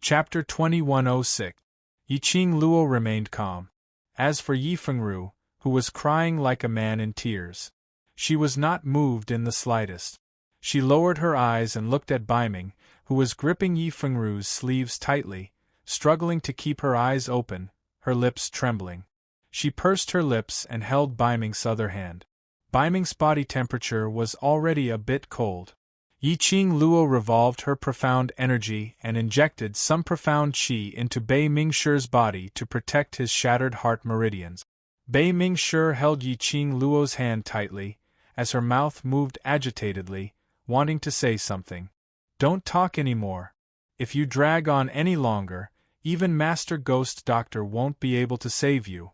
Chapter 2106. Yiqing Luo remained calm. As for Yi Fengru, who was crying like a man in tears, she was not moved in the slightest. She lowered her eyes and looked at Baiming, who was gripping Yi Fengru's sleeves tightly, struggling to keep her eyes open, her lips trembling. She pursed her lips and held Baiming's other hand. Baiming's body temperature was already a bit cold. Yiqing Luo revolved her profound energy and injected some profound qi into Bei Mingshir's body to protect his shattered heart meridians. Bei Mingshir held Yiqing Luo's hand tightly, as her mouth moved agitatedly, wanting to say something. "Don't talk anymore. If you drag on any longer, even Master Ghost Doctor won't be able to save you."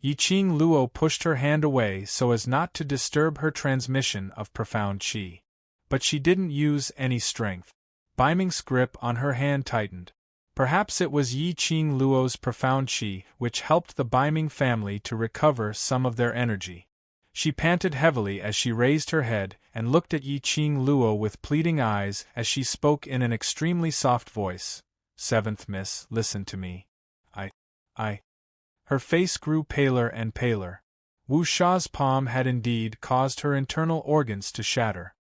Yiqing Luo pushed her hand away so as not to disturb her transmission of profound qi. But she didn't use any strength. Baiming's grip on her hand tightened. Perhaps it was Yiqing Luo's profound qi which helped the Baiming family to recover some of their energy. She panted heavily as she raised her head and looked at Yiqing Luo with pleading eyes as she spoke in an extremely soft voice. "Seventh Miss, listen to me. I. Her face grew paler and paler. Wu Sha's palm had indeed caused her internal organs to shatter.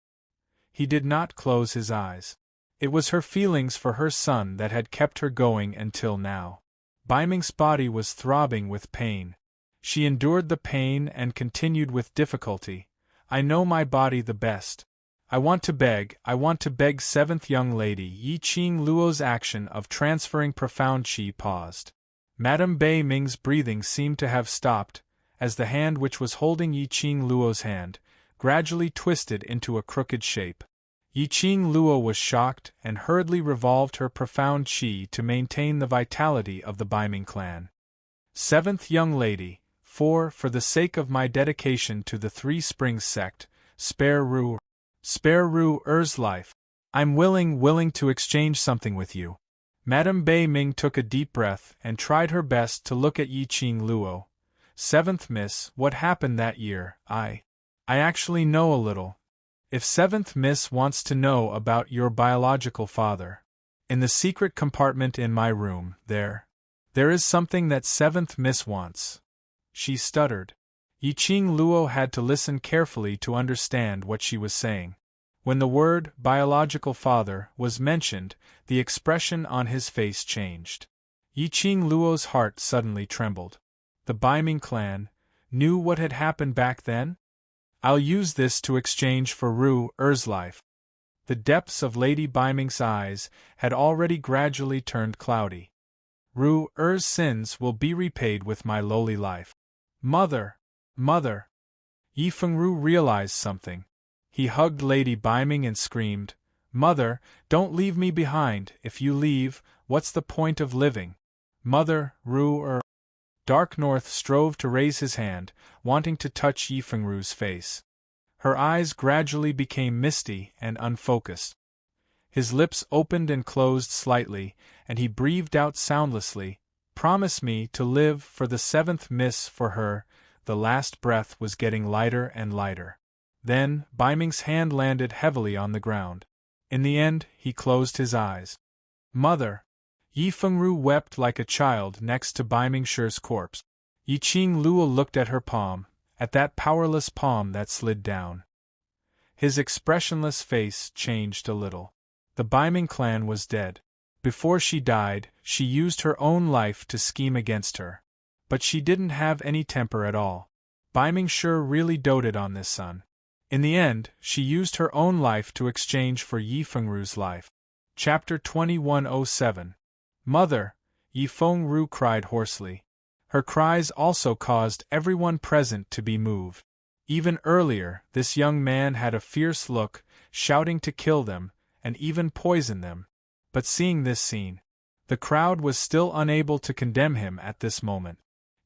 He did not close his eyes. It was her feelings for her son that had kept her going until now. Baiming's body was throbbing with pain. She endured the pain and continued with difficulty. "I know my body the best. I want to beg seventh young lady." Yiqing Luo's action of transferring profound qi paused. Madame Bei Ming's breathing seemed to have stopped, as the hand which was holding Yiqing Luo's hand gradually twisted into a crooked shape. Yiqing Luo was shocked and hurriedly revolved her profound qi to maintain the vitality of the Baiming clan. "Seventh young lady, for the sake of my dedication to the Three Springs sect, spare Ru Er's life. I'm willing to exchange something with you." Madame Bei Ming took a deep breath and tried her best to look at Yiqing Luo. "Seventh Miss, what happened that year? I actually know a little. If Seventh Miss wants to know about your biological father, in the secret compartment in my room, there is something that Seventh Miss wants." She stuttered. Yiqing Luo had to listen carefully to understand what she was saying. When the word biological father was mentioned, the expression on his face changed. Yiqing Luo's heart suddenly trembled. The Baiming clan knew what had happened back then? "I'll use this to exchange for Ru Er's life." The depths of Lady Baiming's eyes had already gradually turned cloudy. "Ru Er's sins will be repaid with my lowly life." Mother! Yi Fengru realized something. He hugged Lady Baiming and screamed, "Mother, don't leave me behind. If you leave, what's the point of living? Mother, Ru Er." Dark North strove to raise his hand, wanting to touch Yi Fengru's face. Her eyes gradually became misty and unfocused. His lips opened and closed slightly, and he breathed out soundlessly, "Promise me to live for the Seventh Miss for her." The last breath was getting lighter and lighter. Then, Baiming's hand landed heavily on the ground. In the end, he closed his eyes. "Mother!" Yi Fengru wept like a child next to Bei Mingshir's corpse. Yiqing Luo looked at her palm, at that powerless palm that slid down. His expressionless face changed a little. The Baiming clan was dead. Before she died, she used her own life to scheme against her. But she didn't have any temper at all. Bei Mingshir really doted on this son. In the end, she used her own life to exchange for Yi Fengru's life. Chapter 2107. "Mother!" Yi Fengru cried hoarsely. Her cries also caused everyone present to be moved. Even earlier, this young man had a fierce look, shouting to kill them, and even poison them. But seeing this scene, the crowd was still unable to condemn him at this moment.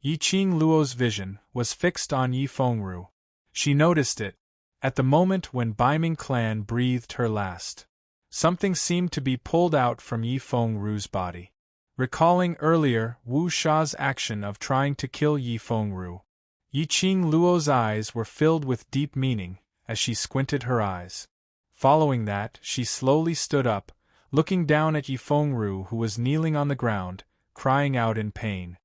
Yiqing Luo's vision was fixed on Yi Fengru. She noticed it. At the moment when Baiming clan breathed her last, something seemed to be pulled out from Yi Fengru's body. Recalling earlier Wu Sha's action of trying to kill Yi Fengru, Yiqing Luo's eyes were filled with deep meaning as she squinted her eyes. Following that, she slowly stood up, looking down at Yi Fengru, who was kneeling on the ground, crying out in pain.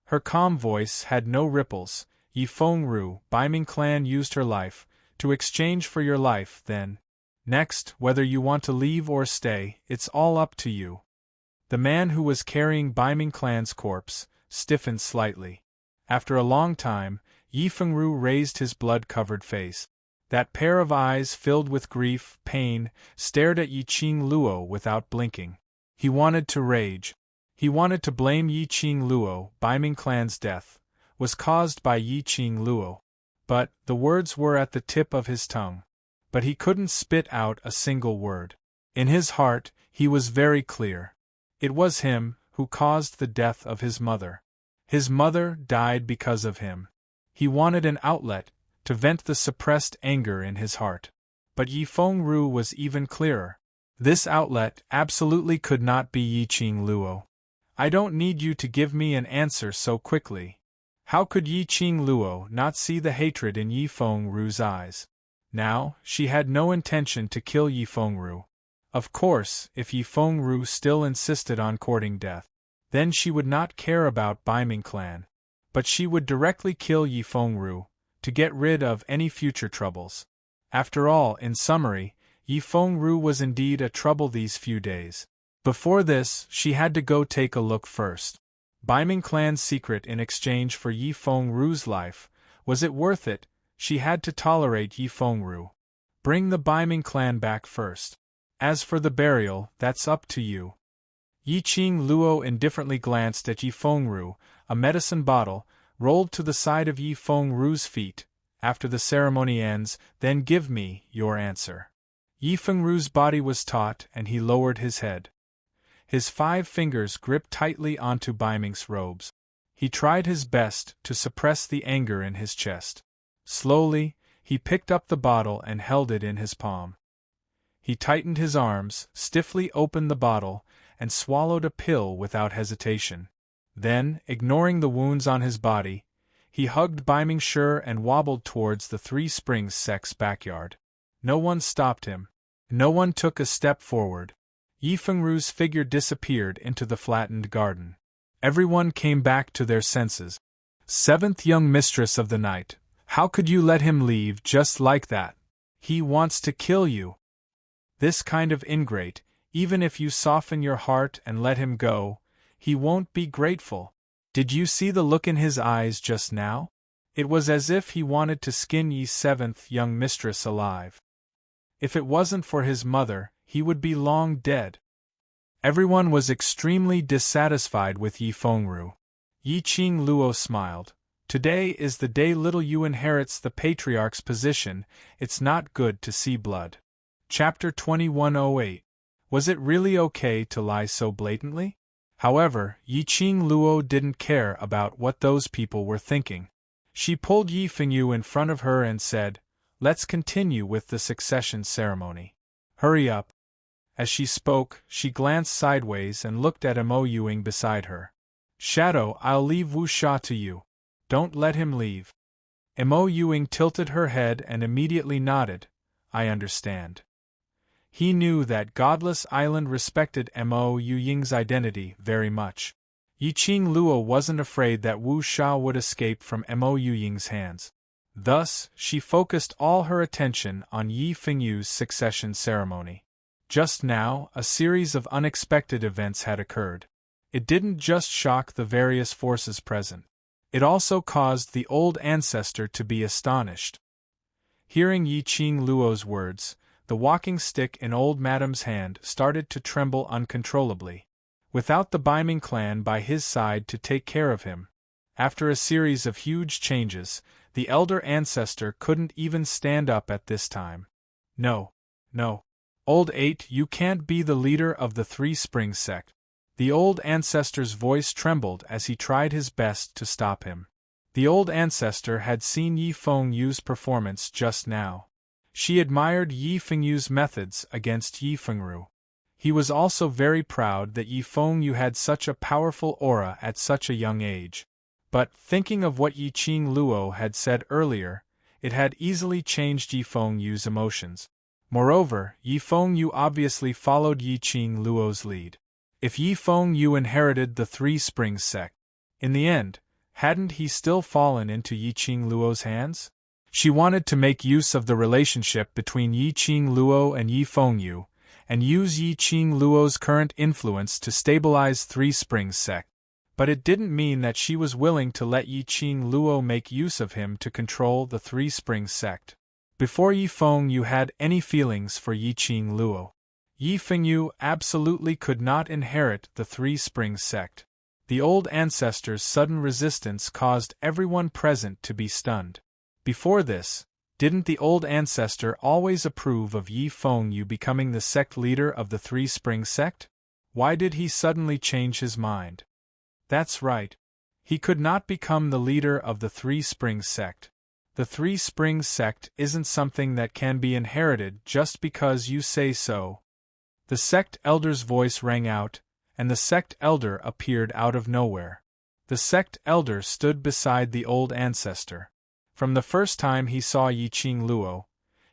Her calm voice had no ripples. Yi Fengru, Baiming clan used her life to exchange for your life, then. Next, whether you want to leave or stay, it's all up to you. The man who was carrying Baiming clan's corpse stiffened slightly. After a long time, Yi Fengru raised his blood-covered face. That pair of eyes filled with grief, pain, stared at Yi Qing Luo without blinking. He wanted to rage. He wanted to blame Yi Qing Luo. Baiming clan's death was caused by Yi Qing Luo. But the words were at the tip of his tongue. But he couldn't spit out a single word. In his heart, he was very clear. It was him who caused the death of his mother. His mother died because of him. He wanted an outlet to vent the suppressed anger in his heart. But Yi Fengru was even clearer. This outlet absolutely could not be Yi Qing Luo. I don't need you to give me an answer so quickly. How could Yi Qing Luo not see the hatred in Yi Fengru's eyes? Now, she had no intention to kill Yi Fengru. Of course, if Yi Fengru still insisted on courting death, then she would not care about Baiming clan. But she would directly kill Yi Fengru to get rid of any future troubles. After all, in summary, Yi Fengru was indeed a trouble these few days. Before this, she had to go take a look first. Baiming clan's secret in exchange for Yi Fengru's life, was it worth it? She had to tolerate Yi Fengru. Bring the Baiming clan back first. As for the burial, that's up to you. Yi Qing Luo indifferently glanced at Yi Fengru. A medicine bottle rolled to the side of Yi Fengru's feet. After the ceremony ends, then give me your answer. Yi Fengru's body was taut and he lowered his head. His 5 fingers gripped tightly onto Baiming's robes. He tried his best to suppress the anger in his chest. Slowly, he picked up the bottle and held it in his palm. He tightened his arms, stiffly opened the bottle, and swallowed a pill without hesitation. Then, ignoring the wounds on his body, he hugged Baiming Shi and wobbled towards the Three Springs sect's backyard. No one stopped him. No one took a step forward. Yi Fengru's figure disappeared into the flattened garden. Everyone came back to their senses. 7th young mistress of the night, how could you let him leave just like that? He wants to kill you. This kind of ingrate, even if you soften your heart and let him go, he won't be grateful. Did you see the look in his eyes just now? It was as if he wanted to skin Yi's 7th young mistress alive. If it wasn't for his mother, he would be long dead. Everyone was extremely dissatisfied with Yi Fengru. Yi Qing Luo smiled. Today is the day little Yu inherits the patriarch's position. It's not good to see blood. Chapter 2108. Was it really okay to lie so blatantly? However, Yi Qing Luo didn't care about what those people were thinking. She pulled Yi Fengyu in front of her and said, "Let's continue with the succession ceremony. Hurry up." As she spoke, she glanced sideways and looked at Mo Yuing beside her. "Shadow, I'll leave Wu Sha to you. Don't let him leave." Mo Yuing tilted her head and immediately nodded. "I understand." He knew that Godless Island respected Mo Yuying's identity very much. Yi Qing Luo wasn't afraid that Wu Sha would escape from Mo Yuying's hands. Thus, she focused all her attention on Yi Fengyu's succession ceremony. Just now, a series of unexpected events had occurred. It didn't just shock the various forces present. It also caused the old ancestor to be astonished. Hearing Yi Qing Luo's words, the walking stick in old Madame's hand started to tremble uncontrollably. Without the Baiming clan by his side to take care of him, after a series of huge changes, the elder ancestor couldn't even stand up at this time. No. Old 8, you can't be the leader of the Three Springs sect. The old ancestor's voice trembled as he tried his best to stop him. The old ancestor had seen Yi Fengyu's performance just now. She admired Yi Fengyu's methods against Yi Fengru. He was also very proud that Yi Fengyu had such a powerful aura at such a young age. But, thinking of what Yi Qing Luo had said earlier, it had easily changed Yi Fengyu's emotions. Moreover, Yi Fengyu obviously followed Yi Qing Luo's lead. If Yi Fengyu inherited the Three Springs sect, in the end, hadn't he still fallen into Yi Qing Luo's hands? She wanted to make use of the relationship between Yi Qing Luo and Yi Fengyu, and use Yi Qing Luo's current influence to stabilize Three Springs sect. But it didn't mean that she was willing to let Yi Qing Luo make use of him to control the Three Springs sect. Before Yi Fengyu had any feelings for Yi Qing Luo, Yi Fengyu absolutely could not inherit the Three Springs sect. The old ancestor's sudden resistance caused everyone present to be stunned. Before this, didn't the old ancestor always approve of Yi Fengyu becoming the sect leader of the Three Springs sect? Why did he suddenly change his mind? That's right. He could not become the leader of the Three Springs sect. The Three Springs sect isn't something that can be inherited just because you say so. The sect elder's voice rang out, and the sect elder appeared out of nowhere. The sect elder stood beside the old ancestor. From the first time he saw Yi Qing Luo,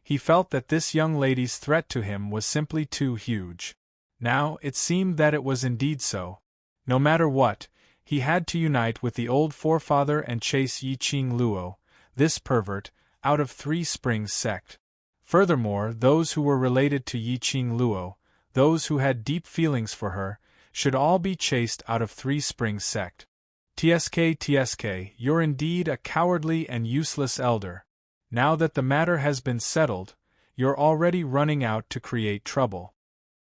he felt that this young lady's threat to him was simply too huge. Now it seemed that it was indeed so. No matter what, he had to unite with the old forefather and chase Yi Qing Luo, this pervert, out of Three Springs sect. Furthermore, those who were related to Yi Qing Luo, those who had deep feelings for her, should all be chased out of Three Springs sect. TSK, you're indeed a cowardly and useless elder. Now that the matter has been settled, you're already running out to create trouble.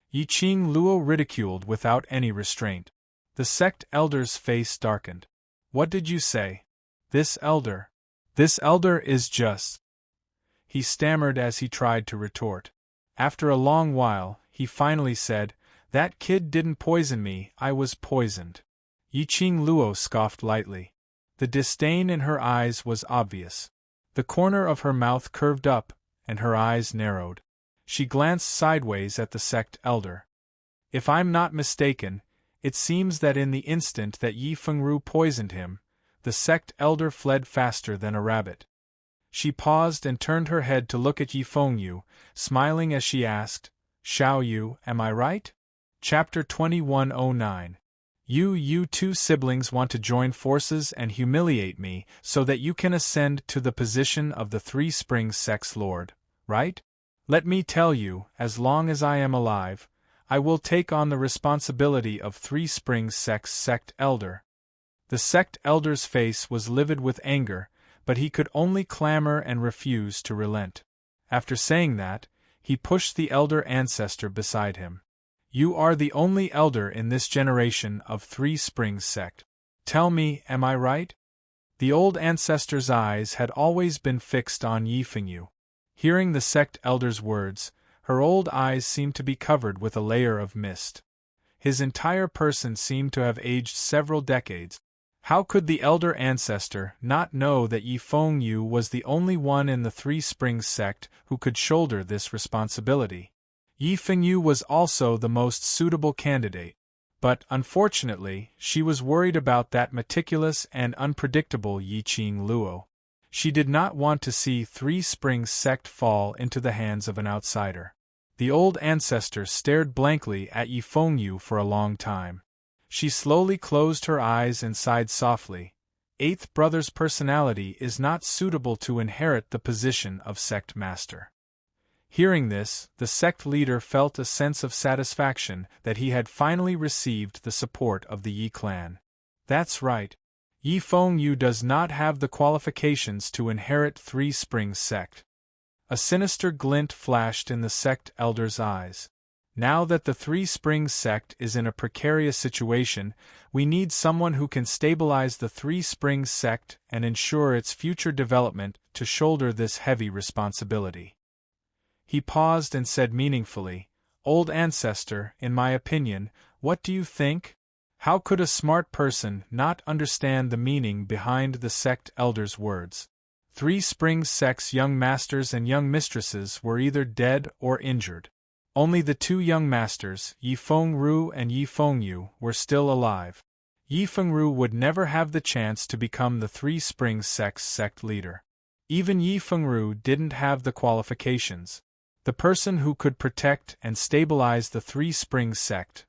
Yi Qing Luo ridiculed without any restraint. The sect elder's face darkened. What did you say? This elder is just... He stammered as he tried to retort. After a long while, he finally said, "That kid didn't poison me, I was poisoned." Yi Qing Luo scoffed lightly. The disdain in her eyes was obvious. The corner of her mouth curved up, and her eyes narrowed. She glanced sideways at the sect elder. If I'm not mistaken, it seems that in the instant that Yi Fengru poisoned him, the sect elder fled faster than a rabbit. She paused and turned her head to look at Yi Fengyu, smiling as she asked, "Xiao Yu, am I right?" Chapter 2109. You two siblings want to join forces and humiliate me so that you can ascend to the position of the Three Springs sect's lord, right? Let me tell you, as long as I am alive, I will take on the responsibility of Three Springs sect's sect elder. The sect elder's face was livid with anger, but he could only clamor and refuse to relent. After saying that, he pushed the elder ancestor beside him. You are the only elder in this generation of Three Springs sect. Tell me, am I right? The old ancestor's eyes had always been fixed on Yi Fengyu. Hearing the sect elder's words, her old eyes seemed to be covered with a layer of mist. His entire person seemed to have aged several decades. How could the elder ancestor not know that Yi Fengyu was the only one in the Three Springs sect who could shoulder this responsibility? Yi Fengyu was also the most suitable candidate, but, unfortunately, she was worried about that meticulous and unpredictable Yi Qing Luo. She did not want to see Three Springs sect fall into the hands of an outsider. The old ancestor stared blankly at Yi Fengyu for a long time. She slowly closed her eyes and sighed softly. Eighth brother's personality is not suitable to inherit the position of sect master. Hearing this, the sect leader felt a sense of satisfaction that he had finally received the support of the Yi clan. That's right. Yi Fengyu does not have the qualifications to inherit Three Springs sect. A sinister glint flashed in the sect elder's eyes. Now that the Three Springs sect is in a precarious situation, we need someone who can stabilize the Three Springs sect and ensure its future development to shoulder this heavy responsibility. He paused and said meaningfully, "Old ancestor, in my opinion, what do you think? How could a smart person not understand the meaning behind the sect elder's words? Three Springs sect's young masters and young mistresses were either dead or injured. Only the two young masters, Yi Fengru and Yi Fengyu, were still alive. Yi Fengru would never have the chance to become the Three Springs sect's sect leader. Even Yi Fengru didn't have the qualifications. The person who could protect and stabilize the Three Springs sect.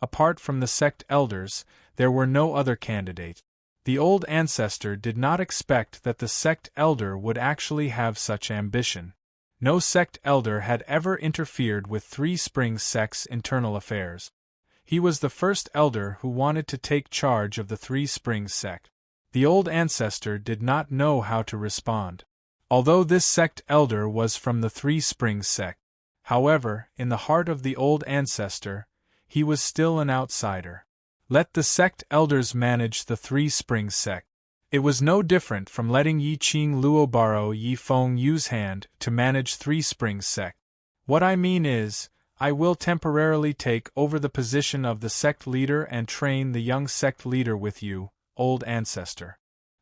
Apart from the sect elders, there were no other candidate. The old ancestor did not expect that the sect elder would actually have such ambition. No sect elder had ever interfered with Three Springs sect's internal affairs. He was the first elder who wanted to take charge of the Three Springs sect. The old ancestor did not know how to respond. Although this sect elder was from the Three Springs sect, however, in the heart of the old ancestor, he was still an outsider. Let the sect elders manage the Three Springs sect. It was no different from letting Yi Qing Luo borrow Yi Feng Yu's hand to manage Three Springs sect. What I mean is, I will temporarily take over the position of the sect leader and train the young sect leader with you, old ancestor.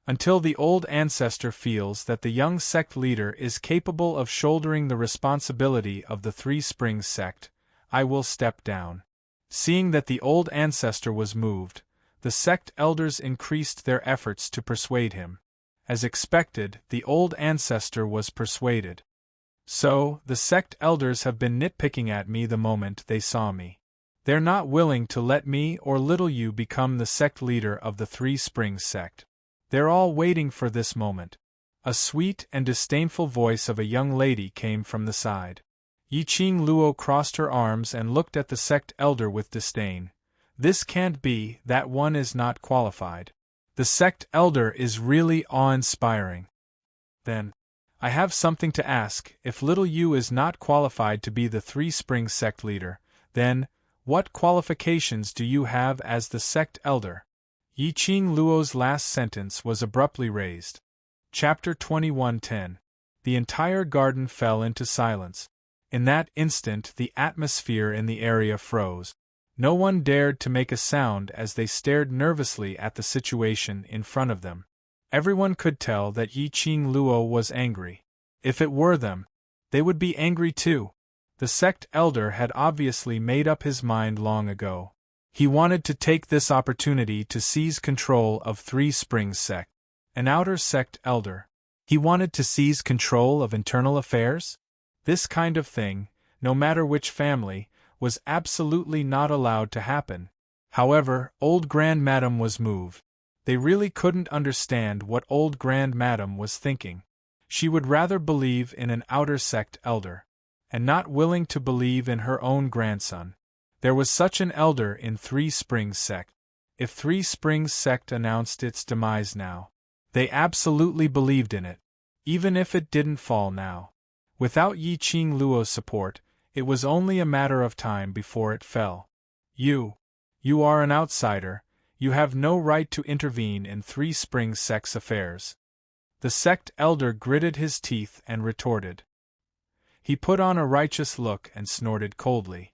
Until the old ancestor feels that the young sect leader is capable of shouldering the responsibility of the Three Springs sect, I will step down. Seeing that the old ancestor was moved, the sect elders increased their efforts to persuade him. As expected, the old ancestor was persuaded. So, the sect elders have been nitpicking at me the moment they saw me. They're not willing to let me or little you become the sect leader of the Three Springs sect. They're all waiting for this moment. A sweet and disdainful voice of a young lady came from the side. Yi Qing Luo crossed her arms and looked at the sect elder with disdain. This can't be, that one is not qualified. The sect elder is really awe-inspiring. Then, I have something to ask. If little you is not qualified to be the Three Springs sect leader, then, what qualifications do you have as the sect elder? Yi Qing Luo's last sentence was abruptly raised. Chapter 21:10. The entire garden fell into silence. In that instant the atmosphere in the area froze. No one dared to make a sound as they stared nervously at the situation in front of them. Everyone could tell that Yi Qing Luo was angry. If it were them, they would be angry too. The sect elder had obviously made up his mind long ago. He wanted to take this opportunity to seize control of Three Springs sect. An outer sect elder. He wanted to seize control of internal affairs? This kind of thing, no matter which family, was absolutely not allowed to happen. However, old Grandmadam was moved. They really couldn't understand what old Grandmadam was thinking. She would rather believe in an outer sect elder, and not willing to believe in her own grandson. There was such an elder in Three Springs sect. If Three Springs sect announced its demise now, they absolutely believed in it, even if it didn't fall now. Without Yi Qing Luo's support, it was only a matter of time before it fell. You are an outsider. You have no right to intervene in Three Springs sect's affairs. The sect elder gritted his teeth and retorted. He put on a righteous look and snorted coldly.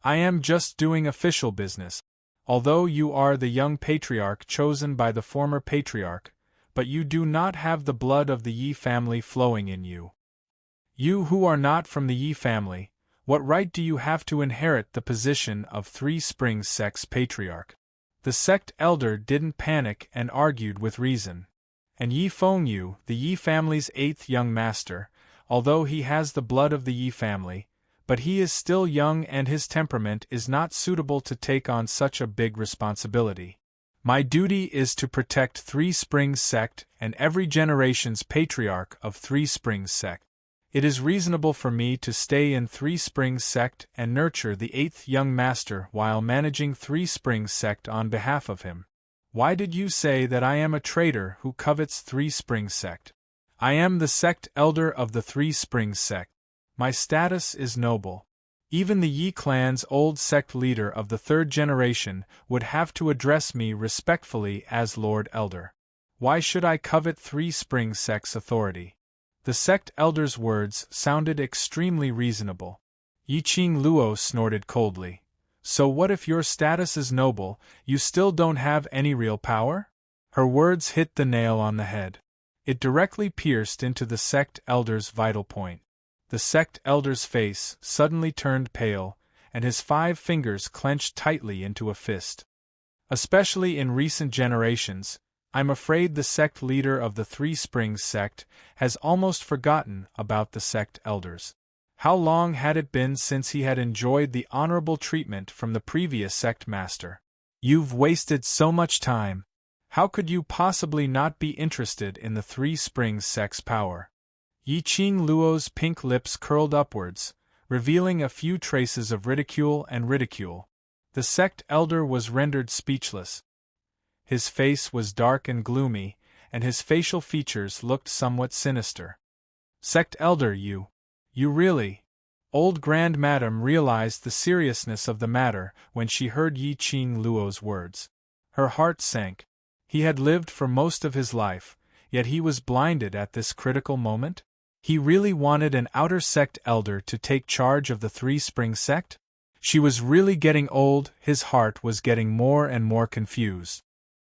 I am just doing official business. Although you are the young patriarch chosen by the former patriarch, but you do not have the blood of the Yi family flowing in you. You who are not from the Yi family, what right do you have to inherit the position of Three Springs sect's patriarch? The sect elder didn't panic and argued with reason. And Yi Fengyu, the Yi family's eighth young master, although he has the blood of the Yi family, but he is still young and his temperament is not suitable to take on such a big responsibility. My duty is to protect Three Springs sect and every generation's patriarch of Three Springs sect. It is reasonable for me to stay in Three Springs sect and nurture the eighth young master while managing Three Springs sect on behalf of him. Why did you say that I am a traitor who covets Three Springs sect? I am the sect elder of the Three Springs sect. My status is noble. Even the Yi clan's old sect leader of the third generation would have to address me respectfully as Lord Elder. Why should I covet Three Springs sect's authority? The sect elder's words sounded extremely reasonable. Yi Qing Luo snorted coldly. So what if your status is noble, you still don't have any real power? Her words hit the nail on the head. It directly pierced into the sect elder's vital point. The sect elder's face suddenly turned pale, and his 5 fingers clenched tightly into a fist. Especially in recent generations, I'm afraid the sect leader of the Three Springs sect has almost forgotten about the sect elders. How long had it been since he had enjoyed the honorable treatment from the previous sect master? You've wasted so much time. How could you possibly not be interested in the Three Springs sect's power? Yi Qing Luo's pink lips curled upwards, revealing a few traces of ridicule and ridicule. The sect elder was rendered speechless. His face was dark and gloomy, and his facial features looked somewhat sinister. Sect elder, you really… Old Grand Madam realized the seriousness of the matter when she heard Yi Qing Luo's words. Her heart sank. He had lived for most of his life, yet he was blinded at this critical moment? He really wanted an outer sect elder to take charge of the Three Springs sect? She was really getting old. His heart was getting more and more confused.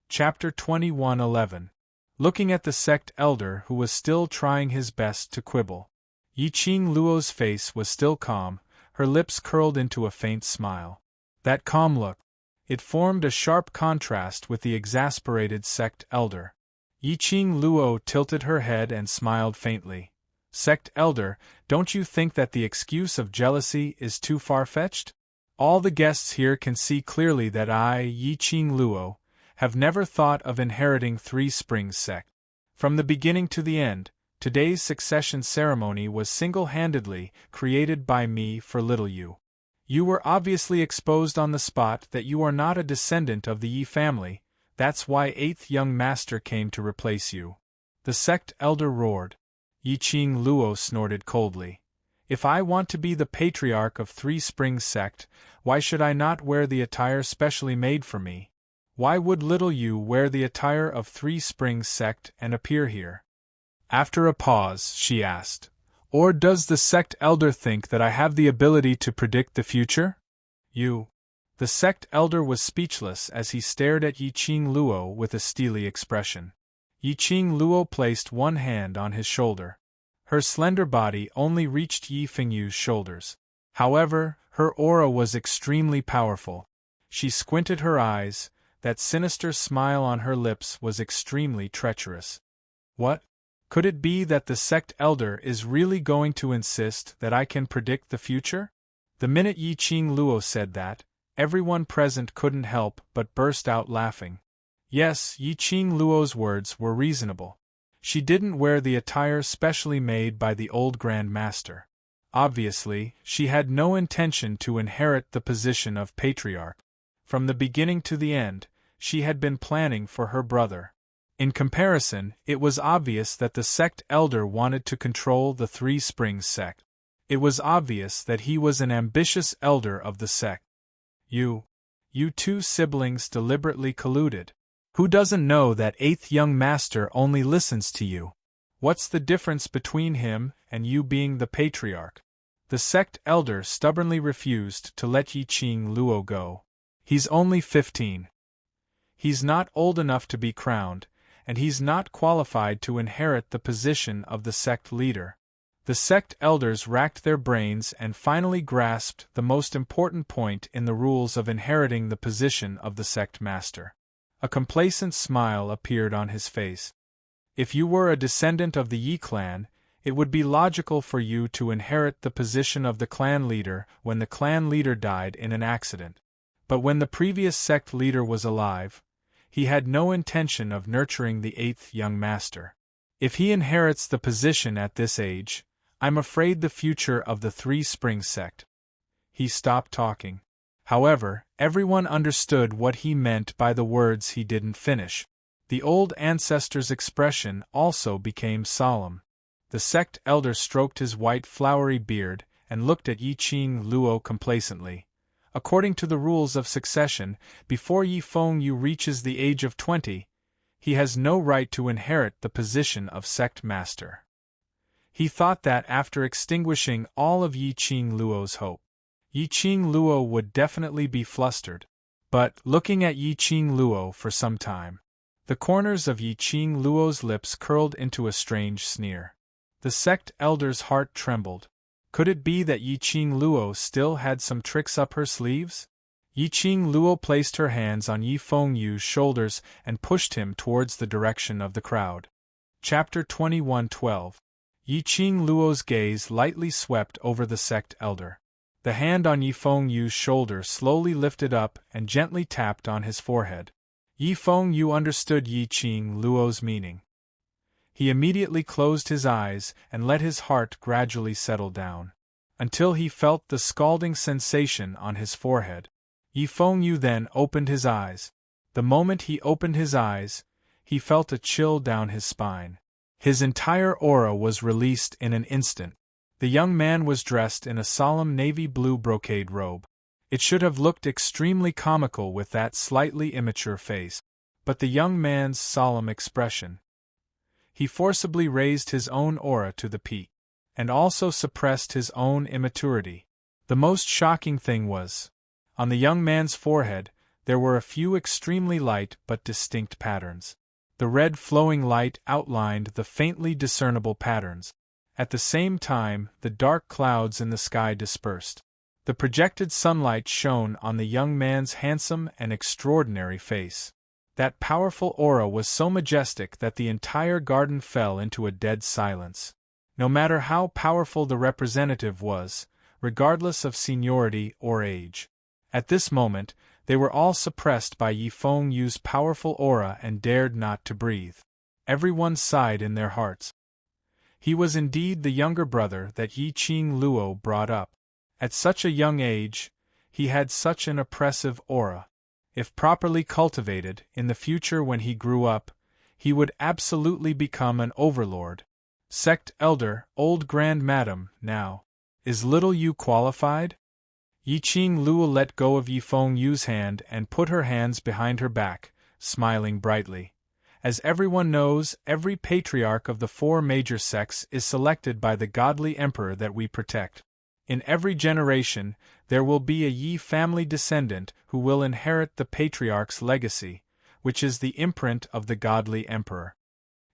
Chapter 21:11. Looking at the sect elder who was still trying his best to quibble. Yi Qing Luo's face was still calm, her lips curled into a faint smile. That calm look. It formed a sharp contrast with the exasperated sect elder. Yi Qing Luo tilted her head and smiled faintly. Sect elder, don't you think that the excuse of jealousy is too far-fetched? All the guests here can see clearly that I, Yi Qing Luo, have never thought of inheriting Three Springs sect. From the beginning to the end, today's succession ceremony was single-handedly created by me for little you. You were obviously exposed on the spot that you are not a descendant of the Yi family. That's why 8th young master came to replace you. The sect elder roared. Yi Qing Luo snorted coldly. If I want to be the patriarch of Three Springs sect, why should I not wear the attire specially made for me? Why would little you wear the attire of Three Springs sect and appear here? After a pause, she asked, or does the sect elder think that I have the ability to predict the future? You. The sect elder was speechless as he stared at Yi Qing Luo with a steely expression. Yi Qing Luo placed one hand on his shoulder. Her slender body only reached Yi Fengyu's shoulders. However, her aura was extremely powerful. She squinted her eyes. That sinister smile on her lips was extremely treacherous. What? Could it be that the sect elder is really going to insist that I can predict the future? The minute Yi Qing Luo said that, everyone present couldn't help but burst out laughing. Yes, Yi Qing Luo's words were reasonable. She didn't wear the attire specially made by the old Grand Master. Obviously, she had no intention to inherit the position of patriarch. From the beginning to the end, she had been planning for her brother. In comparison, it was obvious that the sect elder wanted to control the Three Springs sect. It was obvious that he was an ambitious elder of the sect. You two siblings deliberately colluded. Who doesn't know that 8th young master only listens to you? What's the difference between him and you being the patriarch? The sect elder stubbornly refused to let Yi Qing Luo go. He's only 15. He's not old enough to be crowned, and he's not qualified to inherit the position of the sect leader. The sect elders racked their brains and finally grasped the most important point in the rules of inheriting the position of the sect master. A complacent smile appeared on his face. If you were a descendant of the Yi clan, it would be logical for you to inherit the position of the clan leader when the clan leader died in an accident. But when the previous sect leader was alive, he had no intention of nurturing the 8th young master. If he inherits the position at this age, I'm afraid the future of the Three Springs sect. He stopped talking. However, everyone understood what he meant by the words he didn't finish. The old ancestor's expression also became solemn. The sect elder stroked his white flowery beard and looked at Yi Qing Luo complacently. According to the rules of succession, before Yi Fengyu reaches the age of 20, he has no right to inherit the position of sect master. He thought that after extinguishing all of Yi Qing Luo's hope, Yi Qing Luo would definitely be flustered. But, looking at Yi Qing Luo for some time, the corners of Yi Qing Luo's lips curled into a strange sneer. The sect elder's heart trembled. Could it be that Yi Qing Luo still had some tricks up her sleeves? Yi Qing Luo placed her hands on Yi Fengyu's shoulders and pushed him towards the direction of the crowd. Chapter 21:12. Yi Qing Luo's gaze lightly swept over the sect elder. The hand on Yi Fengyu's shoulder slowly lifted up and gently tapped on his forehead. Yi Fengyu understood Yi Qing Luo's meaning. He immediately closed his eyes and let his heart gradually settle down, until he felt the scalding sensation on his forehead. Yi Fengyu then opened his eyes. The moment he opened his eyes, he felt a chill down his spine. His entire aura was released in an instant. The young man was dressed in a solemn navy blue brocade robe. It should have looked extremely comical with that slightly immature face. But the young man's solemn expression. He forcibly raised his own aura to the peak, and also suppressed his own immaturity. The most shocking thing was, on the young man's forehead, there were a few extremely light but distinct patterns. The red flowing light outlined the faintly discernible patterns. At the same time, the dark clouds in the sky dispersed. The projected sunlight shone on the young man's handsome and extraordinary face. That powerful aura was so majestic that the entire garden fell into a dead silence. No matter how powerful the representative was, regardless of seniority or age. At this moment, they were all suppressed by Yi Fengyu's powerful aura and dared not to breathe. Everyone sighed in their hearts. He was indeed the younger brother that Yi Qing Luo brought up. At such a young age, he had such an oppressive aura. If properly cultivated, in the future when he grew up, he would absolutely become an overlord. Sect elder, old grand madam, now. Is little you qualified? Yi Qing Luo let go of Yi Fengyu's hand and put her hands behind her back, smiling brightly. As everyone knows, every patriarch of the four major sects is selected by the godly emperor that we protect. In every generation, there will be a Yi family descendant who will inherit the patriarch's legacy, which is the imprint of the godly emperor.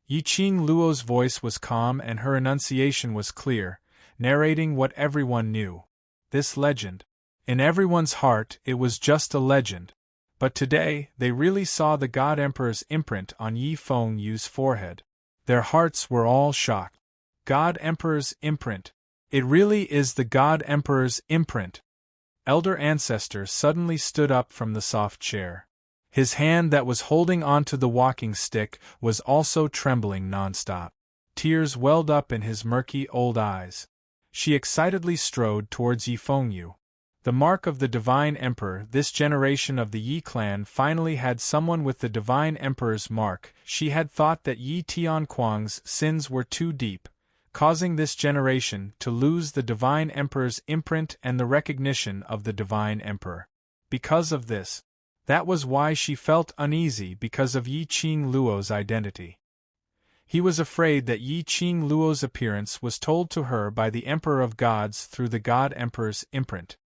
Yi Qing Luo's voice was calm and her enunciation was clear, narrating what everyone knew. This legend. In everyone's heart, it was just a legend. But today, they really saw the God Emperor's imprint on Yi Fengyu's forehead. Their hearts were all shocked. God Emperor's imprint. It really is the God Emperor's imprint. Elder Ancestor suddenly stood up from the soft chair. His hand that was holding onto the walking stick was also trembling nonstop. Tears welled up in his murky old eyes. She excitedly strode towards Yi Fengyu. The mark of the Divine Emperor. This generation of the Yi clan finally had someone with the Divine Emperor's mark. She had thought that Yi Tianquang's sins were too deep, causing this generation to lose the Divine Emperor's imprint and the recognition of the Divine Emperor. Because of this, that was why she felt uneasy because of Yi Qing Luo's identity. He was afraid that Yi Qing Luo's appearance was told to her by the Emperor of Gods through the God Emperor's imprint.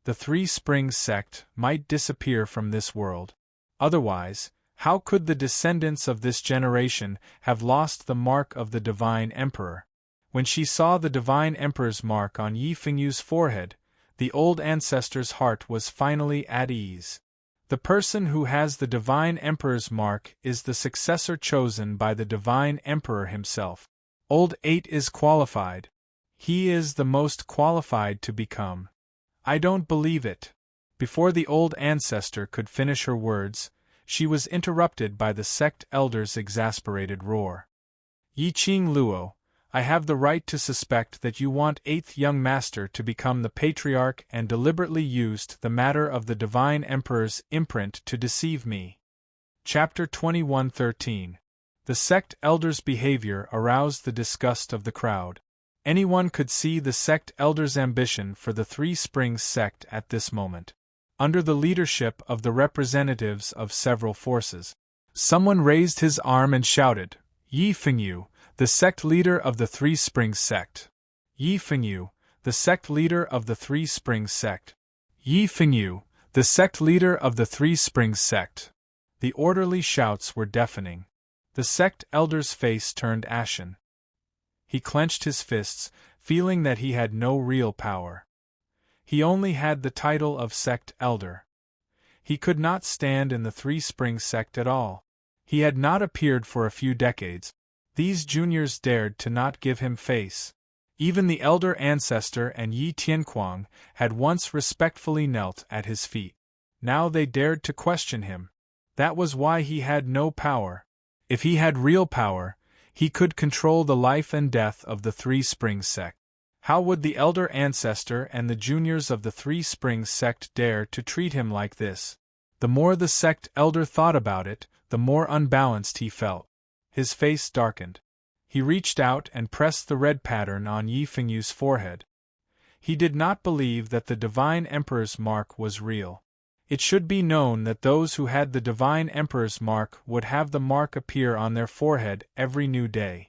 The Three Springs sect might disappear from this world. Otherwise, how could the descendants of this generation have lost the mark of the Divine Emperor? When she saw the Divine Emperor's mark on Yi Fengyu's forehead, the old ancestor's heart was finally at ease. The person who has the Divine Emperor's mark is the successor chosen by the Divine Emperor himself. Old 8 is qualified. He is the most qualified to become. I don't believe it. Before the old ancestor could finish her words, she was interrupted by the sect elder's exasperated roar. Yi Qing Luo, I have the right to suspect that you want 8th young master to become the patriarch and deliberately used the matter of the Divine Emperor's imprint to deceive me. Chapter 21:13. The sect elder's behavior aroused the disgust of the crowd. Anyone could see the sect elder's ambition for the Three Springs sect at this moment. Under the leadership of the representatives of several forces, someone raised his arm and shouted, Yi Fengyu, the sect leader of the Three Springs sect. Yi Fengyu, the sect leader of the Three Springs sect. Yi Fengyu, the sect leader of the Three Springs sect. The orderly shouts were deafening. The sect elder's face turned ashen. He clenched his fists, feeling that he had no real power. He only had the title of sect elder. He could not stand in the Three Springs sect at all. He had not appeared for a few decades, These juniors dared to not give him face. Even the elder ancestor and Yi Tianquang had once respectfully knelt at his feet. Now they dared to question him. That was why he had no power. If he had real power, he could control the life and death of the Three Springs sect. How would the elder ancestor and the juniors of the Three Springs sect dare to treat him like this? The more the sect elder thought about it, the more unbalanced he felt. His face darkened. He reached out and pressed the red pattern on Yi Fengyu's forehead. He did not believe that the Divine Emperor's mark was real. It should be known that those who had the Divine Emperor's mark would have the mark appear on their forehead every new day.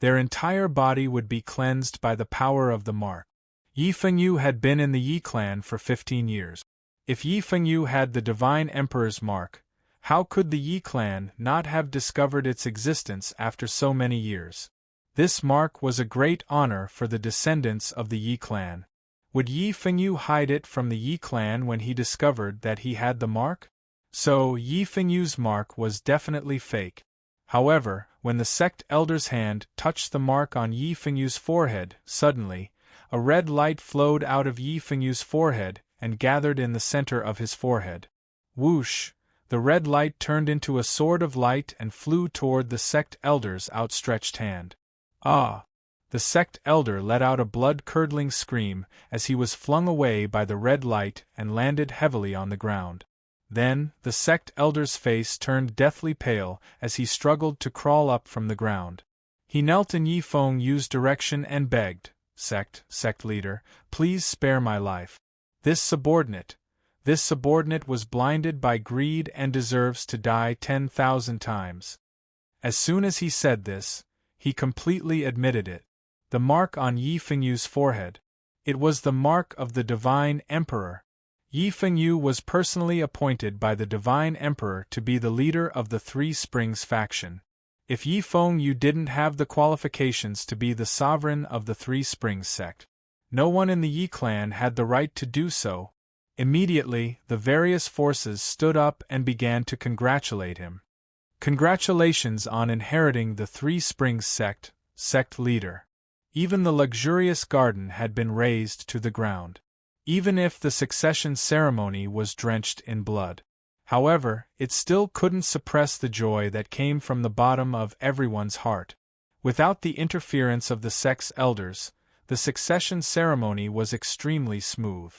Their entire body would be cleansed by the power of the mark. Yi Fengyu had been in the Yi clan for 15 years. If Yi Fengyu had the Divine Emperor's mark, how could the Yi clan not have discovered its existence after so many years? This mark was a great honor for the descendants of the Yi clan. Would Yi Fengyu hide it from the Yi clan when he discovered that he had the mark? So Yi Fengyu's mark was definitely fake. However, when the sect elder's hand touched the mark on Yi Fengyu's forehead, suddenly, a red light flowed out of Yi Fengyu's forehead and gathered in the center of his forehead. Whoosh! The red light turned into a sword of light and flew toward the sect elder's outstretched hand. Ah! The sect elder let out a blood-curdling scream as he was flung away by the red light and landed heavily on the ground. Then, the sect elder's face turned deathly pale as he struggled to crawl up from the ground. He knelt in Yi Fengyu's direction and begged, Sect leader, please spare my life. This subordinate was blinded by greed and deserves to die 10,000 times. As soon as he said this, he completely admitted it. The mark on Yi Fengyu's forehead. It was the mark of the Divine Emperor. Yi Fengyu was personally appointed by the Divine Emperor to be the leader of the Three Springs faction. If Yi Fengyu didn't have the qualifications to be the sovereign of the Three Springs sect, no one in the Yi clan had the right to do so. Immediately, the various forces stood up and began to congratulate him. Congratulations on inheriting the Three Springs sect leader. Even the luxurious garden had been razed to the ground. Even if the succession ceremony was drenched in blood. However, it still couldn't suppress the joy that came from the bottom of everyone's heart. Without the interference of the sect's elders, the succession ceremony was extremely smooth.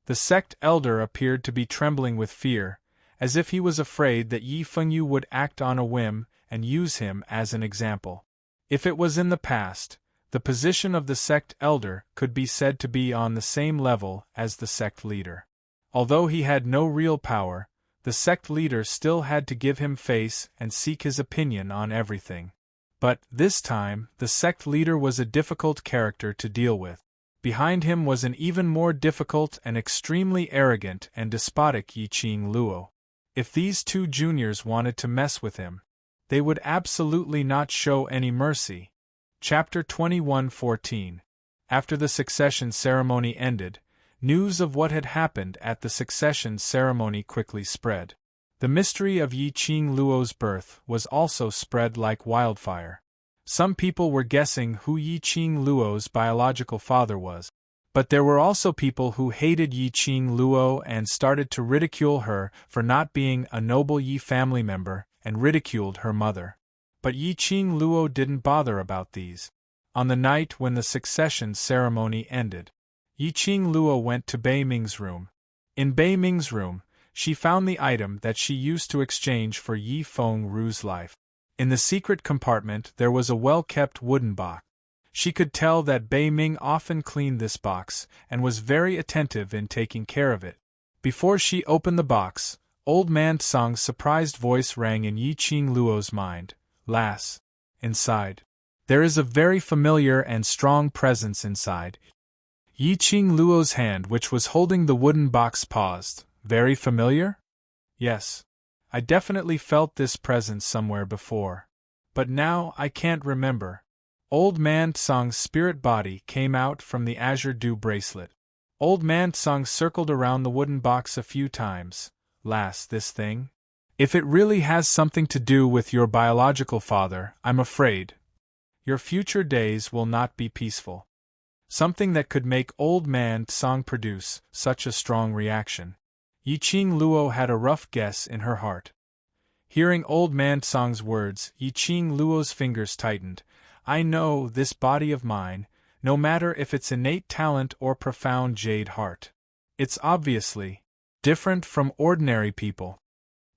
The sect elder appeared to be trembling with fear, as if he was afraid that Yi Fengyu would act on a whim and use him as an example. If it was in the past, the position of the sect elder could be said to be on the same level as the sect leader. Although he had no real power, the sect leader still had to give him face and seek his opinion on everything. But, this time, the sect leader was a difficult character to deal with. Behind him was an even more difficult and extremely arrogant and despotic Yi Qing Luo. If these two juniors wanted to mess with him, they would absolutely not show any mercy. Chapter 21:14. After the succession ceremony ended, news of what had happened at the succession ceremony quickly spread. The mystery of Yi Qing Luo's birth was also spread like wildfire. Some people were guessing who Yi Qing Luo's biological father was. But there were also people who hated Yi Qing Luo and started to ridicule her for not being a noble Yi family member and ridiculed her mother. But Yi Qing Luo didn't bother about these. On the night when the succession ceremony ended, Yi Qing Luo went to Bei Ming's room. In Bei Ming's room, she found the item that she used to exchange for Yi Fengru's life. In the secret compartment there was a well-kept wooden box. She could tell that Bei Ming often cleaned this box and was very attentive in taking care of it. Before she opened the box, Old Man Tsang's surprised voice rang in Yi Qing Luo's mind. Lass. Inside. There is a very familiar and strong presence inside. Yi Qing Luo's hand which was holding the wooden box paused. Very familiar? Yes. I definitely felt this presence somewhere before. But now I can't remember. Old Man Tsang's spirit body came out from the azure dew bracelet. Old Man Tsang circled around the wooden box a few times. Lass, this thing? If it really has something to do with your biological father, I'm afraid. Your future days will not be peaceful. Something that could make Old Man Tsang produce such a strong reaction. Yiqing Luo had a rough guess in her heart. Hearing Old Man Tsang's words, Yiqing Luo's fingers tightened. I know this body of mine, no matter if it's innate talent or profound jade heart. It's obviously different from ordinary people.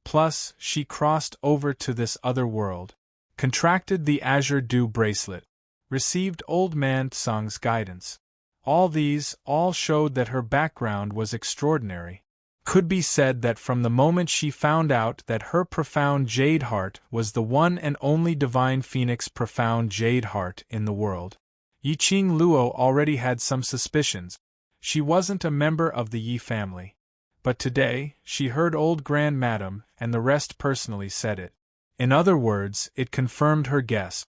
Plus, she crossed over to this other world, contracted the Azure Dew bracelet, received Old Man Tsang's guidance. All showed that her background was extraordinary. Could be said that from the moment she found out that her profound jade heart was the one and only divine phoenix profound jade heart in the world. Yiqing Luo already had some suspicions. She wasn't a member of the Yi family. But today, she heard Old Grand Madam and the rest personally said it. In other words, it confirmed her guess.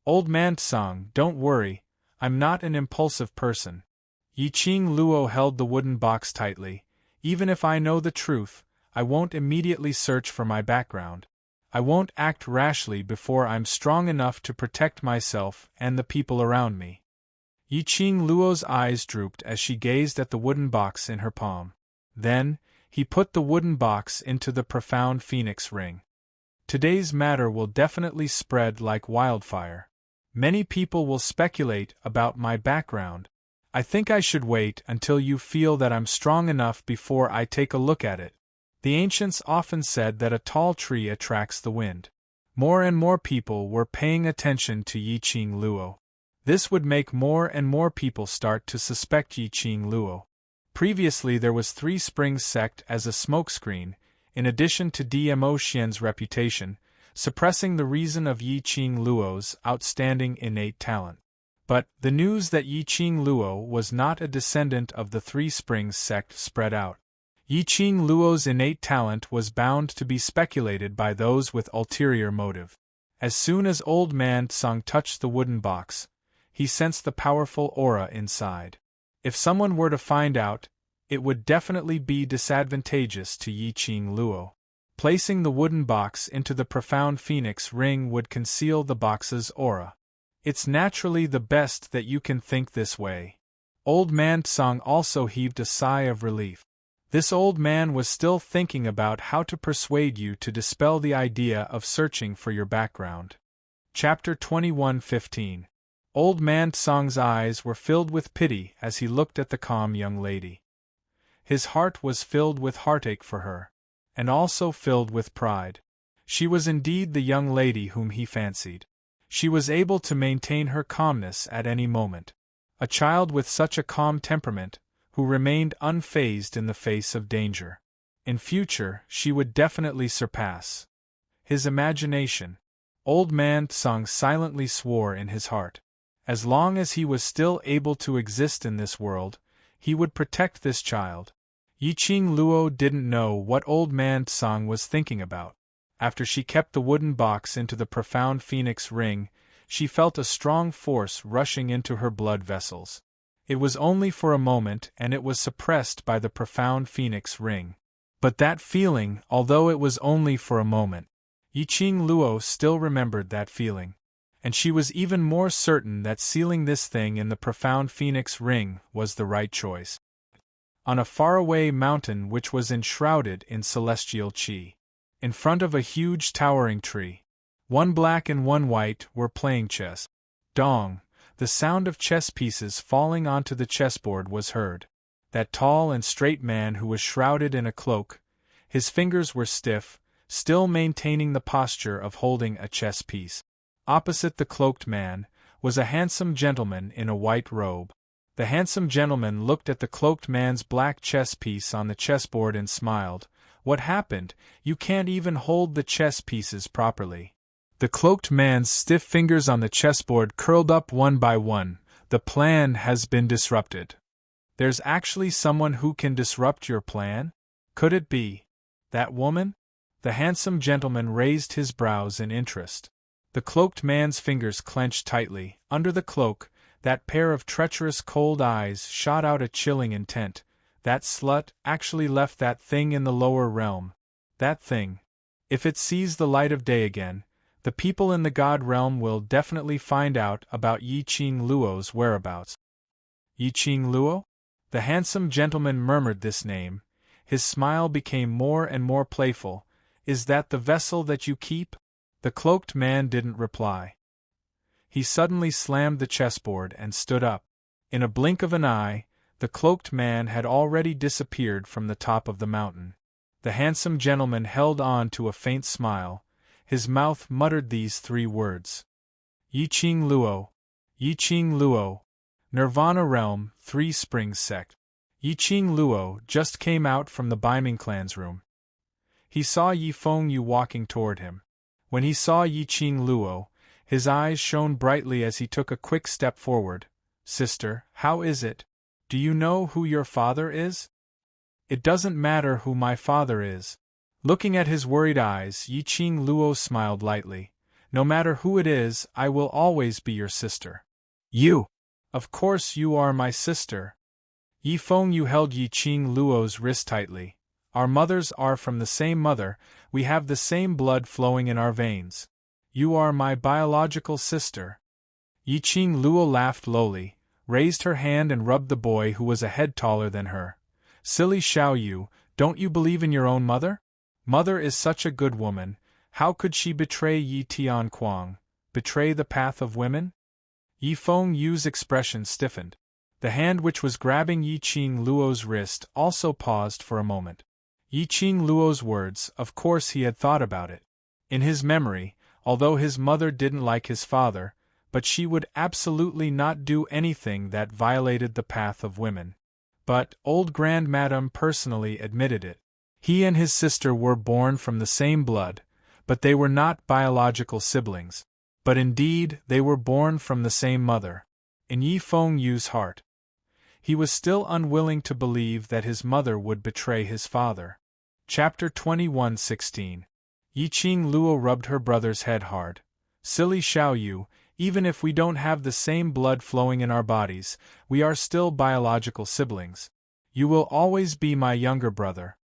Old Man Tsang, don't worry, I'm not an impulsive person. Yiqing Luo held the wooden box tightly. Even if I know the truth, I won't immediately search for my background. I won't act rashly before I'm strong enough to protect myself and the people around me. Yiqing Luo's eyes drooped as she gazed at the wooden box in her palm. Then, he put the wooden box into the profound phoenix ring. Today's matter will definitely spread like wildfire. Many people will speculate about my background. I think I should wait until you feel that I'm strong enough before I take a look at it. The ancients often said that a tall tree attracts the wind. More and more people were paying attention to Yiqing Luo. This would make more and more people start to suspect Yiqing Luo. Previously there was Three Springs sect as a smokescreen, in addition to Dmo Xian's reputation, suppressing the reason of Yiqing Luo's outstanding innate talent. But the news that Yiqing Luo was not a descendant of the Three Springs sect spread out. Yiqing Luo's innate talent was bound to be speculated by those with ulterior motive. As soon as Old Man Tsang touched the wooden box, he sensed the powerful aura inside. If someone were to find out, it would definitely be disadvantageous to Yiqing Luo. Placing the wooden box into the profound phoenix ring would conceal the box's aura. It's naturally the best that you can think this way. Old Man Tsang also heaved a sigh of relief. This old man was still thinking about how to persuade you to dispel the idea of searching for your background. Chapter 21:15. Old Man Tsang's eyes were filled with pity as he looked at the calm young lady. His heart was filled with heartache for her, and also filled with pride. She was indeed the young lady whom he fancied. She was able to maintain her calmness at any moment. A child with such a calm temperament, who remained unfazed in the face of danger. In future, she would definitely surpass his imagination. Old Man Tsang silently swore in his heart. As long as he was still able to exist in this world, he would protect this child. Yiqing Luo didn't know what Old Man Tsang was thinking about. After she kept the wooden box into the profound phoenix ring, she felt a strong force rushing into her blood vessels. It was only for a moment and it was suppressed by the profound phoenix ring. But that feeling, although it was only for a moment, Yiqing Luo still remembered that feeling. And she was even more certain that sealing this thing in the profound phoenix ring was the right choice. On a faraway mountain which was enshrouded in celestial qi, in front of a huge towering tree, one black and one white were playing chess. Dong, the sound of chess pieces falling onto the chessboard was heard. That tall and straight man who was shrouded in a cloak, his fingers were stiff, still maintaining the posture of holding a chess piece. Opposite the cloaked man was a handsome gentleman in a white robe. The handsome gentleman looked at the cloaked man's black chess piece on the chessboard and smiled. What happened? You can't even hold the chess pieces properly. The cloaked man's stiff fingers on the chessboard curled up one by one. The plan has been disrupted. There's actually someone who can disrupt your plan? Could it be that woman? The handsome gentleman raised his brows in interest. The cloaked man's fingers clenched tightly. Under the cloak, that pair of treacherous cold eyes shot out a chilling intent. That slut actually left that thing in the lower realm. That thing. If it sees the light of day again, The people in the God realm will definitely find out about Yi Qing Luo's whereabouts. Yi Qing Luo? The handsome gentleman murmured this name. His smile became more and more playful. Is that the vessel that you keep? The cloaked man didn't reply. He suddenly slammed the chessboard and stood up. In a blink of an eye, the cloaked man had already disappeared from the top of the mountain. The handsome gentleman held on to a faint smile. His mouth muttered these 3 words. Yi Qing Luo. Yi Qing Luo. Nirvana Realm, 3 Springs Sect. Yi Qing Luo just came out from the Baiming clan's room. He saw Yi Fengyu walking toward him. When he saw Yi Qing Luo, his eyes shone brightly as he took a quick step forward. Sister, how is it? Do you know who your father is? It doesn't matter who my father is. Looking at his worried eyes, Yi Qing Luo smiled lightly. No matter who it is, I will always be your sister. You! Of course you are my sister. Yi Fengyu held Yi Qing Luo's wrist tightly. Our mothers are from the same mother, we have the same blood flowing in our veins. You are my biological sister. Yi Qing Luo laughed lowly, raised her hand and rubbed the boy who was a head taller than her. Silly Xiao Yu, don't you believe in your own mother? Mother is such a good woman, how could she betray Yi Tianquang, betray the path of women? Yi Fengyu's expression stiffened. The hand which was grabbing Yi Qing Luo's wrist also paused for a moment. Yi Qing Luo's words, of course he had thought about it. In his memory, although his mother didn't like his father, but she would absolutely not do anything that violated the path of women. But, old Grandmadam personally admitted it. He and his sister were born from the same blood, but they were not biological siblings. But indeed, they were born from the same mother. In Yi Fengyu's heart, he was still unwilling to believe that his mother would betray his father. Chapter 21:16. Yi Qing Luo rubbed her brother's head hard. Silly Xiao Yu, even if we don't have the same blood flowing in our bodies, we are still biological siblings. You will always be my younger brother.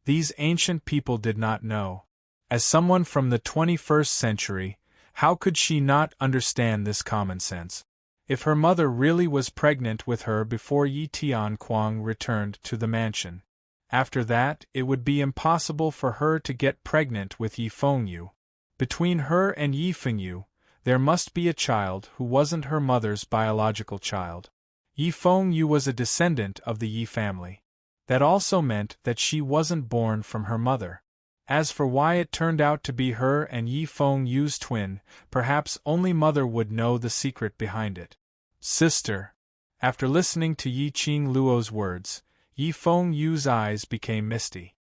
These ancient people did not know. As someone from the 21st century, how could she not understand this common sense? If her mother really was pregnant with her before Yi Tianquang returned to the mansion, after that it would be impossible for her to get pregnant with Yi Fengyu. Between her and Yi Fengyu, there must be a child who wasn't her mother's biological child. Yi Fengyu was a descendant of the Yi family. That also meant that she wasn't born from her mother. As for why it turned out to be her and Yi Fengyu's twin, perhaps only mother would know the secret behind it. Sister. After listening to Yi Qing Luo's words, Yi Fengyu's eyes became misty.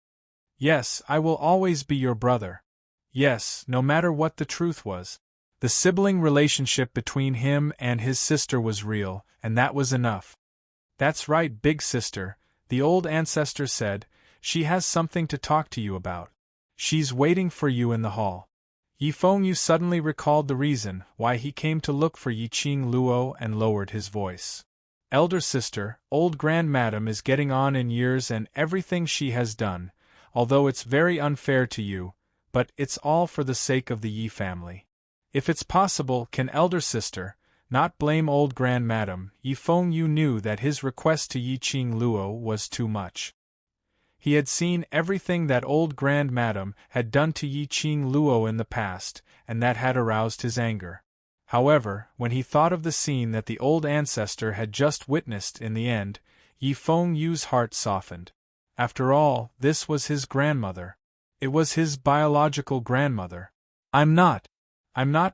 Yes, I will always be your brother. Yes, no matter what the truth was. The sibling relationship between him and his sister was real, and that was enough. That's right, big sister, the old ancestor said, she has something to talk to you about. She's waiting for you in the hall. Yi Fengyu suddenly recalled the reason why he came to look for Yi Qing Luo and lowered his voice. Elder sister, old Grandmadam is getting on in years and everything she has done, although it's very unfair to you, but it's all for the sake of the Yi family. If it's possible, can elder sister not blame old Grandmadam? Yi Fengyu knew that his request to Yi Qing Luo was too much. He had seen everything that old Grandmadam had done to Yi Qing Luo in the past, and that had aroused his anger. However, when he thought of the scene that the old ancestor had just witnessed in the end, Yi Fengyu's heart softened. After all, this was his grandmother. It was his biological grandmother. I'm not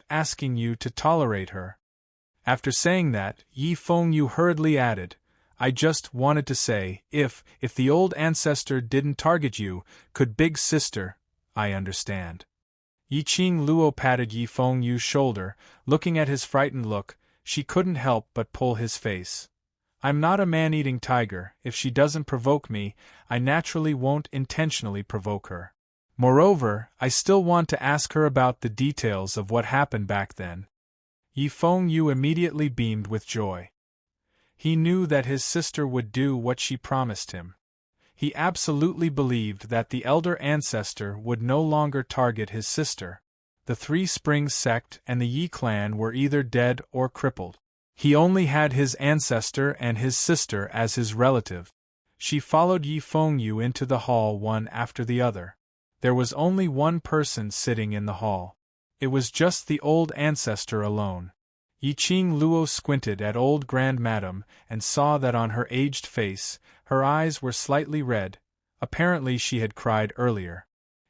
asking you to tolerate her. After saying that, Yi Fengyu hurriedly added, I just wanted to say, if the old ancestor didn't target you, could big sister, I understand. Yi Qing Luo patted Yi Fengyu's shoulder, looking at his frightened look, she couldn't help but pull his face. I'm not a man-eating tiger, if she doesn't provoke me, I naturally won't intentionally provoke her. Moreover, I still want to ask her about the details of what happened back then. Yi Fengyu immediately beamed with joy. He knew that his sister would do what she promised him. He absolutely believed that the elder ancestor would no longer target his sister. The Three Springs sect and the Yi clan were either dead or crippled. He only had his ancestor and his sister as his relative. She followed Yi Fengyu into the hall one after the other. There was only one person sitting in the hall. It was just the old ancestor alone. Yi Qing Luo squinted at old Grand Madam and saw that on her aged face, her eyes were slightly red. Apparently she had cried earlier.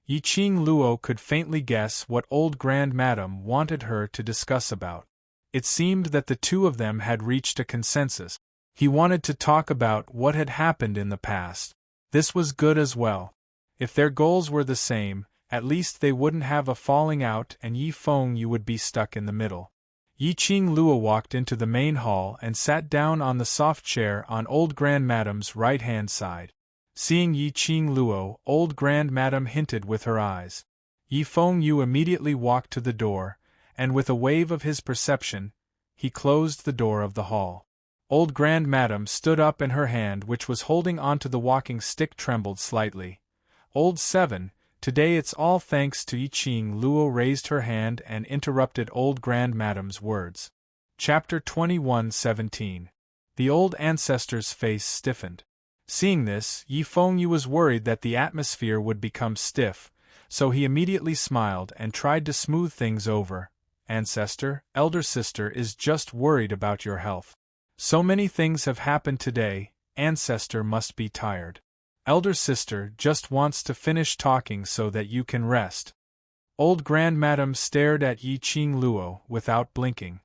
Yi Qing Luo could faintly guess what old Grand Madam wanted her to discuss about. It seemed that the two of them had reached a consensus. He wanted to talk about what had happened in the past. This was good as well. If their goals were the same, at least they wouldn't have a falling out and Yi Fengyu would be stuck in the middle. Yi Qing Luo walked into the main hall and sat down on the soft chair on old Grand Madam's right-hand side. Seeing Yi Qing Luo, old Grand Madam hinted with her eyes. Yi Fengyu immediately walked to the door, and with a wave of his perception, he closed the door of the hall. Old Grand Madam stood up and her hand which was holding onto the walking stick trembled slightly. Old 7, today it's all thanks to Yi Qing Luo raised her hand and interrupted old Grand Madam's words. Chapter 21:17. The old ancestor's face stiffened. Seeing this, Yi Fengyu was worried that the atmosphere would become stiff, so he immediately smiled and tried to smooth things over. Ancestor, elder sister is just worried about your health. So many things have happened today, ancestor must be tired. Elder sister just wants to finish talking so that you can rest. Old Grand Madam stared at Yi Qing Luo without blinking.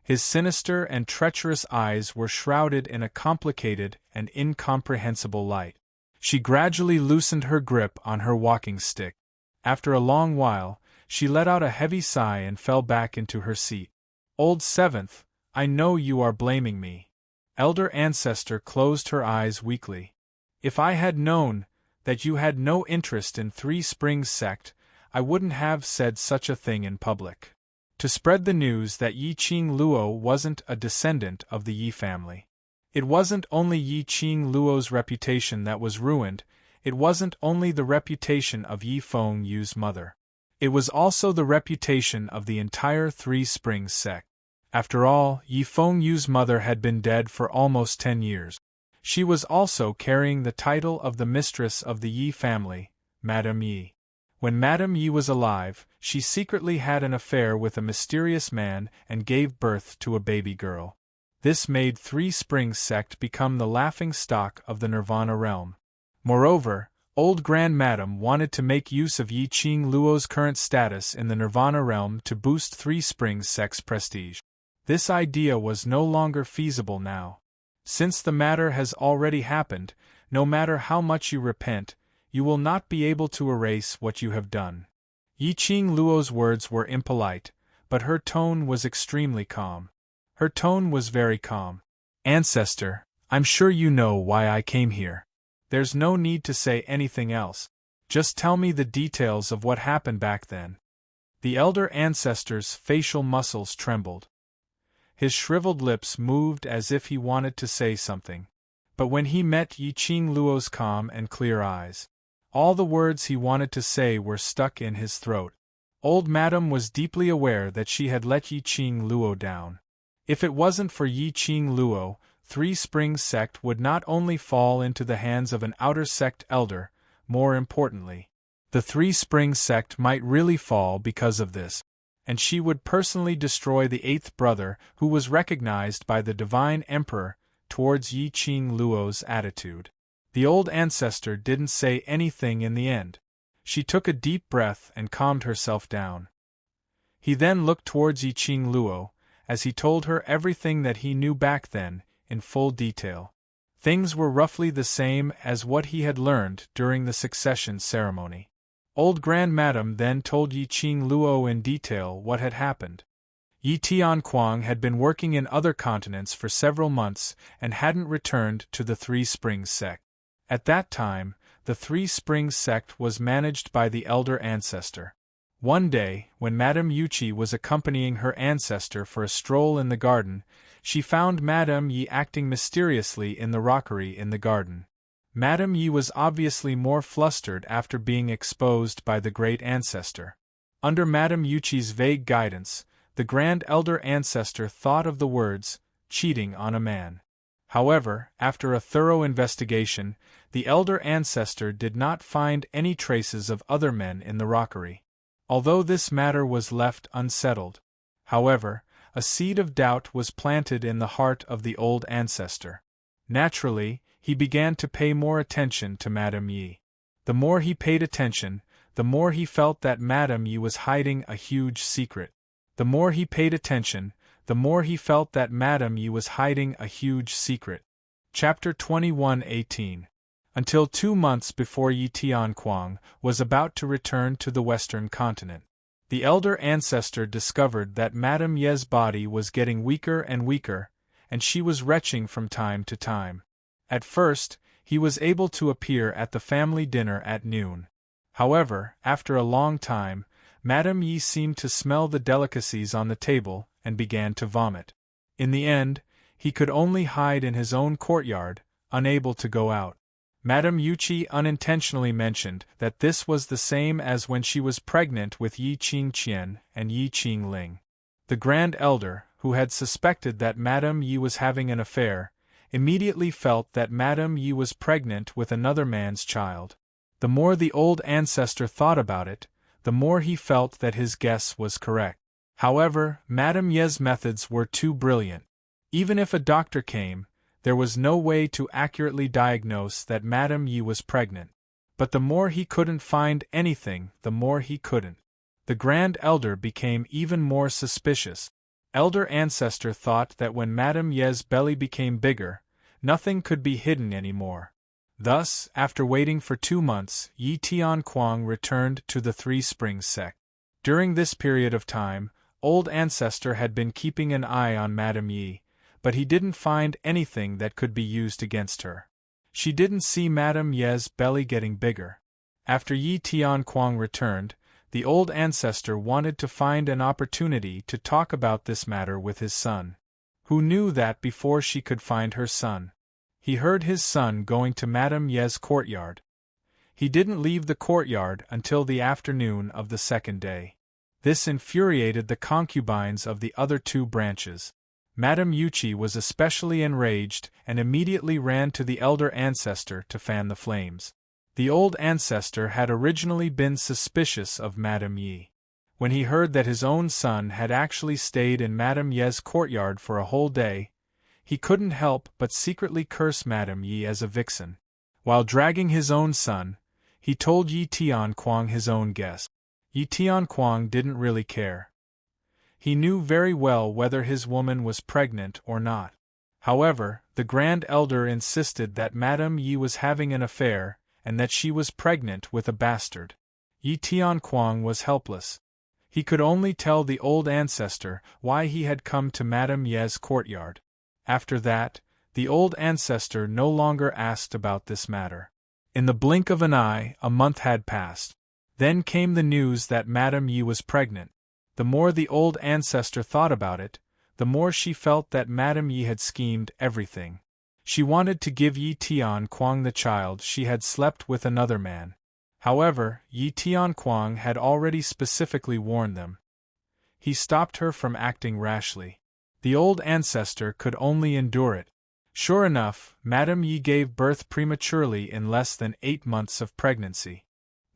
His sinister and treacherous eyes were shrouded in a complicated and incomprehensible light. She gradually loosened her grip on her walking stick. After a long while, she let out a heavy sigh and fell back into her seat. Old 7th, I know you are blaming me. Elder ancestor closed her eyes weakly. If I had known that you had no interest in Three Springs sect, I wouldn't have said such a thing in public. To spread the news that Yi Qing Luo wasn't a descendant of the Yi family. It wasn't only Yi Qing Luo's reputation that was ruined, it wasn't only the reputation of Yi Fengyu's mother. It was also the reputation of the entire Three Springs sect. After all, Yi Fengyu's mother had been dead for almost 10 years. She was also carrying the title of the mistress of the Yi family, Madame Yi. When Madame Yi was alive, she secretly had an affair with a mysterious man and gave birth to a baby girl. This made Three Springs sect become the laughing stock of the Nirvana realm. Moreover, old Grand Madam wanted to make use of Yi Qing Luo's current status in the Nirvana realm to boost Three Springs sect's prestige. This idea was no longer feasible now. Since the matter has already happened, no matter how much you repent, you will not be able to erase what you have done. Yi Qing Luo's words were impolite, but her tone was extremely calm. Her tone was very calm. Ancestor, I'm sure you know why I came here. There's no need to say anything else. Just tell me the details of what happened back then. The elder ancestor's facial muscles trembled. His shriveled lips moved as if he wanted to say something. But when he met Yi Qing Luo's calm and clear eyes, all the words he wanted to say were stuck in his throat. Old Madam was deeply aware that she had let Yi Qing Luo down. If it wasn't for Yi Qing Luo, Three Springs sect would not only fall into the hands of an outer sect elder, more importantly, the Three Springs sect might really fall because of this, and she would personally destroy the eighth brother who was recognized by the Divine Emperor towards Yi Qing Luo's attitude. The old ancestor didn't say anything in the end. She took a deep breath and calmed herself down. He then looked towards Yi Qing Luo, as he told her everything that he knew back then, in full detail. Things were roughly the same as what he had learned during the succession ceremony. Old Grand Madam then told Yi Qing Luo in detail what had happened. Yi Tianquang had been working in other continents for several months and hadn't returned to the Three Springs sect. At that time, the Three Springs sect was managed by the elder ancestor. One day, when Madame Yuchi was accompanying her ancestor for a stroll in the garden, she found Madame Yi acting mysteriously in the rockery in the garden. Madame Yi was obviously more flustered after being exposed by the great ancestor. Under Madame Yuchi's vague guidance, the Grand Elder Ancestor thought of the words, cheating on a man. However, after a thorough investigation, the Elder Ancestor did not find any traces of other men in the rockery. Although this matter was left unsettled, however, a seed of doubt was planted in the heart of the old ancestor. Naturally, he began to pay more attention to Madame Yi. The more he paid attention, the more he felt that Madame Yi was hiding a huge secret. The more he paid attention, the more he felt that Madame Yi was hiding a huge secret. Chapter 21:18. Until 2 months before Yi Tianquang was about to return to the Western continent, the Elder Ancestor discovered that Madame Ye's body was getting weaker and weaker, and she was retching from time to time. At first, he was able to appear at the family dinner at noon. However, after a long time, Madame Yi seemed to smell the delicacies on the table and began to vomit. In the end, he could only hide in his own courtyard, unable to go out. Madame Yuchi unintentionally mentioned that this was the same as when she was pregnant with Yi Qingqian and Yi Qingling. The Grand Elder, who had suspected that Madame Yi was having an affair, immediately felt that Madame Yi was pregnant with another man's child. The more the old ancestor thought about it, the more he felt that his guess was correct. However, Madame Ye's methods were too brilliant. Even if a doctor came, there was no way to accurately diagnose that Madame Yi was pregnant. But the more he couldn't find anything, the more he couldn't. The Grand Elder became even more suspicious. Elder Ancestor thought that when Madame Ye's belly became bigger, nothing could be hidden anymore. Thus, after waiting for 2 months, Yi Tianquang returned to the Three Springs sect. During this period of time, Old Ancestor had been keeping an eye on Madame Yi, but he didn't find anything that could be used against her. She didn't see Madame Ye's belly getting bigger. After Yi Tianquang returned, the old ancestor wanted to find an opportunity to talk about this matter with his son. Who knew that before she could find her son? He heard his son going to Madame Ye's courtyard. He didn't leave the courtyard until the afternoon of the second day. This infuriated the concubines of the other 2 branches. Madame Yuchi was especially enraged and immediately ran to the elder ancestor to fan the flames. The old ancestor had originally been suspicious of Madame Yi. When he heard that his own son had actually stayed in Madame Ye's courtyard for a whole day, he couldn't help but secretly curse Madame Yi as a vixen. While dragging his own son, he told Yi Tianquang his own guess. Yi Tianquang didn't really care. He knew very well whether his woman was pregnant or not. However, the Grand Elder insisted that Madame Yi was having an affair and that she was pregnant with a bastard. Yi Tianquang was helpless. He could only tell the old ancestor why he had come to Madame Ye's courtyard. After that, the old ancestor no longer asked about this matter. In the blink of an eye, a month had passed. Then came the news that Madame Yi was pregnant. The more the old ancestor thought about it, the more she felt that Madame Yi had schemed everything. She wanted to give Yi Tianquang the child she had slept with another man. However, Yi Tianquang had already specifically warned them. He stopped her from acting rashly. The old ancestor could only endure it. Sure enough, Madame Yi gave birth prematurely in less than 8 months of pregnancy.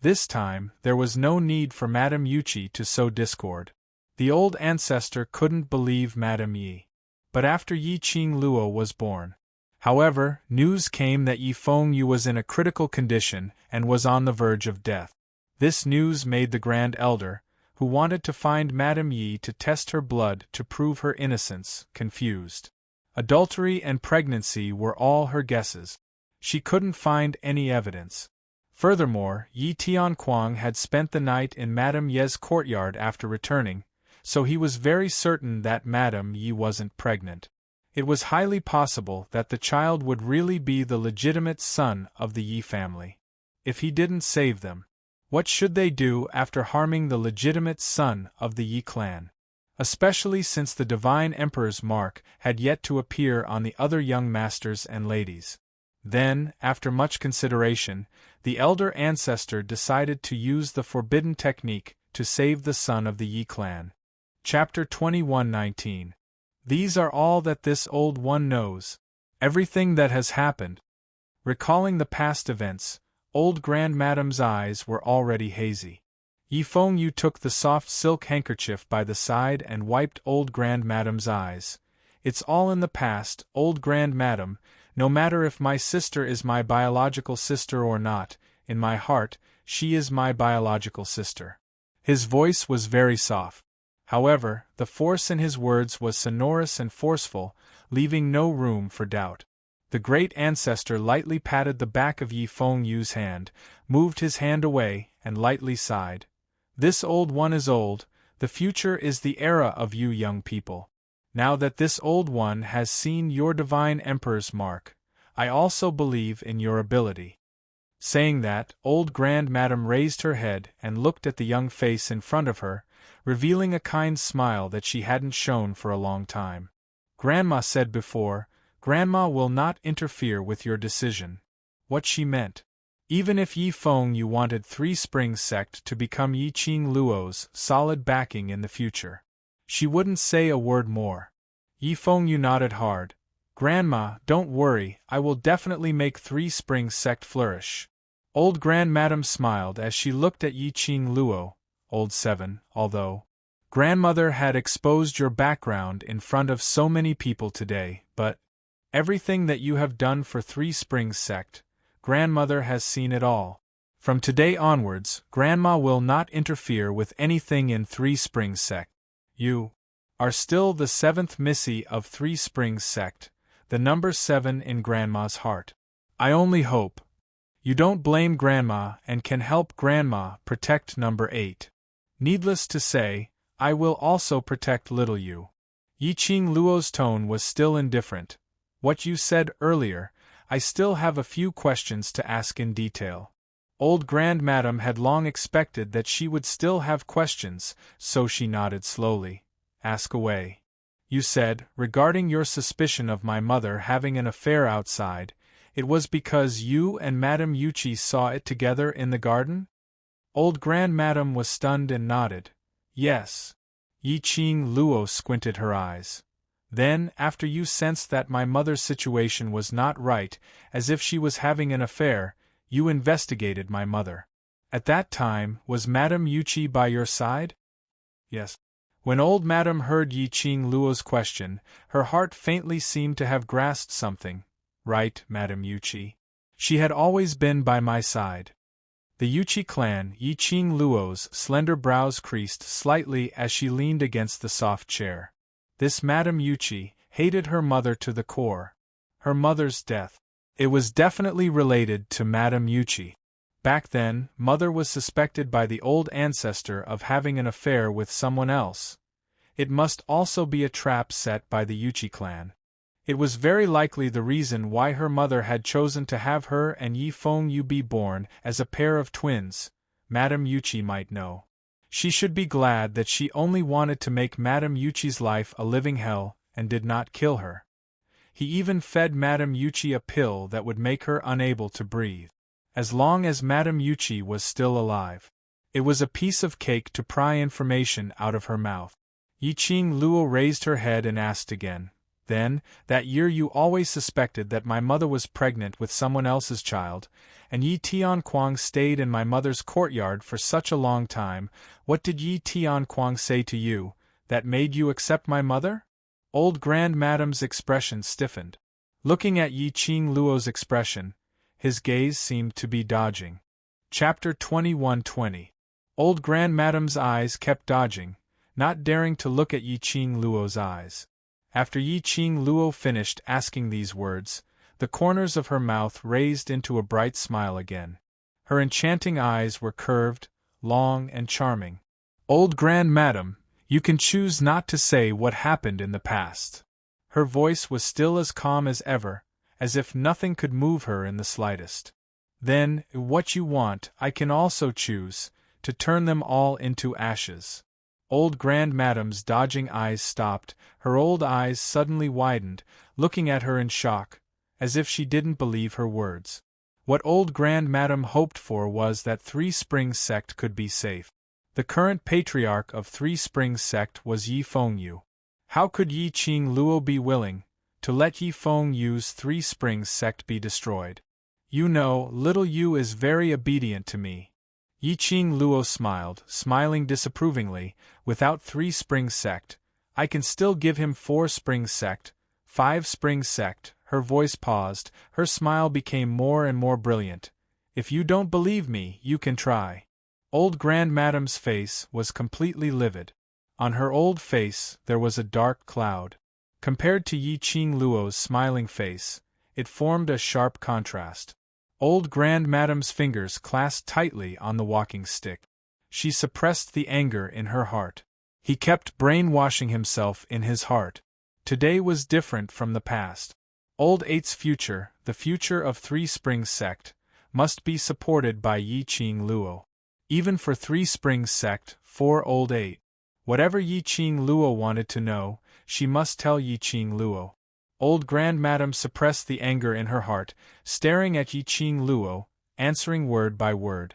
This time, there was no need for Madame Yuchi to sow discord. The old ancestor couldn't believe Madame Yi. But after Yi Qingluo was born. However, news came that Yi Fengyu was in a critical condition and was on the verge of death. This news made the Grand Elder, who wanted to find Madame Yi to test her blood to prove her innocence, confused. Adultery and pregnancy were all her guesses. She couldn't find any evidence. Furthermore, Yi Tianquang had spent the night in Madame Ye's courtyard after returning, so he was very certain that Madame Yi wasn't pregnant. It was highly possible that the child would really be the legitimate son of the Yi family. If he didn't save them, what should they do after harming the legitimate son of the Yi clan? Especially since the Divine Emperor's mark had yet to appear on the other young masters and ladies. Then, after much consideration, the elder ancestor decided to use the forbidden technique to save the son of the Yi clan. Chapter 21:19. These are all that this old one knows. Everything that has happened. Recalling the past events, old Grandmadame's eyes were already hazy. Yi Fengyu took the soft silk handkerchief by the side and wiped old Grandmadame's eyes. It's all in the past, old Grandmadame. No matter if my sister is my biological sister or not, in my heart, she is my biological sister. His voice was very soft. However, the force in his words was sonorous and forceful, leaving no room for doubt. The great ancestor lightly patted the back of Yi Fengyu's hand, moved his hand away, and lightly sighed. This old one is old, the future is the era of you young people. Now that this old one has seen your divine emperor's mark, I also believe in your ability. Saying that, old Grandmadame raised her head and looked at the young face in front of her, revealing a kind smile that she hadn't shown for a long time. Grandma said before, Grandma will not interfere with your decision. What she meant. Even if Yi Fengyu wanted Three Springs sect to become Yi Qing Luo's solid backing in the future, she wouldn't say a word more. Yi Fengyu nodded hard. Grandma, don't worry, I will definitely make Three Springs sect flourish. Old Grandmadame smiled as she looked at Yi Qing Luo, old 7, although Grandmother had exposed your background in front of so many people today, but everything that you have done for Three Springs sect, Grandmother has seen it all. From today onwards, Grandma will not interfere with anything in Three Springs sect. You are still the 7th Missy of Three Springs sect, the number 7 in Grandma's heart. I only hope you don't blame Grandma and can help Grandma protect number 8. Needless to say, I will also protect little you. Yi Qing Luo's tone was still indifferent. What you said earlier, I still have a few questions to ask in detail. Old Grandmadame had long expected that she would still have questions, so she nodded slowly. Ask away. You said, regarding your suspicion of my mother having an affair outside, it was because you and Madame Yuchi saw it together in the garden? Old Grandmadame was stunned and nodded. Yes. Yi Qing Luo squinted her eyes. Then, after you sensed that my mother's situation was not right, as if she was having an affair, you investigated my mother. At that time, was Madame Yuchi by your side? Yes. When old Madame heard Yi Qing Luo's question, her heart faintly seemed to have grasped something. Right, Madame Yuchi. She had always been by my side. The Yuchi clan, Yi Qing Luo's slender brows creased slightly as she leaned against the soft chair. This Madame Yuchi hated her mother to the core. Her mother's death. It was definitely related to Madame Yuchi. Back then, Mother was suspected by the old ancestor of having an affair with someone else. It must also be a trap set by the Yuchi clan. It was very likely the reason why her mother had chosen to have her and Yi Fengyu be born as a pair of twins. Madame Yuchi might know. She should be glad that she only wanted to make Madame Yuchi's life a living hell, and did not kill her. He even fed Madame Yuchi a pill that would make her unable to breathe. As long as Madame Yuchi was still alive, it was a piece of cake to pry information out of her mouth. Yi Qing Luo raised her head and asked again. Then, that year you always suspected that my mother was pregnant with someone else's child, and Yi Tianquang stayed in my mother's courtyard for such a long time. What did Yi Tianquang say to you, that made you accept my mother? Old Grandmadame's expression stiffened. Looking at Yi Qing Luo's expression, his gaze seemed to be dodging. Chapter 21:20. Old Grandmadame's eyes kept dodging, not daring to look at Yi Qing Luo's eyes. After Yi Qing Luo finished asking these words, the corners of her mouth raised into a bright smile again. Her enchanting eyes were curved, long and charming. Old Grandmadame, you can choose not to say what happened in the past. Her voice was still as calm as ever, as if nothing could move her in the slightest. Then, what you want, I can also choose, to turn them all into ashes. Old Grandmadame's dodging eyes stopped, her old eyes suddenly widened, looking at her in shock, as if she didn't believe her words. What old Grandmadame hoped for was that Three Springs sect could be safe. The current patriarch of Three Springs sect was Yi Fengyu. How could Yi Qing Luo be willing to let Yi Fengyu's Three Springs sect be destroyed? You know, little Yu is very obedient to me. Yi Qing Luo smiled, smiling disapprovingly. Without Three Springs sect, I can still give him Four Springs sect, Five Springs sect. Her voice paused, her smile became more and more brilliant. If you don't believe me, you can try. Old Grandmadame's face was completely livid. On her old face there was a dark cloud. Compared to Yi Qing Luo's smiling face, it formed a sharp contrast. Old Grandmadame's fingers clasped tightly on the walking stick. She suppressed the anger in her heart. He kept brainwashing himself in his heart. Today was different from the past. Old Eight's future, the future of Three Springs sect, must be supported by Yi Qing Luo. Even for Three Springs sect, for Old Eight. Whatever Yi Qing Luo wanted to know, she must tell Yi Qing Luo. Old Grandmadame suppressed the anger in her heart, staring at Yi Qing Luo, answering word by word.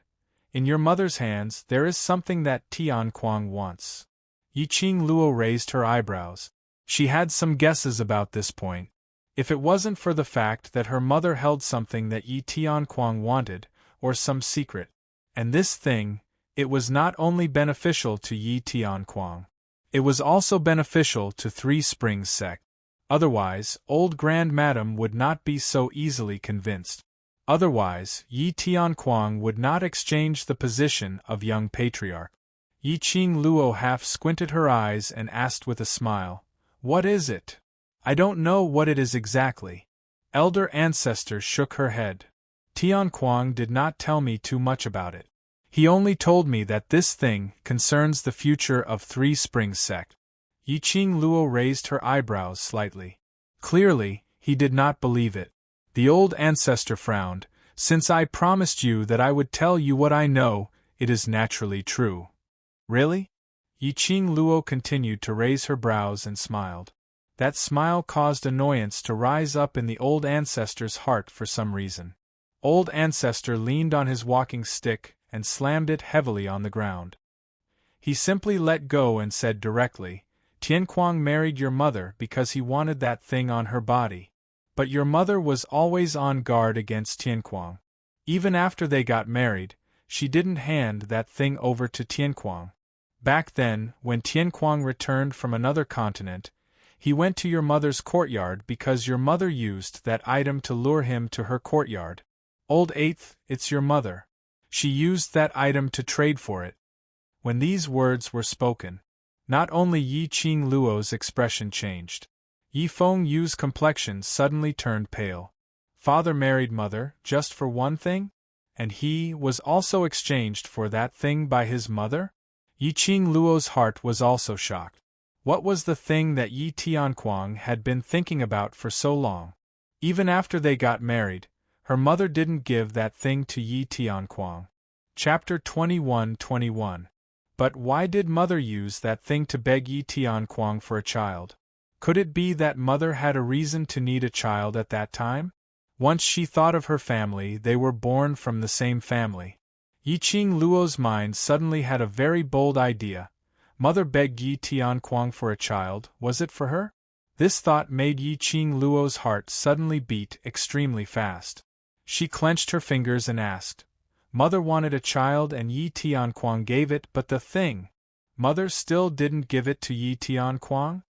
In your mother's hands there is something that Tian Kuang wants. Yi Qing Luo raised her eyebrows. She had some guesses about this point. If it wasn't for the fact that her mother held something that Yi Tian Kuang wanted, or some secret. And this thing, it was not only beneficial to Yi Tian Kuang. It was also beneficial to Three Springs sect. Otherwise, old Grandmadame would not be so easily convinced. Otherwise, Yi Tian Kuang would not exchange the position of young patriarch. Yi Qing Luo half squinted her eyes and asked with a smile, "What is it?" "I don't know what it is exactly." Elder Ancestor shook her head. "Tian Kuang did not tell me too much about it. He only told me that this thing concerns the future of Three Springs sect." Yi Qing Luo raised her eyebrows slightly. Clearly, he did not believe it. The old ancestor frowned. "Since I promised you that I would tell you what I know, it is naturally true." "Really?" Yi Qing Luo continued to raise her brows and smiled. That smile caused annoyance to rise up in the old ancestor's heart for some reason. Old ancestor leaned on his walking stick and slammed it heavily on the ground. He simply let go and said directly, "Tian Kuang married your mother because he wanted that thing on her body. But your mother was always on guard against Tian Kuang. Even after they got married, she didn't hand that thing over to Tian Kuang. Back then, when Tian Kuang returned from another continent, he went to your mother's courtyard because your mother used that item to lure him to her courtyard. Old Eighth, it's your mother. She used that item to trade for it." When these words were spoken, not only Yi Qing Luo's expression changed. Yi Fengyu's complexion suddenly turned pale. Father married mother, just for one thing? And he was also exchanged for that thing by his mother? Yi Qing Luo's heart was also shocked. What was the thing that Yi Tian Kuang had been thinking about for so long? Even after they got married, her mother didn't give that thing to Yi Tian Kuang. Chapter 21-21. But why did mother use that thing to beg Yi Tian Kuang for a child? Could it be that mother had a reason to need a child at that time? Once she thought of her family, they were born from the same family. Yi Qing Luo's mind suddenly had a very bold idea. Mother begged Yi Tian Kuang for a child, was it for her? This thought made Yi Qing Luo's heart suddenly beat extremely fast. She clenched her fingers and asked, "Mother wanted a child and Yi Tian Kuang gave it, but the thing, mother still didn't give it to Yi Tian Kuang?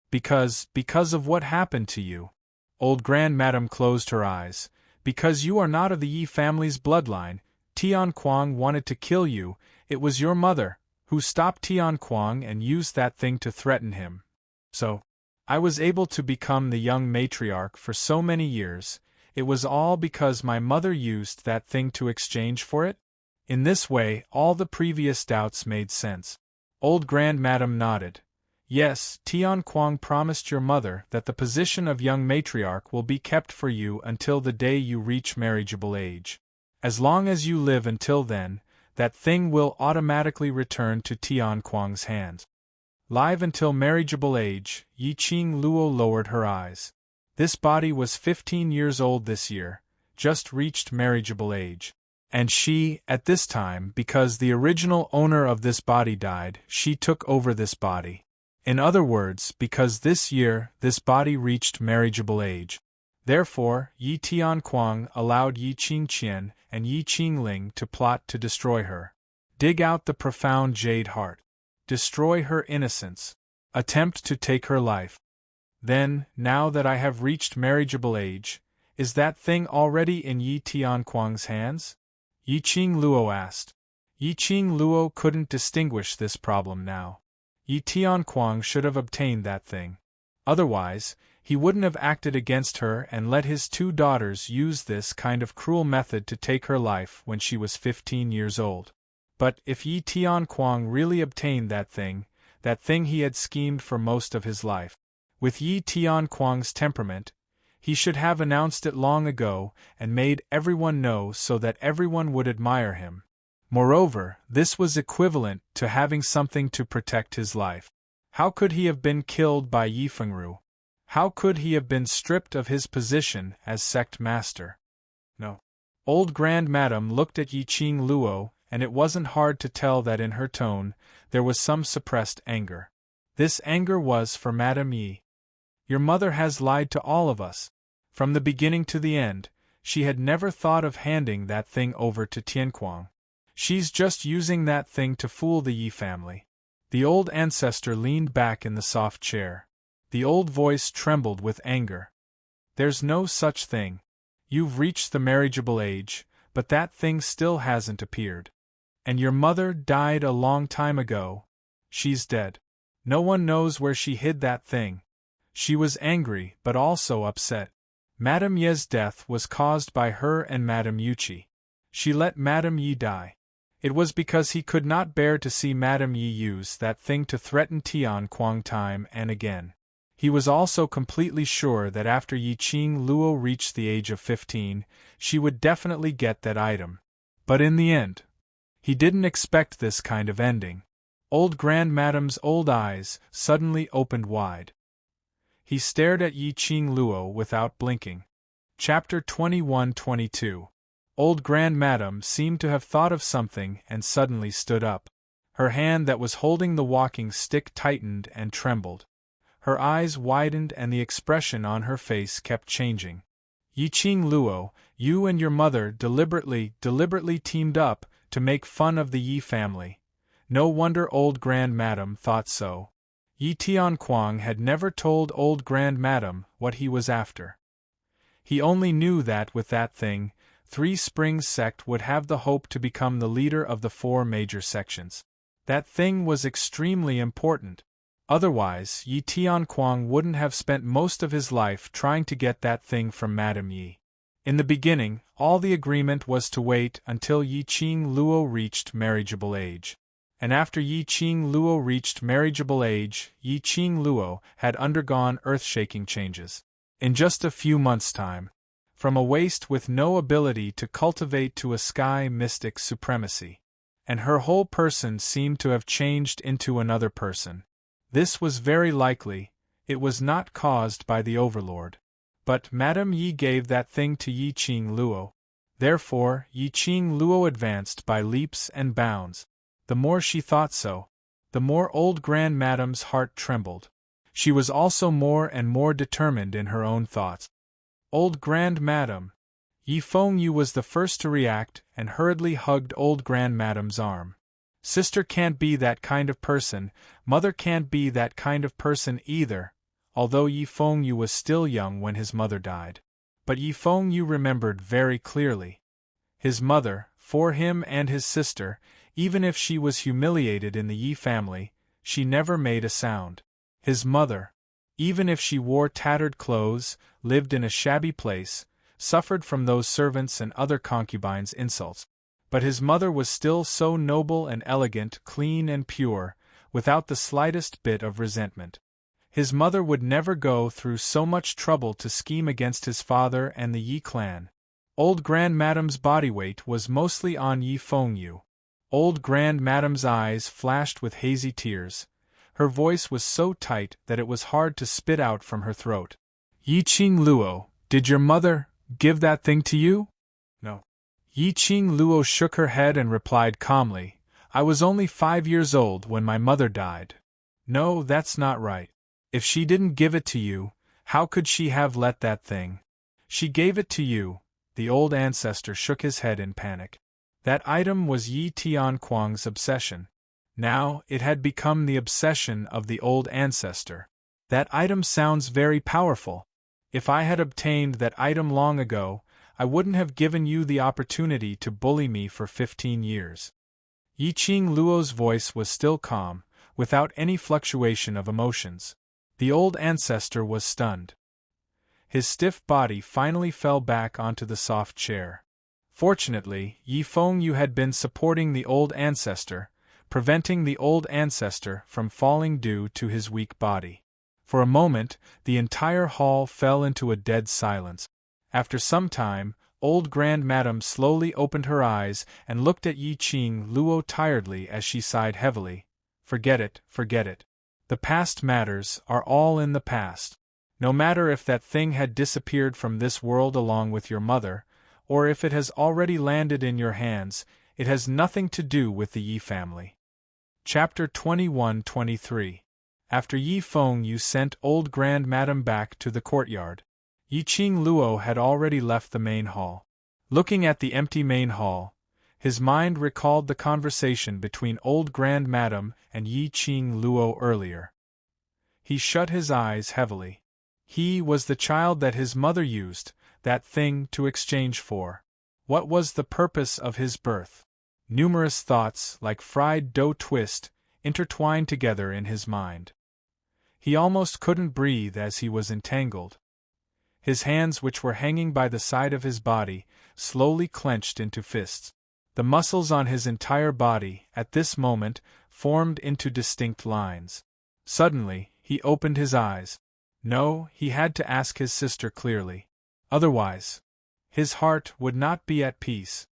Because of what happened to you." Old Grandmadame closed her eyes. "Because you are not of the Yi family's bloodline, Tian Kuang wanted to kill you. It was your mother who stopped Tian Kuang and used that thing to threaten him. So, I was able to become the young matriarch for so many years. It was all because my mother used that thing to exchange for it?" In this way, all the previous doubts made sense. Old Grandmadame nodded. "Yes, Tian Kuang promised your mother that the position of young matriarch will be kept for you until the day you reach marriageable age. As long as you live until then, that thing will automatically return to Tian Kuang's hands." Live until marriageable age, Yi Qing Luo lowered her eyes. This body was 15 years old this year, just reached marriageable age. And she, at this time, because the original owner of this body died, she took over this body. In other words, because this year, this body reached marriageable age. Therefore, Yi Tianquang allowed Yi Qingqian and Yi Qingling to plot to destroy her. Dig out the profound jade heart. Destroy her innocence. Attempt to take her life. Then, now that I have reached marriageable age, is that thing already in Yi Tianquang's hands? Yi Qingluo asked. Yi Qingluo couldn't distinguish this problem now. Yi Tianquang should have obtained that thing. Otherwise, he wouldn't have acted against her and let his two daughters use this kind of cruel method to take her life when she was 15 years old. But if Yi Tianquang really obtained that thing he had schemed for most of his life. With Yi Tianquang's temperament, he should have announced it long ago and made everyone know so that everyone would admire him. Moreover, this was equivalent to having something to protect his life. How could he have been killed by Yi Fengru? How could he have been stripped of his position as sect master? No. Old Grand Madam looked at Yi Qingluo, and it wasn't hard to tell that in her tone there was some suppressed anger. This anger was for Madame Yi. Your mother has lied to all of us. From the beginning to the end, she had never thought of handing that thing over to Tianquang. She's just using that thing to fool the Yi family. The old ancestor leaned back in the soft chair. The old voice trembled with anger. There's no such thing. You've reached the marriageable age, but that thing still hasn't appeared. And your mother died a long time ago. She's dead. No one knows where she hid that thing. She was angry but also upset. Madame Ye's death was caused by her and Madame Yuqi. She let Madame Yi die. It was because he could not bear to see Madame Yi use that thing to threaten Tianquang time and again. He was also completely sure that after Yi Qingluo reached the age of 15, she would definitely get that item. But in the end, he didn't expect this kind of ending. Old Grand Madame's old eyes suddenly opened wide. He stared at Yi Qingluo without blinking. Chapter 21-22. Old Grand Madame seemed to have thought of something and suddenly stood up. Her hand that was holding the walking stick tightened and trembled. Her eyes widened and the expression on her face kept changing. Yi Qingluo, you and your mother deliberately teamed up to make fun of the Yi family. No wonder Old Grand Madame thought so. Yi Tianquang had never told Old Grand Madame what he was after. He only knew that with that thing, Three Springs sect would have the hope to become the leader of the four major sections. That thing was extremely important. Otherwise, Yi Tianquang wouldn't have spent most of his life trying to get that thing from Madame Yi. In the beginning, all the agreement was to wait until Yi Qingluo reached marriageable age. And after Yi Qingluo reached marriageable age, Yi Qingluo had undergone earth-shaking changes. In just a few months' time, from a waste with no ability to cultivate to a sky mystic supremacy. And her whole person seemed to have changed into another person. This was very likely, it was not caused by the Overlord. But Madame Yi gave that thing to Yi Qingluo. Therefore, Yi Qingluo advanced by leaps and bounds. The more she thought so, the more Old Grand Madame's heart trembled. She was also more and more determined in her own thoughts. Old Grand Madame. Yi Fengyu was the first to react and hurriedly hugged Old Grand Madame's arm. Sister can't be that kind of person, mother can't be that kind of person either, although Yi Fengyu was still young when his mother died. But Yi Fengyu remembered very clearly. His mother, for him and his sister, even if she was humiliated in the Yi family, she never made a sound. His mother, even if she wore tattered clothes, lived in a shabby place, suffered from those servants' and other concubines' insults. But his mother was still so noble and elegant, clean and pure, without the slightest bit of resentment. His mother would never go through so much trouble to scheme against his father and the Yi clan. Old Grand Madame's body weight was mostly on Yi Fengyu. Old Grand Madame's eyes flashed with hazy tears. Her voice was so tight that it was hard to spit out from her throat. Yi Qingluo, did your mother give that thing to you? No. Yi Qing Luo shook her head and replied calmly, I was only 5 years old when my mother died. No, that's not right. If she didn't give it to you, how could she have let that thing? She gave it to you. The old ancestor shook his head in panic. That item was Yi Tianquang's obsession. Now, it had become the obsession of the old ancestor. That item sounds very powerful. If I had obtained that item long ago, I wouldn't have given you the opportunity to bully me for 15 years. Yi Qing Luo's voice was still calm, without any fluctuation of emotions. The old ancestor was stunned. His stiff body finally fell back onto the soft chair. Fortunately, Yi Fengyu had been supporting the old ancestor, preventing the old ancestor from falling due to his weak body. For a moment, the entire hall fell into a dead silence. After some time, old Grand Madame slowly opened her eyes and looked at Yi Qing Luo tiredly as she sighed heavily. Forget it, forget it. The past matters are all in the past. No matter if that thing had disappeared from this world along with your mother, or if it has already landed in your hands, it has nothing to do with the Yi family. Chapter 21-23. After Yi Fengyu sent old Grand Madame back to the courtyard, Yi Qing Luo had already left the main hall. Looking at the empty main hall, his mind recalled the conversation between old Grand Madame and Yi Qing Luo earlier. He shut his eyes heavily. He was the child that his mother used, that thing, to exchange for. What was the purpose of his birth? Numerous thoughts, like fried dough twist, intertwined together in his mind. He almost couldn't breathe as he was entangled. His hands, which were hanging by the side of his body, slowly clenched into fists. The muscles on his entire body, at this moment, formed into distinct lines. Suddenly, he opened his eyes. No, he had to ask his sister clearly. Otherwise, his heart would not be at peace.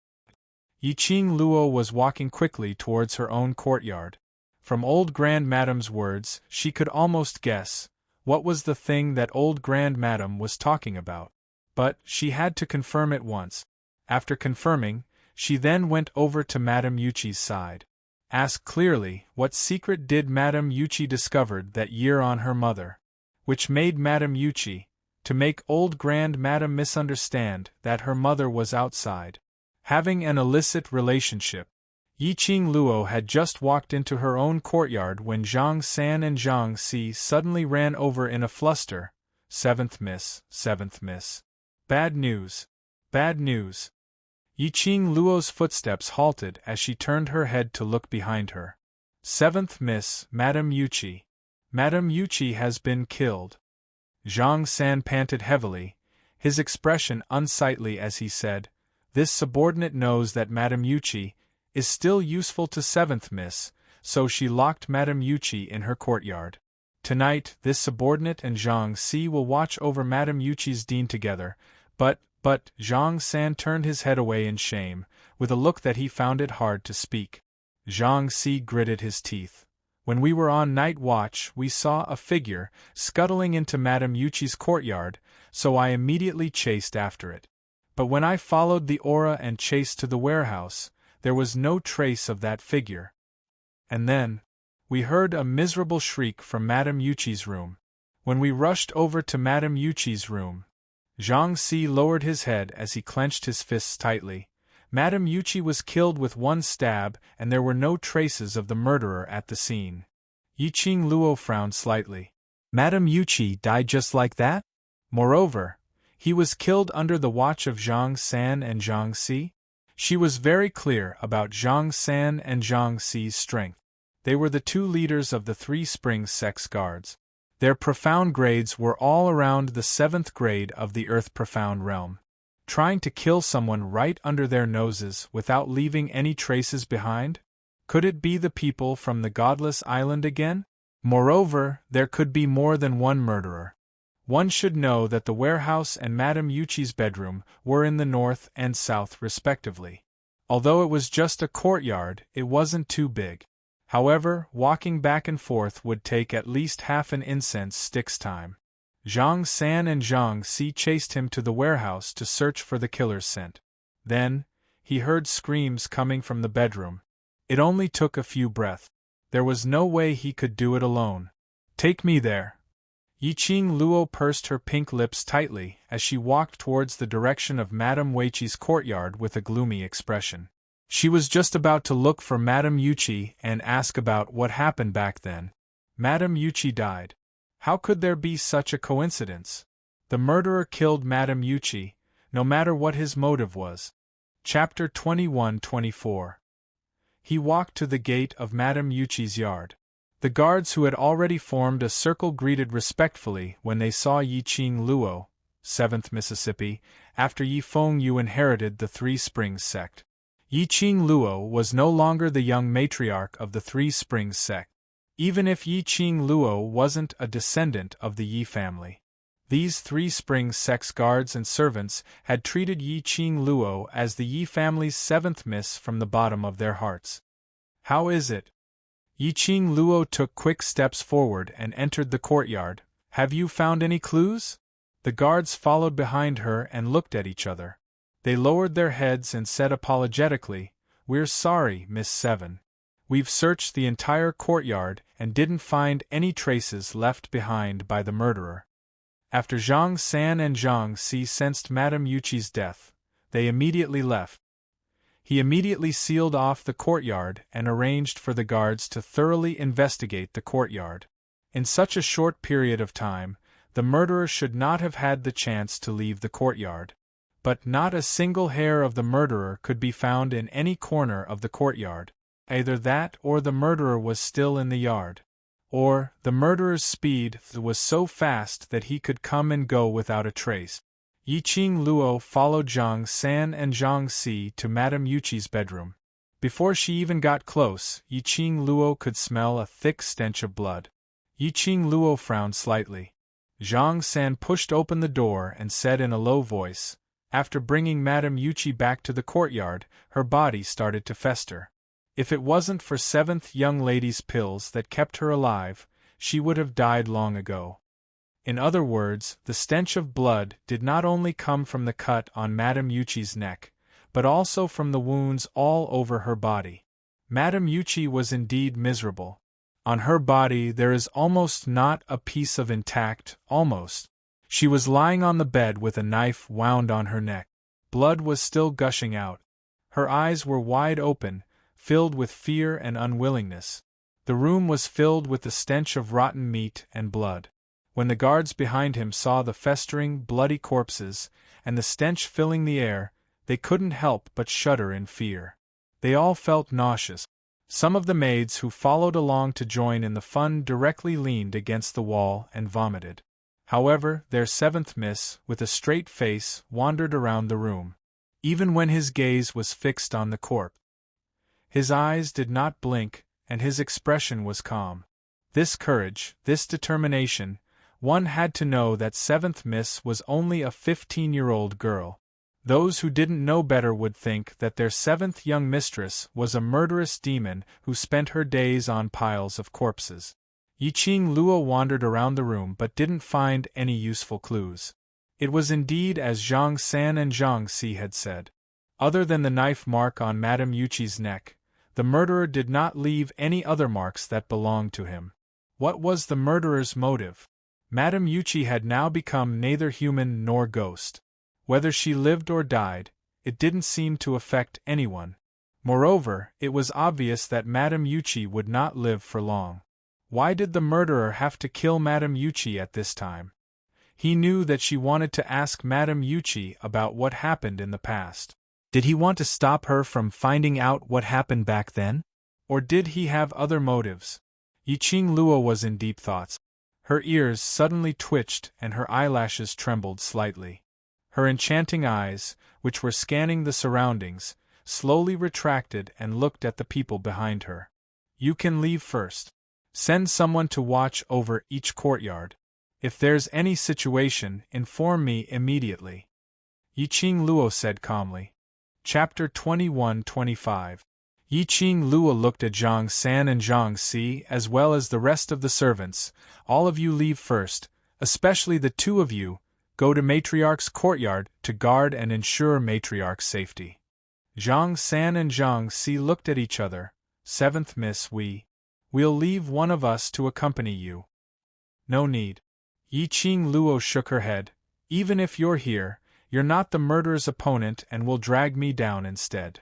Yi Qing Luo was walking quickly towards her own courtyard. From old Grand Madame's words, she could almost guess what was the thing that old Grand Madame was talking about. But she had to confirm it once. After confirming, she then went over to Madame Yuchi's side. Ask clearly, what secret did Madame Yuchi discovered that year on her mother, which made Madame Yuchi to make old Grand Madame misunderstand that her mother was outside, having an illicit relationship. Yi Qing Luo had just walked into her own courtyard when Zhang San and Zhang Si suddenly ran over in a fluster. Seventh miss, seventh miss. Bad news. Bad news. Yi Qing Luo's footsteps halted as she turned her head to look behind her. Seventh miss, Madame Yuchi. Madame Yuchi has been killed. Zhang San panted heavily, his expression unsightly as he said, This subordinate knows that Madame Yuchi is still useful to Seventh Miss, so she locked Madame Yuchi in her courtyard. Tonight, this subordinate and Zhang Si will watch over Madame Yuchi's dean together, but Zhang San turned his head away in shame, with a look that he found it hard to speak. Zhang Si gritted his teeth. When we were on night watch, we saw a figure scuttling into Madame Yuchi's courtyard, so I immediately chased after it. But when I followed the aura and chased to the warehouse, there was no trace of that figure. And then, we heard a miserable shriek from Madame Yuchi's room. When we rushed over to Madame Yuchi's room, Zhang Si lowered his head as he clenched his fists tightly. Madame Yuchi was killed with one stab, and there were no traces of the murderer at the scene. Yi Qing Luo frowned slightly. Madame Yuchi died just like that? Moreover, he was killed under the watch of Zhang San and Zhang Si? She was very clear about Zhang San and Zhang Si's strength. They were the two leaders of the Three Springs Sex Guards. Their profound grades were all around the 7th grade of the Earth Profound Realm. Trying to kill someone right under their noses without leaving any traces behind? Could it be the people from the Godless Island again? Moreover, there could be more than one murderer. One should know that the warehouse and Madame Yuchi's bedroom were in the north and south respectively. Although it was just a courtyard, it wasn't too big. However, walking back and forth would take at least half an incense stick's time. Zhang San and Zhang Si chased him to the warehouse to search for the killer's scent. Then, He heard screams coming from the bedroom. It only took a few breaths. There was no way he could do it alone. Take me there. Yiqing Luo pursed her pink lips tightly as she walked towards the direction of Madame Weiqi's courtyard with a gloomy expression. She was just about to look for Madame Yuqi and ask about what happened back then. Madame Yuqi died. How could there be such a coincidence? The murderer killed Madame Yuqi, no matter what his motive was. Chapter 21-24. He walked to the gate of Madame Yuqi's yard. The guards who had already formed a circle greeted respectfully when they saw Yiqing Luo, 7th Mississippi, after Yi Fengyu inherited the Three Springs sect. Yiqing Luo was no longer the young matriarch of the Three Springs sect. Even if Yiqing Luo wasn't a descendant of the Yi family. These Three Springs sect's guards and servants had treated Yiqing Luo as the Yi family's 7th miss from the bottom of their hearts. How is it? Yiqing Luo took quick steps forward and entered the courtyard. Have you found any clues? The guards followed behind her and looked at each other. They lowered their heads and said apologetically, "We're sorry, Miss Seven. We've searched the entire courtyard and didn't find any traces left behind by the murderer." After Zhang San and Zhang Si sensed Madame Yuqi's death, they immediately left. He immediately sealed off the courtyard and arranged for the guards to thoroughly investigate the courtyard. In such a short period of time, the murderer should not have had the chance to leave the courtyard. But not a single hair of the murderer could be found in any corner of the courtyard. Either that or the murderer was still in the yard. Or, the murderer's speed was so fast that he could come and go without a trace. Yiqing Luo followed Zhang San and Zhang Si to Madame Yuqi's bedroom. Before she even got close, Yiqing Luo could smell a thick stench of blood. Yiqing Luo frowned slightly. Zhang San pushed open the door and said in a low voice, "After bringing Madame Yuqi back to the courtyard, her body started to fester. If it wasn't for 7th young lady's pills that kept her alive, she would have died long ago." In other words, the stench of blood did not only come from the cut on Madame Yuqi's neck, but also from the wounds all over her body. Madame Yuqi was indeed miserable. On her body there is almost not a piece of intact, almost. She was lying on the bed with a knife wound on her neck. Blood was still gushing out. Her eyes were wide open, filled with fear and unwillingness. The room was filled with the stench of rotten meat and blood. When the guards behind him saw the festering, bloody corpses, and the stench filling the air, they couldn't help but shudder in fear. They all felt nauseous. Some of the maids who followed along to join in the fun directly leaned against the wall and vomited. However, their 7th miss, with a straight face, wandered around the room. Even when his gaze was fixed on the corpse, his eyes did not blink, and his expression was calm. This courage, this determination, one had to know that 7th miss was only a 15-year-old girl. Those who didn't know better would think that their 7th young mistress was a murderous demon who spent her days on piles of corpses. Yiqing Luo wandered around the room but didn't find any useful clues. It was indeed as Zhang San and Zhang Si had said. Other than the knife mark on Madame Yuqi's neck, the murderer did not leave any other marks that belonged to him. What was the murderer's motive? Madame Yuqi had now become neither human nor ghost. Whether she lived or died, it didn't seem to affect anyone. Moreover, it was obvious that Madame Yuqi would not live for long. Why did the murderer have to kill Madame Yuqi at this time? He knew that she wanted to ask Madame Yuqi about what happened in the past. Did he want to stop her from finding out what happened back then? Or did he have other motives? Yiqing Luo was in deep thoughts. Her ears suddenly twitched and her eyelashes trembled slightly. Her enchanting eyes, which were scanning the surroundings, slowly retracted and looked at the people behind her. "You can leave first. Send someone to watch over each courtyard. If there's any situation, inform me immediately," Yiqing Luo said calmly. Chapter 21-25. Yiqing Luo looked at Zhang San and Zhang Si as well as the rest of the servants. "All of you leave first, especially the two of you. Go to Matriarch's courtyard to guard and ensure Matriarch's safety." Zhang San and Zhang Si looked at each other. Seventh Miss, we'll leave one of us to accompany you. No need. Yi Qing Luo shook her head. Even if you're here, you're not the murderer's opponent and will drag me down instead.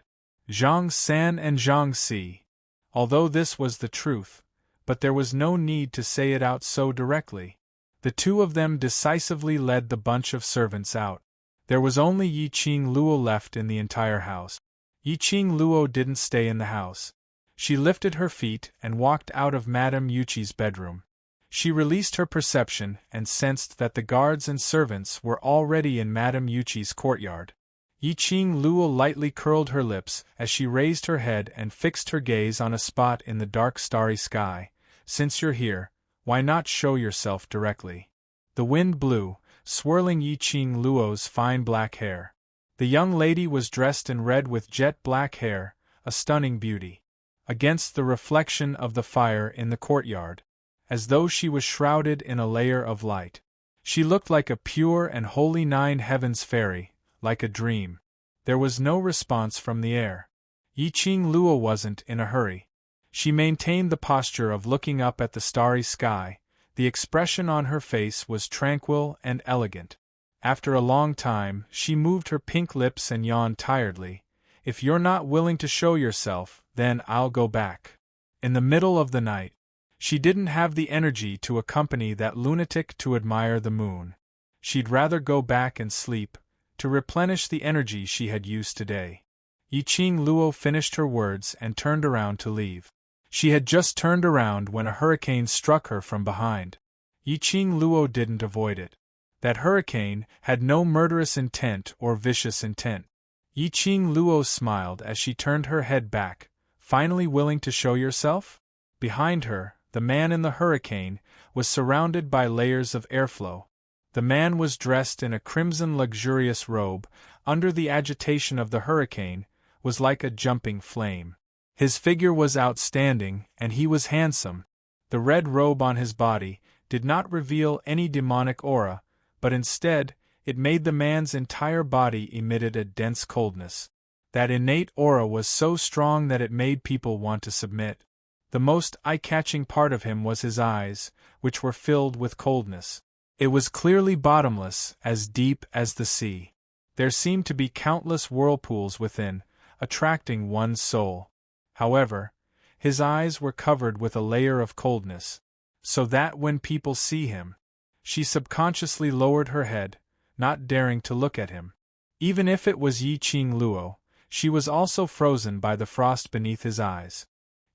Zhang San and Zhang Si. Although this was the truth, but there was no need to say it out so directly. The two of them decisively led the bunch of servants out. There was only Yi Qing Luo left in the entire house. Yi Qing Luo didn't stay in the house. She lifted her feet and walked out of Madame Yuchi's bedroom. She released her perception and sensed that the guards and servants were already in Madame Yuchi's courtyard. Yi Qing Luo lightly curled her lips as she raised her head and fixed her gaze on a spot in the dark starry sky. Since you're here, why not show yourself directly? The wind blew, swirling Yi Qing Luo's fine black hair. The young lady was dressed in red with jet black hair, a stunning beauty. Against the reflection of the fire in the courtyard, as though she was shrouded in a layer of light. She looked like a pure and holy nine heavens fairy, like a dream. There was no response from the air. Yi Qing Luo wasn't in a hurry. She maintained the posture of looking up at the starry sky. The expression on her face was tranquil and elegant. After a long time, she moved her pink lips and yawned tiredly. If you're not willing to show yourself, then I'll go back. In the middle of the night, she didn't have the energy to accompany that lunatic to admire the moon. She'd rather go back and sleep, to replenish the energy she had used today. Yi Qing Luo finished her words and turned around to leave. She had just turned around when a hurricane struck her from behind. Yi Qing Luo didn't avoid it. That hurricane had no murderous intent or vicious intent. Yi Qing Luo smiled as she turned her head back. Finally willing to show yourself? Behind her, the man in the hurricane was surrounded by layers of airflow. The man was dressed in a crimson luxurious robe, under the agitation of the hurricane, was like a jumping flame. His figure was outstanding, and he was handsome. The red robe on his body did not reveal any demonic aura, but instead, it made the man's entire body emitted a dense coldness. That innate aura was so strong that it made people want to submit. The most eye-catching part of him was his eyes, which were filled with coldness. It was clearly bottomless, as deep as the sea. There seemed to be countless whirlpools within, attracting one's soul. However, his eyes were covered with a layer of coldness, so that when people see him, she subconsciously lowered her head, not daring to look at him. Even if it was Yi Qing Luo, she was also frozen by the frost beneath his eyes.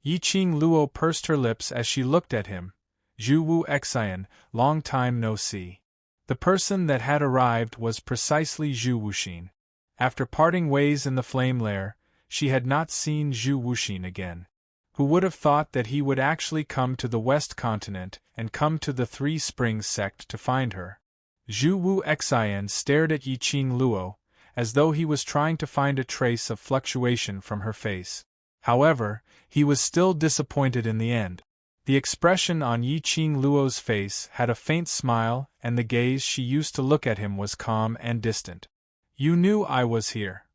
Yi Qing Luo pursed her lips as she looked at him. Zhu Wu Xian, long time no see. The person that had arrived was precisely Zhu Wuxin. After parting ways in the flame lair, she had not seen Zhu Wuxin again. Who would have thought that he would actually come to the West Continent and come to the Three Springs sect to find her? Zhu Wu Xian stared at Yi Qing Luo, as though he was trying to find a trace of fluctuation from her face. However, he was still disappointed in the end. The expression on Yi Qing Luo's face had a faint smile, and the gaze she used to look at him was calm and distant. You knew I was here.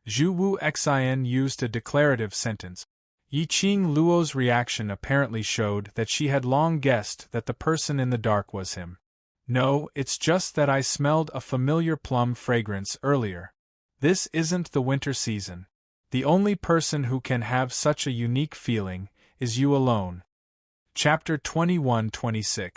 Zhu Wu Xian used a declarative sentence. Yi Qing Luo's reaction apparently showed that she had long guessed that the person in the dark was him. No, it's just that I smelled a familiar plum fragrance earlier. This isn't the winter season. The only person who can have such a unique feeling is you alone. Chapter 21-26.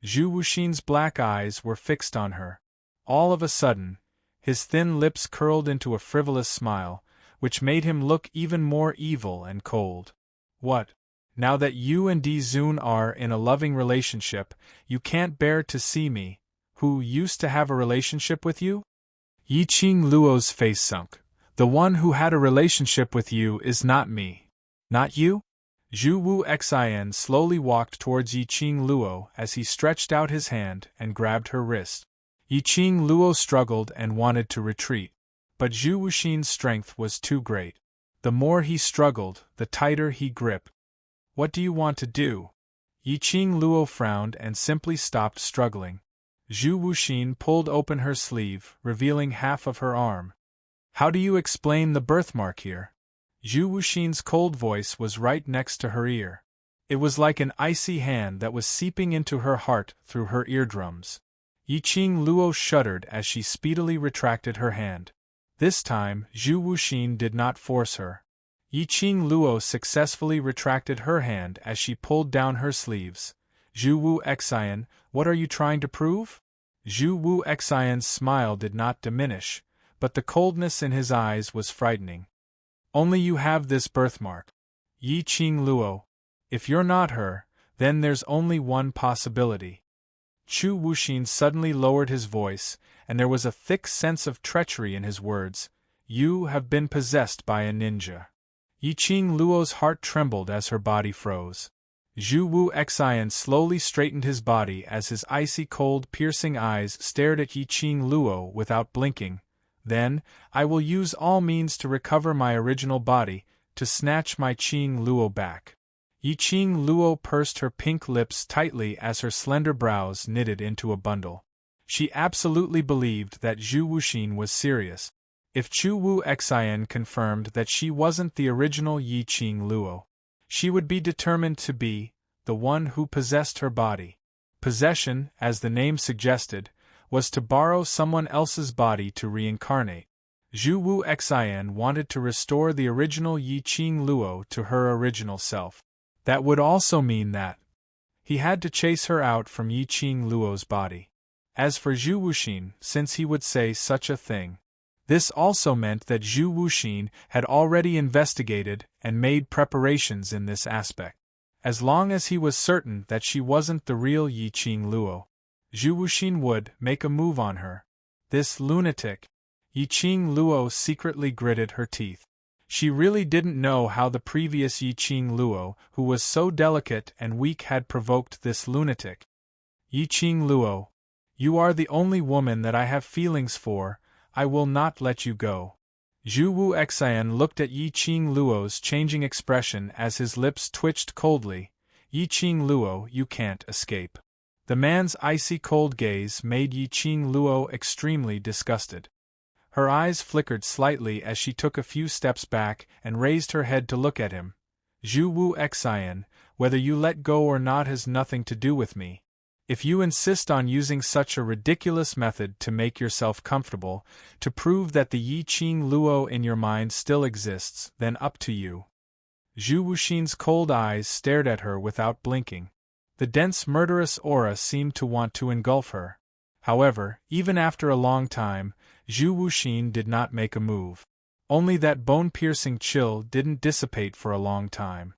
Zhu Wuxin's black eyes were fixed on her. All of a sudden, his thin lips curled into a frivolous smile, which made him look even more evil and cold. What? Now that you and Di Zun are in a loving relationship, you can't bear to see me, who used to have a relationship with you? Yi Qing Luo's face sunk. The one who had a relationship with you is not me. Not you? Zhu Wu Xian slowly walked towards Yi Qing Luo as he stretched out his hand and grabbed her wrist. Yi Qing Luo struggled and wanted to retreat, but Zhu Wuxin's strength was too great. The more he struggled, the tighter he gripped. What do you want to do? Yi Qing Luo frowned and simply stopped struggling. Zhu Wuxin pulled open her sleeve, revealing half of her arm. How do you explain the birthmark here? Zhu Wuxin's cold voice was right next to her ear. It was like an icy hand that was seeping into her heart through her eardrums. Yiqing Luo shuddered as she speedily retracted her hand. This time, Zhu Wuxin did not force her. Yiqing Luo successfully retracted her hand as she pulled down her sleeves. Zhu Wu Xian, what are you trying to prove? Zhu Wu Xian's smile did not diminish, but the coldness in his eyes was frightening. Only you have this birthmark. Yiqing Luo. If you're not her, then there's only one possibility. Chu Wuxin suddenly lowered his voice, and there was a thick sense of treachery in his words. You have been possessed by a ninja. Yiqing Luo's heart trembled as her body froze. Zhu Wu Xian slowly straightened his body as his icy cold piercing eyes stared at Yiqing Luo without blinking. Then, I will use all means to recover my original body, to snatch my Qing Luo back. Yiqing Luo pursed her pink lips tightly as her slender brows knitted into a bundle. She absolutely believed that Zhu Wuxin was serious. If Chu Wu Xian confirmed that she wasn't the original Yiqing Luo, she would be determined to be the one who possessed her body. Possession, as the name suggested, was to borrow someone else's body to reincarnate. Zhu Wu Xian wanted to restore the original Yiqing Luo to her original self. That would also mean that he had to chase her out from Yiqing Luo's body. As for Zhu Wuxin, since he would say such a thing, this also meant that Zhu Wuxin had already investigated and made preparations in this aspect. As long as he was certain that she wasn't the real Yiqing Luo, Zhu Wuxin would make a move on her. This lunatic. Yiqing Luo secretly gritted her teeth. She really didn't know how the previous Yiqing Luo, who was so delicate and weak, had provoked this lunatic. Yiqing Luo, you are the only woman that I have feelings for. I will not let you go. Zhu Wu Xian looked at Yiqing Luo's changing expression as his lips twitched coldly. Yiqing Luo, you can't escape. The man's icy cold gaze made Yiqing Luo extremely disgusted. Her eyes flickered slightly as she took a few steps back and raised her head to look at him. Zhu Wu Xian, whether you let go or not has nothing to do with me. If you insist on using such a ridiculous method to make yourself comfortable, to prove that the Yiqing Luo in your mind still exists, then up to you. Zhu Wuxin's cold eyes stared at her without blinking. The dense murderous aura seemed to want to engulf her. However, even after a long time, Zhu Wuxin did not make a move. Only that bone-piercing chill didn't dissipate for a long time.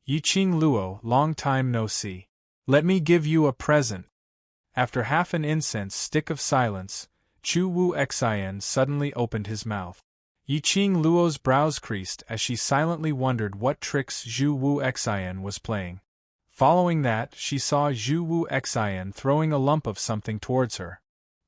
Yiqing Luo, long time no see. Let me give you a present. After half an incense stick of silence, Chu Wu Xian suddenly opened his mouth. Yiqing Luo's brows creased as she silently wondered what tricks Zhu Wu Xian was playing. Following that, she saw Zhu Wu Xian throwing a lump of something towards her.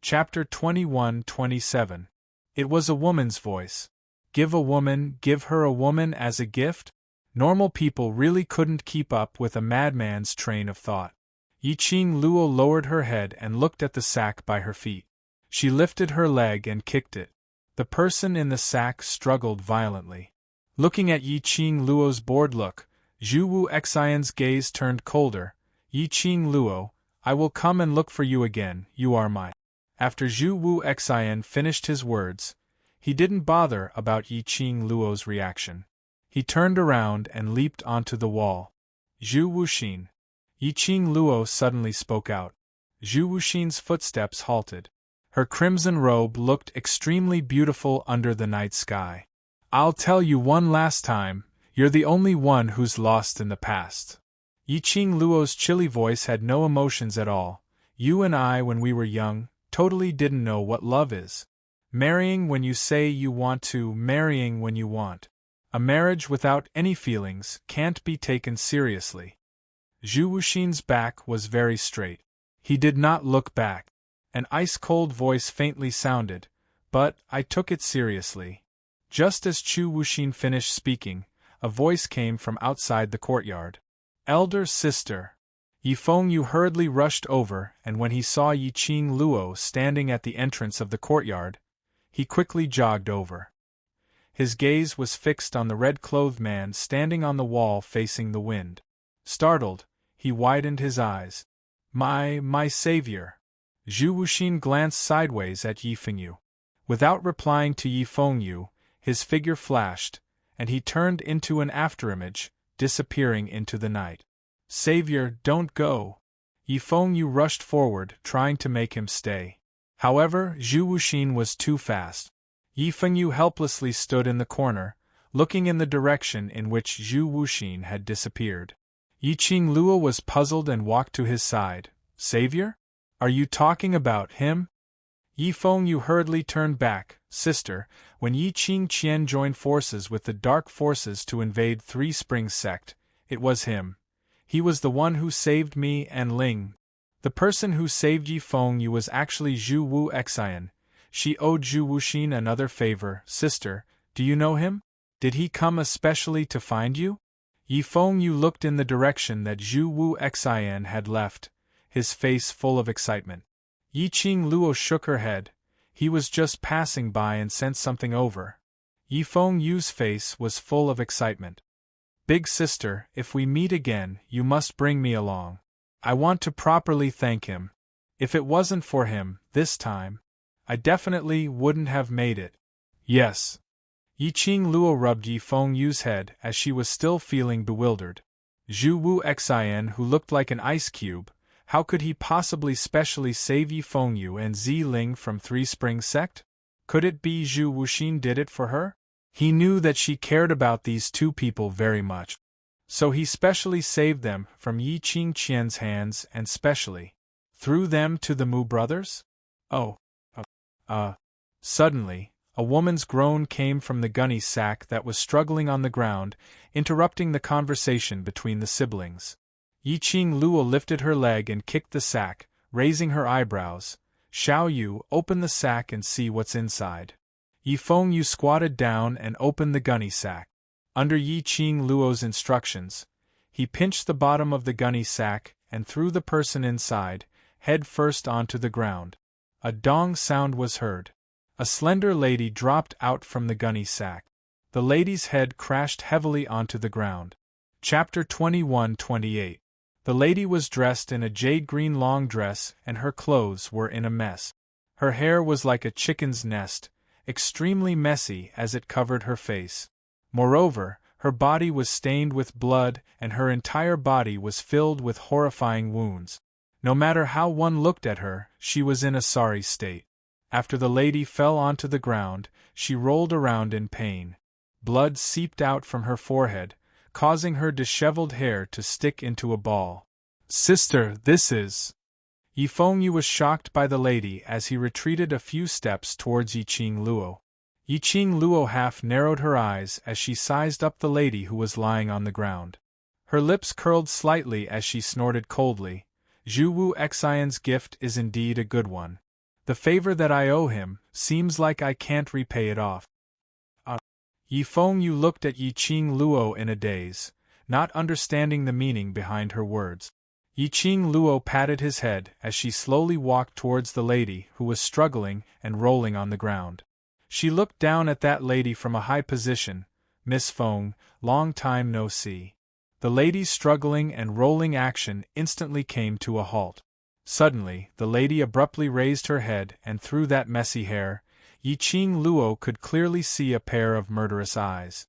Chapter 21-27. It was a woman's voice. Give her a woman as a gift? Normal people really couldn't keep up with a madman's train of thought. Yiqing Luo lowered her head and looked at the sack by her feet. She lifted her leg and kicked it. The person in the sack struggled violently. Looking at Yiqing Luo's bored look, Zhu Wu Xian's gaze turned colder. Yiqing Luo, I will come and look for you again, you are mine. After Zhu Wu Xian finished his words, he didn't bother about Yiqing Luo's reaction. He turned around and leaped onto the wall. Zhu Wuxin. Yiqing Luo suddenly spoke out. Zhu Wuxin's footsteps halted. Her crimson robe looked extremely beautiful under the night sky. I'll tell you one last time, you're the only one who's lost in the past. Yiqing Luo's chilly voice had no emotions at all. You and I, when we were young, totally didn't know what love is. Marrying when you say you want to, marrying when you want. A marriage without any feelings can't be taken seriously. Zhu Wuxin's back was very straight. He did not look back. An ice-cold voice faintly sounded, but I took it seriously. Just as Chu Wuxin finished speaking, a voice came from outside the courtyard. Elder sister. Yifeng Yu hurriedly rushed over, and when he saw Yiqing Luo standing at the entrance of the courtyard, he quickly jogged over. His gaze was fixed on the red-clothed man standing on the wall facing the wind. Startled, he widened his eyes. My savior! Zhu Wuxin glanced sideways at Yi Fengyu. Without replying to Yi Fengyu, his figure flashed, and he turned into an afterimage, disappearing into the night. Savior, don't go! Yi Fengyu rushed forward, trying to make him stay. However, Zhu Wuxin was too fast. Yi Fengyu helplessly stood in the corner, looking in the direction in which Zhu Wuxin had disappeared. Yi Qingluo was puzzled and walked to his side. Savior? Are you talking about him? Yi Fengyu hurriedly turned back. Sister, when Yi Qingqian joined forces with the dark forces to invade Three Springs sect, it was him. He was the one who saved me and Ling. The person who saved Yi Fengyu was actually Zhu Wu Xian. She owed Zhu Wuxin another favor. Sister, do you know him? Did he come especially to find you? Yi Fengyu looked in the direction that Zhu Wu Xian had left, his face full of excitement. Yi Qingluo shook her head. He was just passing by and sent something over. Yi Fengyu's face was full of excitement. Big sister, if we meet again, you must bring me along. I want to properly thank him. If it wasn't for him, this time, I definitely wouldn't have made it. Yes. Yi Qingluo rubbed Yi Fengyu's head as she was still feeling bewildered. Zhu Wu Xian, who looked like an ice cube, how could he possibly specially save Yi Fengyu and Zi Ling from Three Springs sect? Could it be Zhu Wuxin did it for her? He knew that she cared about these two people very much. So he specially saved them from Yi Qingqian's hands and specially threw them to the Mu brothers? Suddenly, a woman's groan came from the gunny sack that was struggling on the ground, interrupting the conversation between the siblings. Yi Qingluo lifted her leg and kicked the sack, raising her eyebrows. Xiao Yu, open the sack and see what's inside. Yi Fengyu squatted down and opened the gunny sack. Under Yi Qingluo's instructions, he pinched the bottom of the gunny sack and threw the person inside, head first onto the ground. A dong sound was heard. A slender lady dropped out from the gunny sack. The lady's head crashed heavily onto the ground. Chapter 21-28. The lady was dressed in a jade-green long dress and her clothes were in a mess. Her hair was like a chicken's nest, extremely messy as it covered her face. Moreover, her body was stained with blood and her entire body was filled with horrifying wounds. No matter how one looked at her, she was in a sorry state. After the lady fell onto the ground, she rolled around in pain. Blood seeped out from her forehead, causing her disheveled hair to stick into a ball. Sister, this is... Yi Fengyu was shocked by the lady as he retreated a few steps towards Yi Qingluo. Yi Qingluo half narrowed her eyes as she sized up the lady who was lying on the ground. Her lips curled slightly as she snorted coldly. Zhu Wu Xian's gift is indeed a good one. The favor that I owe him seems like I can't repay it off. Yi Fengyu looked at Yi Qingluo in a daze, not understanding the meaning behind her words. Yi Qingluo patted his head as she slowly walked towards the lady who was struggling and rolling on the ground. She looked down at that lady from a high position. Miss Feng, long time no see. The lady's struggling and rolling action instantly came to a halt. Suddenly, the lady abruptly raised her head and through that messy hair, Yi Qingluo could clearly see a pair of murderous eyes.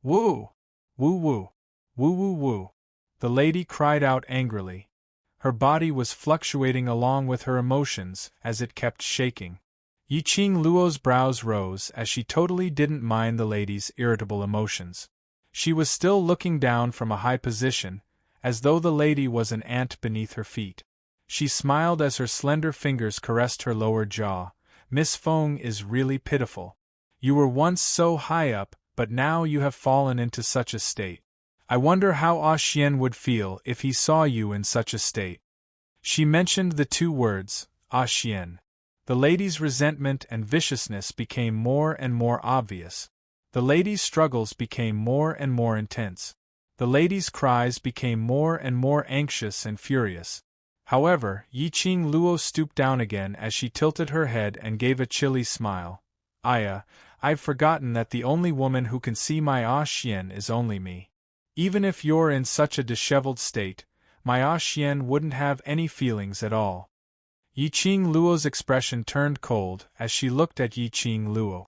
Woo! Woo woo! Woo woo woo! The lady cried out angrily. Her body was fluctuating along with her emotions as it kept shaking. Yi Qingluo's brows rose as she totally didn't mind the lady's irritable emotions. She was still looking down from a high position, as though the lady was an ant beneath her feet. She smiled as her slender fingers caressed her lower jaw. Miss Feng is really pitiful. You were once so high up, but now you have fallen into such a state. I wonder how Ah Xian would feel if he saw you in such a state. She mentioned the two words, Ah Xian. The lady's resentment and viciousness became more and more obvious. The lady's struggles became more and more intense. The lady's cries became more and more anxious and furious. However, Yi Qingluo stooped down again as she tilted her head and gave a chilly smile. Aya, I've forgotten that the only woman who can see my Xian is only me. Even if you're in such a disheveled state, my Xian wouldn't have any feelings at all. Yiqing Luo's expression turned cold as she looked at Yiqing Luo.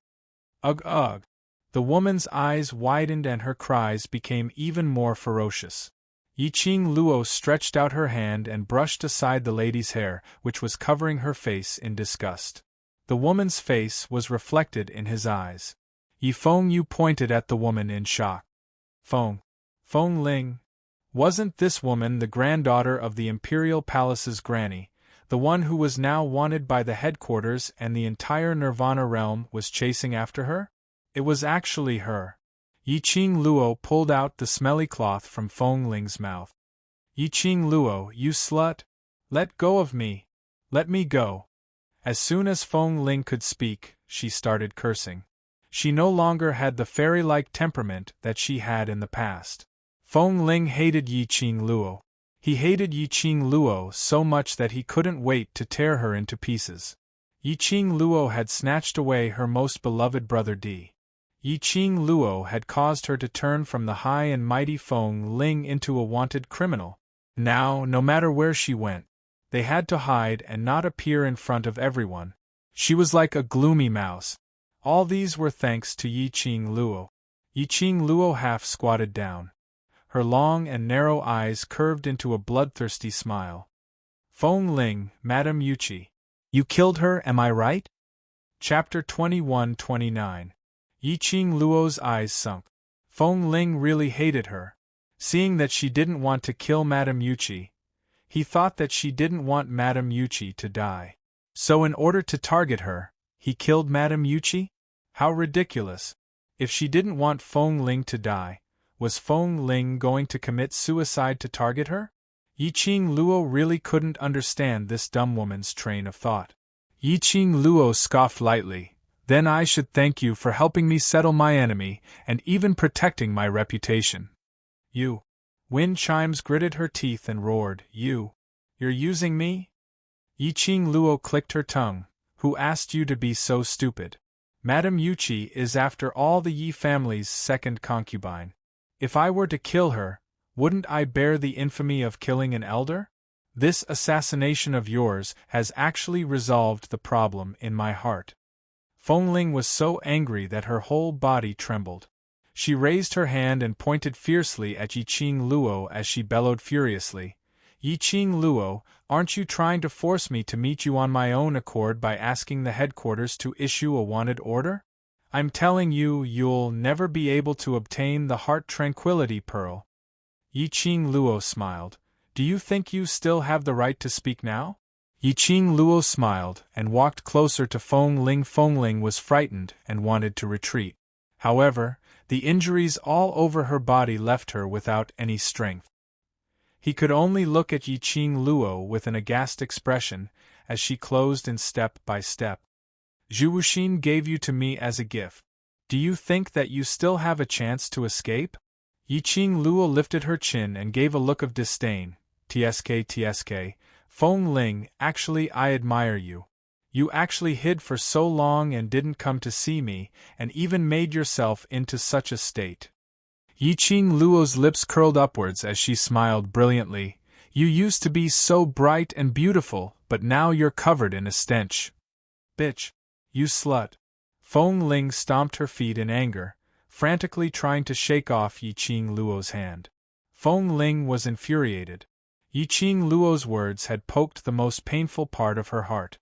Ugh ugh! The woman's eyes widened and her cries became even more ferocious. Yiqing Luo stretched out her hand and brushed aside the lady's hair, which was covering her face in disgust. The woman's face was reflected in his eyes. Yi Fengyu pointed at the woman in shock. Feng Ling? Wasn't this woman the granddaughter of the Imperial Palace's granny, the one who was now wanted by the headquarters and the entire Nirvana realm was chasing after her? It was actually her. Yiqing Luo pulled out the smelly cloth from Feng Ling's mouth. Yiqing Luo, you slut! Let go of me! Let me go! As soon as Feng Ling could speak, she started cursing. She no longer had the fairy-like temperament that she had in the past. Feng Ling hated Yiqing Luo. He hated Yiqing Luo so much that he couldn't wait to tear her into pieces. Yiqing Luo had snatched away her most beloved brother Di. Yiqing Luo had caused her to turn from the high and mighty Feng Ling into a wanted criminal. Now, no matter where she went, they had to hide and not appear in front of everyone. She was like a gloomy mouse. All these were thanks to Yiqing Luo. Yiqing Luo half squatted down. Her long and narrow eyes curved into a bloodthirsty smile. Feng Ling, Madame Yuqi. You killed her, am I right? Chapter 21-29. Yiqing Luo's eyes sunk. Feng Ling really hated her. Seeing that she didn't want to kill Madame Yuqi, he thought that she didn't want Madame Yuqi to die. So in order to target her, he killed Madame Yuqi? How ridiculous! If she didn't want Feng Ling to die, was Feng Ling going to commit suicide to target her? Yiqing Luo really couldn't understand this dumb woman's train of thought. Yiqing Luo scoffed lightly. Then I should thank you for helping me settle my enemy and even protecting my reputation. You. Wind Chimes gritted her teeth and roared, You're using me? Yiqing Luo clicked her tongue. Who asked you to be so stupid? Madame Yuqi is after all the Yi family's second concubine. If I were to kill her, wouldn't I bear the infamy of killing an elder? This assassination of yours has actually resolved the problem in my heart. Feng Ling was so angry that her whole body trembled. She raised her hand and pointed fiercely at Yiqing Luo as she bellowed furiously. Yiqing Luo, aren't you trying to force me to meet you on my own accord by asking the headquarters to issue a wanted order? I'm telling you, you'll never be able to obtain the Heart Tranquility Pearl. Yiqing Luo smiled. Do you think you still have the right to speak now? Yiqing Luo smiled and walked closer to Feng Ling. Feng Ling was frightened and wanted to retreat. However, the injuries all over her body left her without any strength. He could only look at Yiqing Luo with an aghast expression as she closed in step by step. Zhu Wuxin gave you to me as a gift. Do you think that you still have a chance to escape? Yiqing Luo lifted her chin and gave a look of disdain. TSK, Feng Ling, actually I admire you. You actually hid for so long and didn't come to see me, and even made yourself into such a state. Yiqing Luo's lips curled upwards as she smiled brilliantly. You used to be so bright and beautiful, but now you're covered in a stench. Bitch. You slut. Feng Ling stomped her feet in anger, frantically trying to shake off Yiqing Luo's hand. Feng Ling was infuriated. Yiqing Luo's words had poked the most painful part of her heart.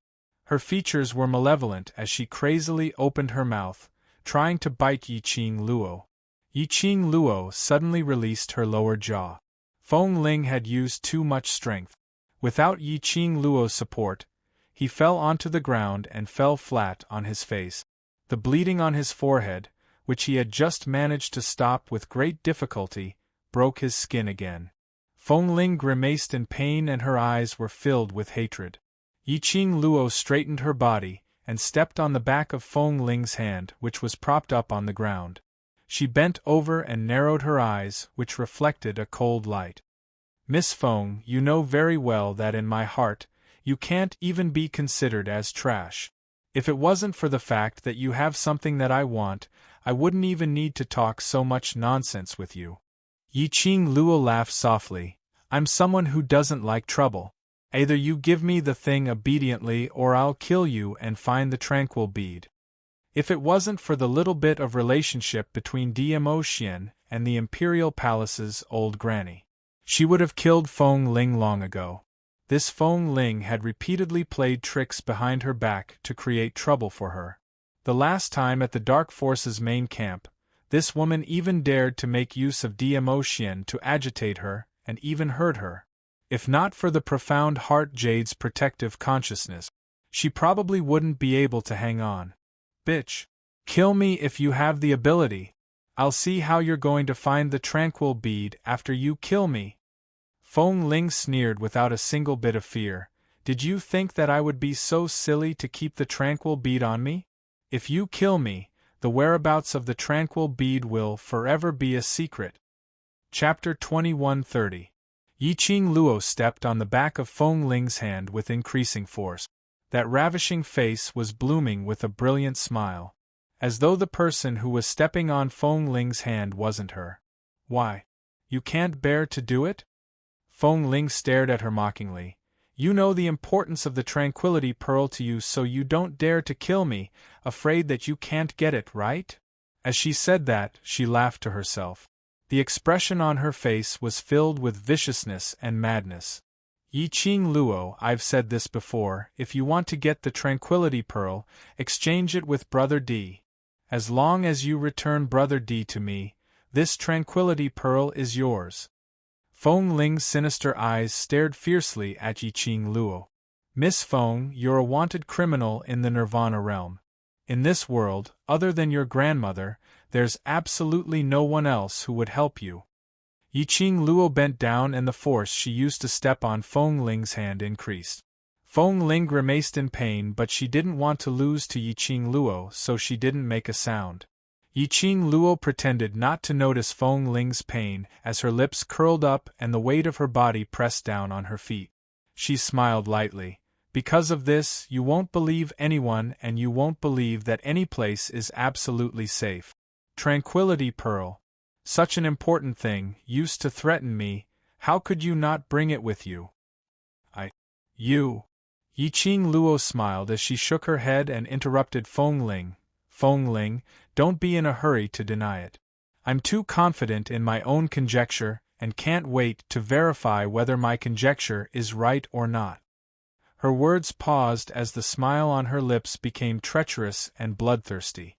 Her features were malevolent as she crazily opened her mouth, trying to bite Yiqing Luo. Yiqing Luo suddenly released her lower jaw. Feng Ling had used too much strength. Without Yiqing Luo's support, he fell onto the ground and fell flat on his face. The bleeding on his forehead, which he had just managed to stop with great difficulty, broke his skin again. Feng Ling grimaced in pain and her eyes were filled with hatred. Yiqing Luo straightened her body and stepped on the back of Feng Ling's hand, which was propped up on the ground. She bent over and narrowed her eyes, which reflected a cold light. Miss Feng, you know very well that in my heart, you can't even be considered as trash. If it wasn't for the fact that you have something that I want, I wouldn't even need to talk so much nonsense with you. Yiqing Luo laughed softly. I'm someone who doesn't like trouble. Either you give me the thing obediently or I'll kill you and find the tranquil bead. If it wasn't for the little bit of relationship between Dmo Xian and the Imperial Palace's old granny, she would have killed Feng Ling long ago. This Feng Ling had repeatedly played tricks behind her back to create trouble for her. The last time at the Dark Forces main camp, this woman even dared to make use of Dmo Xian to agitate her and even hurt her. If not for the profound Heart Jade's protective consciousness, she probably wouldn't be able to hang on. Bitch. Kill me if you have the ability. I'll see how you're going to find the tranquil bead after you kill me. Feng Ling sneered without a single bit of fear. Did you think that I would be so silly to keep the tranquil bead on me? If you kill me, the whereabouts of the tranquil bead will forever be a secret. Chapter 2130. Yiqing Luo stepped on the back of Feng Ling's hand with increasing force. That ravishing face was blooming with a brilliant smile, as though the person who was stepping on Feng Ling's hand wasn't her. Why? You can't bear to do it? Feng Ling stared at her mockingly. You know the importance of the tranquility pearl to you, so you don't dare to kill me, afraid that you can't get it, right? As she said that, she laughed to herself. The expression on her face was filled with viciousness and madness. Yiqing Luo, I've said this before, if you want to get the tranquility pearl, exchange it with Brother D. As long as you return Brother D to me, this tranquility pearl is yours. Feng Ling's sinister eyes stared fiercely at Yiqing Luo. Miss Feng, you're a wanted criminal in the Nirvana realm. In this world, other than your grandmother, there's absolutely no one else who would help you. Yiqing Luo bent down and the force she used to step on Feng Ling's hand increased. Feng Ling grimaced in pain, but she didn't want to lose to Yiqing Luo, so she didn't make a sound. Yiqing Luo pretended not to notice Feng Ling's pain as her lips curled up and the weight of her body pressed down on her feet. She smiled lightly. Because of this, you won't believe anyone and you won't believe that any place is absolutely safe. Tranquility pearl. Such an important thing, used to threaten me, how could you not bring it with you? You. Yiqing Luo smiled as she shook her head and interrupted Feng Ling. Feng Ling, don't be in a hurry to deny it. I'm too confident in my own conjecture and can't wait to verify whether my conjecture is right or not. Her words paused as the smile on her lips became treacherous and bloodthirsty.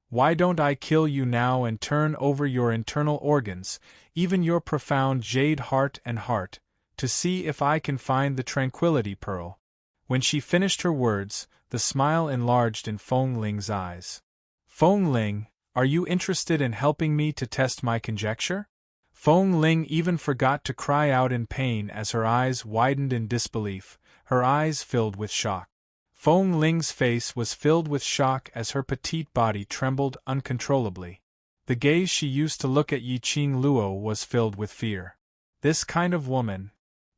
Why don't I kill you now and turn over your internal organs, even your profound jade heart and heart, to see if I can find the tranquility pearl? When she finished her words, the smile enlarged in Feng Ling's eyes. Feng Ling, are you interested in helping me to test my conjecture? Feng Ling even forgot to cry out in pain as her eyes widened in disbelief, her eyes filled with shock. Feng Ling's face was filled with shock as her petite body trembled uncontrollably. The gaze she used to look at Yiqing Luo was filled with fear. This kind of woman,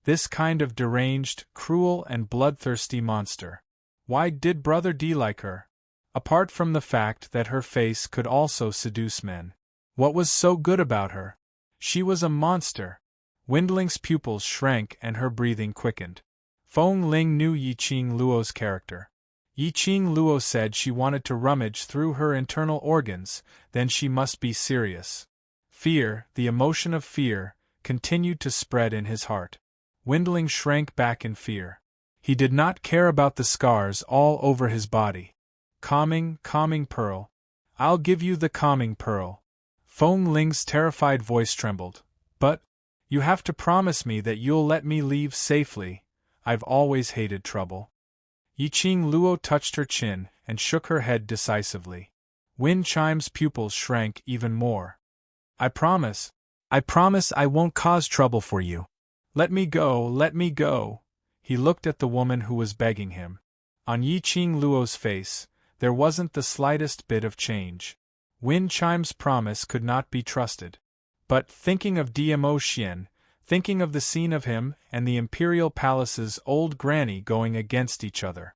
this kind of deranged, cruel and bloodthirsty monster. Why did Brother D like her? Apart from the fact that her face could also seduce men. What was so good about her? She was a monster. Windling's pupils shrank and her breathing quickened. Feng Ling knew Yiqing Luo's character. Yiqing Luo said she wanted to rummage through her internal organs, then she must be serious. Fear, the emotion of fear, continued to spread in his heart. Windling shrank back in fear. He did not care about the scars all over his body. Calming pearl. I'll give you the calming pearl. Feng Ling's terrified voice trembled. But, you have to promise me that you'll let me leave safely. I've always hated trouble. Yiqing Luo touched her chin and shook her head decisively. Wind Chime's pupils shrank even more. I promise I won't cause trouble for you. Let me go, let me go. He looked at the woman who was begging him. On Yiqing Luo's face, there wasn't the slightest bit of change. Wind Chime's promise could not be trusted. But, thinking of Dmo Xian, thinking of the scene of him and the Imperial Palace's old granny going against each other,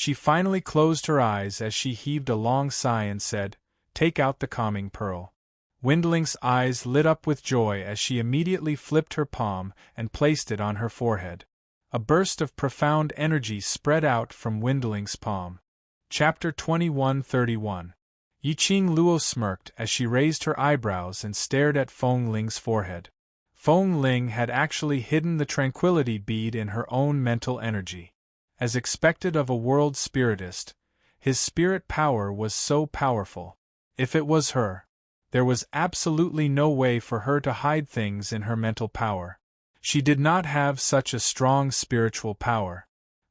She finally closed her eyes as she heaved a long sigh and said, "Take out the calming pearl." Windling's eyes lit up with joy as she immediately flipped her palm and placed it on her forehead. A burst of profound energy spread out from Windling's palm. Chapter 21:31. Yiqing Luo smirked as she raised her eyebrows and stared at Feng Ling's forehead. Feng Ling had actually hidden the tranquility bead in her own mental energy. As expected of a world spiritist, his spirit power was so powerful. If it was her, there was absolutely no way for her to hide things in her mental power. She did not have such a strong spiritual power.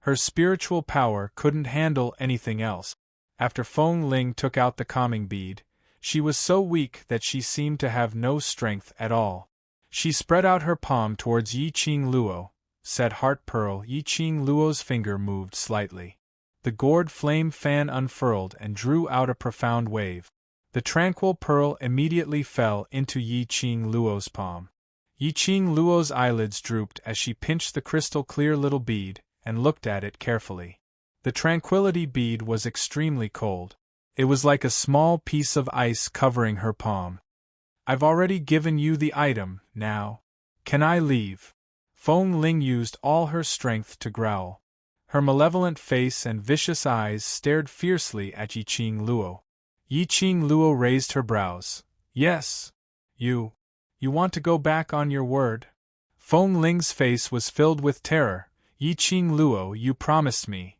Her spiritual power couldn't handle anything else. After Feng Ling took out the calming bead, she was so weak that she seemed to have no strength at all. She spread out her palm towards Yiqing Luo, said Heart Pearl. Yiqing Luo's finger moved slightly. The gourd flame fan unfurled and drew out a profound wave. The tranquil pearl immediately fell into Yiqing Luo's palm. Yiqing Luo's eyelids drooped as she pinched the crystal-clear little bead and looked at it carefully. The tranquility bead was extremely cold. It was like a small piece of ice covering her palm. "I've already given you the item, now. Can I leave?" Feng Ling used all her strength to growl. Her malevolent face and vicious eyes stared fiercely at Yiqing Luo. Yiqing Luo raised her brows. "Yes. You want to go back on your word?" Feng Ling's face was filled with terror. "Yiqing Luo, you promised me."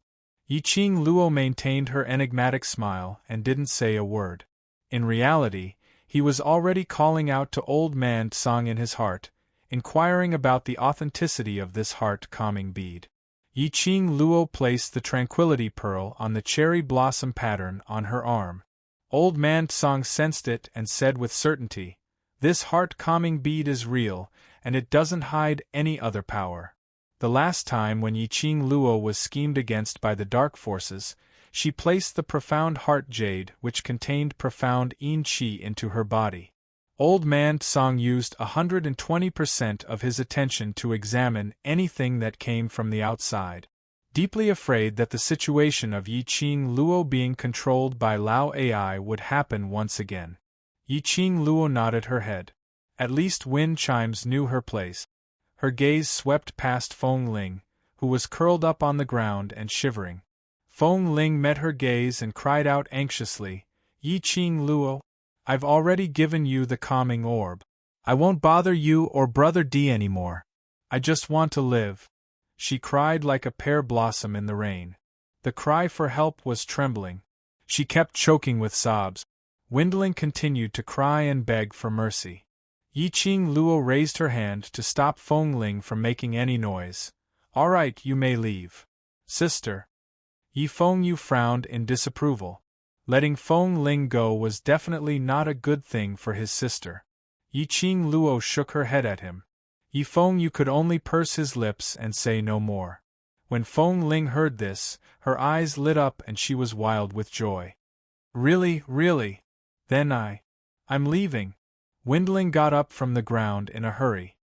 Yiqing Luo maintained her enigmatic smile and didn't say a word. In reality, he was already calling out to Old Man Tsang in his heart, inquiring about the authenticity of this heart-calming bead. Yiqing Luo placed the tranquility pearl on the cherry blossom pattern on her arm. Old Man Tsang sensed it and said with certainty, "This heart-calming bead is real, and it doesn't hide any other power." The last time when Yiqing Luo was schemed against by the dark forces, she placed the profound heart jade which contained profound yin qi into her body. Old Man Tsang used 120% of his attention to examine anything that came from the outside. Deeply afraid that the situation of Yiqing Luo being controlled by Lao AI would happen once again, Yiqing Luo nodded her head. At least wind chimes knew her place. Her gaze swept past Feng Ling, who was curled up on the ground and shivering. Feng Ling met her gaze and cried out anxiously, "Yiqing Luo, I've already given you the calming orb. I won't bother you or Brother D anymore. I just want to live." She cried like a pear blossom in the rain. The cry for help was trembling. She kept choking with sobs. Windling continued to cry and beg for mercy. Yiqing Luo raised her hand to stop Feng Ling from making any noise. "All right, you may leave. Sister." Yi Feng Yu frowned in disapproval. Letting Feng Ling go was definitely not a good thing for his sister. Yiqing Luo shook her head at him. Yi Feng Yu could only purse his lips and say no more. When Feng Ling heard this, her eyes lit up and she was wild with joy. "Really, really? Then I'm leaving." Windling got up from the ground in a hurry.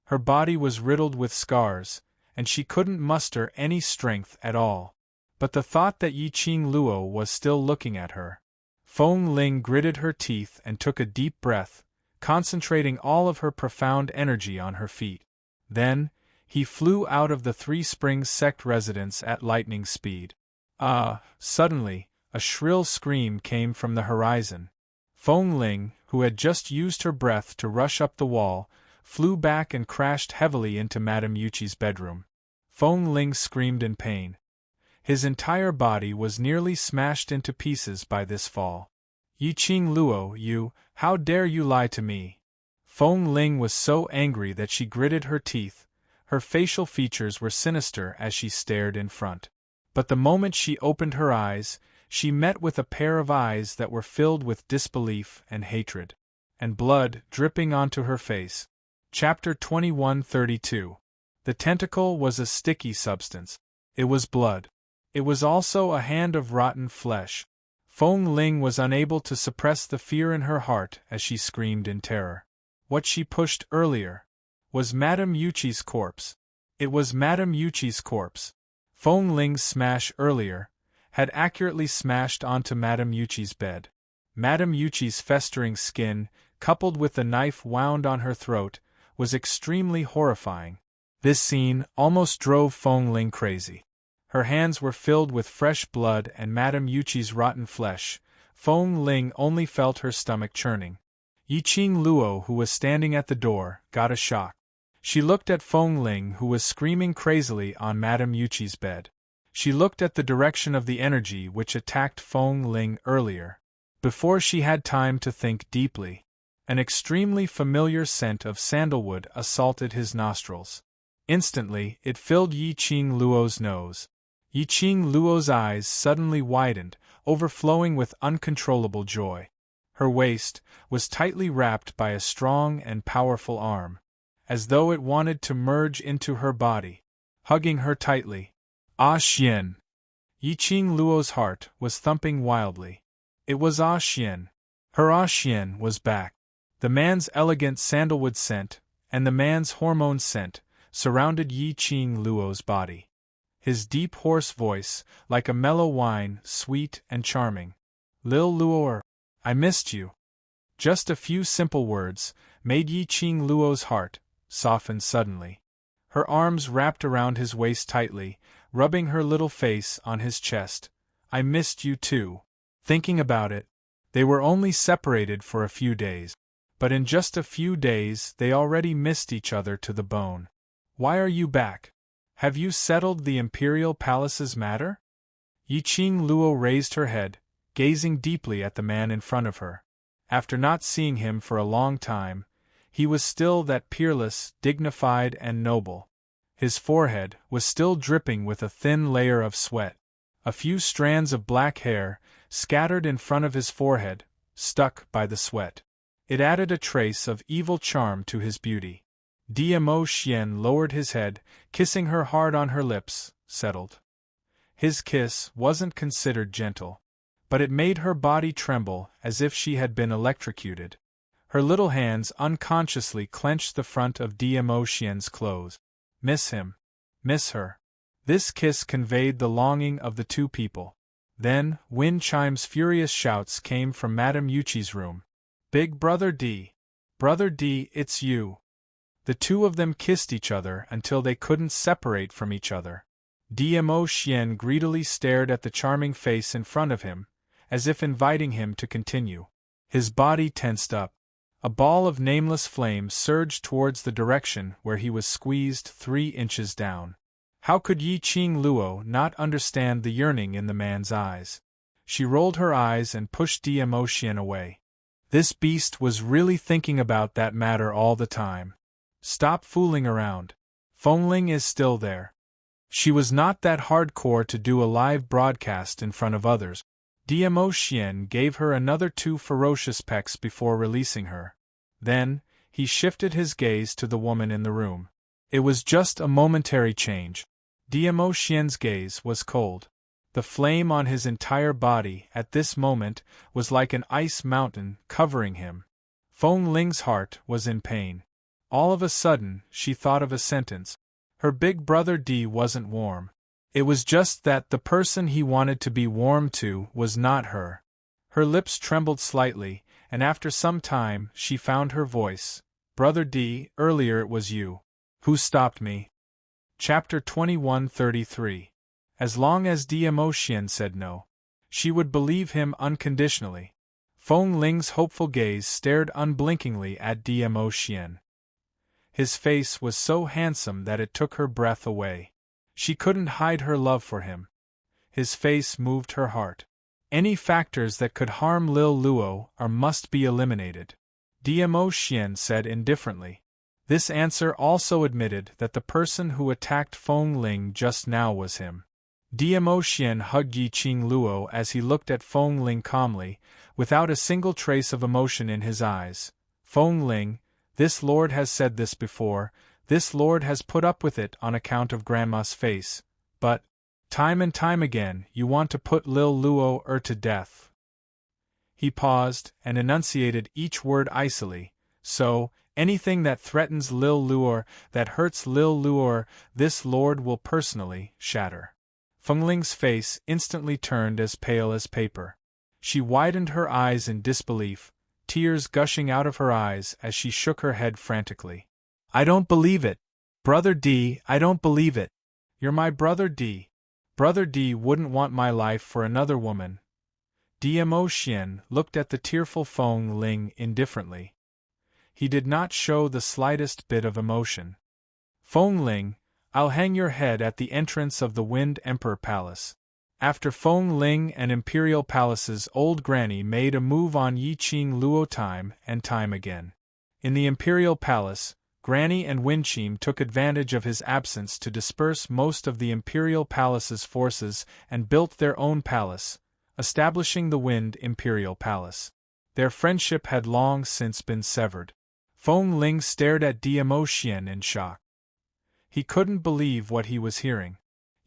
Her body was riddled with scars, and she couldn't muster any strength at all. But the thought that Yiqing Luo was still looking at her. Feng Ling gritted her teeth and took a deep breath, concentrating all of her profound energy on her feet. Then, he flew out of the Three Springs sect residence at lightning speed. Suddenly, a shrill scream came from the horizon. Feng Ling, who had just used her breath to rush up the wall, flew back and crashed heavily into Madame Yuchi's bedroom. Feng Ling screamed in pain. His entire body was nearly smashed into pieces by this fall. "Yiqing Luo, how dare you lie to me?" Feng Ling was so angry that she gritted her teeth. Her facial features were sinister as she stared in front. But the moment she opened her eyes, she met with a pair of eyes that were filled with disbelief and hatred. And blood dripping onto her face. Chapter 21:32. The tentacle was a sticky substance. It was blood. It was also a hand of rotten flesh. Feng Ling was unable to suppress the fear in her heart as she screamed in terror. What she pushed earlier was Madame Yuchi's corpse. It was Madame Yuchi's corpse. Feng Ling's smash earlier had accurately smashed onto Madame Yuchi's bed. Madame Yuchi's festering skin, coupled with the knife wound on her throat, was extremely horrifying. This scene almost drove Feng Ling crazy. Her hands were filled with fresh blood and Madame Yuchi's rotten flesh. Feng Ling only felt her stomach churning. Yiqing Luo, who was standing at the door, got a shock. She looked at Feng Ling, who was screaming crazily on Madame Yuchi's bed. She looked at the direction of the energy which attacked Feng Ling earlier. Before she had time to think deeply, an extremely familiar scent of sandalwood assaulted his nostrils. Instantly, it filled Yiqing Luo's nose. Yiqing Luo's eyes suddenly widened, overflowing with uncontrollable joy. Her waist was tightly wrapped by a strong and powerful arm, as though it wanted to merge into her body, hugging her tightly. Ah Xian! Yiqing Luo's heart was thumping wildly. It was Ah Xian. Her Ah Xian was back. The man's elegant sandalwood scent, and the man's hormone scent, surrounded Yiqing Luo's body. His deep hoarse voice, like a mellow wine, sweet and charming. Lil Luo, I missed you. Just a few simple words made Yiqing Luo's heart soften suddenly. Her arms wrapped around his waist tightly, rubbing her little face on his chest. I missed you too. Thinking about it, they were only separated for a few days. But in just a few days they already missed each other to the bone. Why are you back? Have you settled the Imperial Palace's matter? Yiqing Luo raised her head, gazing deeply at the man in front of her. After not seeing him for a long time, he was still that peerless, dignified and noble. His forehead was still dripping with a thin layer of sweat. A few strands of black hair, scattered in front of his forehead, stuck by the sweat. It added a trace of evil charm to his beauty. Dmo Xian lowered his head, kissing her hard on her lips, settled. His kiss wasn't considered gentle, but it made her body tremble as if she had been electrocuted. Her little hands unconsciously clenched the front of Dmo Xian's clothes. Miss him. Miss her. This kiss conveyed the longing of the two people. Then, wind chimes' furious shouts came from Madame Yuchi's room. Big Brother D. Brother D, it's you. The two of them kissed each other until they couldn't separate from each other. Dmo Xian greedily stared at the charming face in front of him, as if inviting him to continue. His body tensed up. A ball of nameless flame surged towards the direction where he was squeezed 3 inches down. How could Yiqing Luo not understand the yearning in the man's eyes? She rolled her eyes and pushed Dmo Xian away. This beast was really thinking about that matter all the time. Stop fooling around. Feng Ling is still there. She was not that hardcore to do a live broadcast in front of others. Dmo Xian gave her another 2 ferocious pecks before releasing her. Then, he shifted his gaze to the woman in the room. It was just a momentary change. Dmo Xian's gaze was cold. The flame on his entire body at this moment was like an ice mountain covering him. Feng Ling's heart was in pain. All of a sudden, she thought of a sentence. Her big brother D wasn't warm. It was just that the person he wanted to be warm to was not her. Her lips trembled slightly, and after some time she found her voice. Brother D, earlier it was you. Who stopped me? Chapter 2133. As long as Dmo Xian said no, she would believe him unconditionally. Feng Ling's hopeful gaze stared unblinkingly at Dmo Xian. His face was so handsome that it took her breath away. She couldn't hide her love for him. His face moved her heart. Any factors that could harm Lil Luo must be eliminated. Dmo Xian said indifferently. This answer also admitted that the person who attacked Feng Ling just now was him. Dmo Xian hugged Yiqing Luo as he looked at Feng Ling calmly, without a single trace of emotion in his eyes. Feng Ling, this lord has said this before, this lord has put up with it on account of Grandma's face, but, time and time again, you want to put Lil Luo to death. He paused and enunciated each word icily. So, anything that threatens Lil Luo, that hurts Lil Luo, this lord will personally shatter. Feng Ling's face instantly turned as pale as paper. She widened her eyes in disbelief, tears gushing out of her eyes as she shook her head frantically. I don't believe it! Brother D, I don't believe it! You're my brother D. Brother D wouldn't want my life for another woman. Dmo Xian looked at the tearful Feng Ling indifferently. He did not show the slightest bit of emotion. Feng Ling, I'll hang your head at the entrance of the Wind Emperor Palace. After Feng Ling and Imperial Palace's old granny made a move on Yiqing Luo time and time again. In the Imperial Palace, Granny and Winqim took advantage of his absence to disperse most of the Imperial Palace's forces and built their own palace, establishing the Wind Imperial Palace. Their friendship had long since been severed. Feng Ling stared at Dmo Xian in shock. He couldn't believe what he was hearing.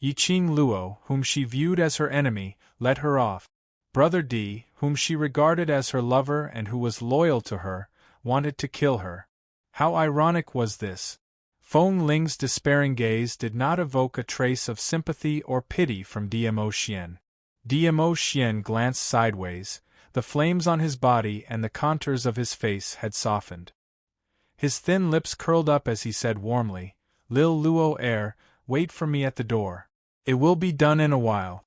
Yiqing Luo, whom she viewed as her enemy, let her off. Brother D, whom she regarded as her lover and who was loyal to her, wanted to kill her. How ironic was this? Feng Ling's despairing gaze did not evoke a trace of sympathy or pity from Dmo Xian. Dmo Xian glanced sideways, the flames on his body and the contours of his face had softened. His thin lips curled up as he said warmly, Lil Luo wait for me at the door. It will be done in a while.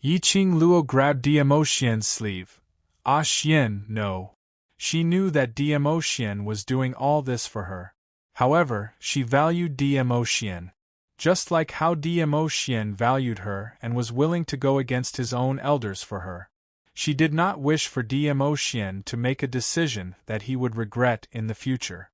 Yiqing Luo grabbed Dmo Xian's sleeve. Ah Xian, no. She knew that Dmo Xian was doing all this for her. However, she valued Dmo Xian. Just like how Dmo Xian valued her and was willing to go against his own elders for her. She did not wish for Dmo Xian to make a decision that he would regret in the future.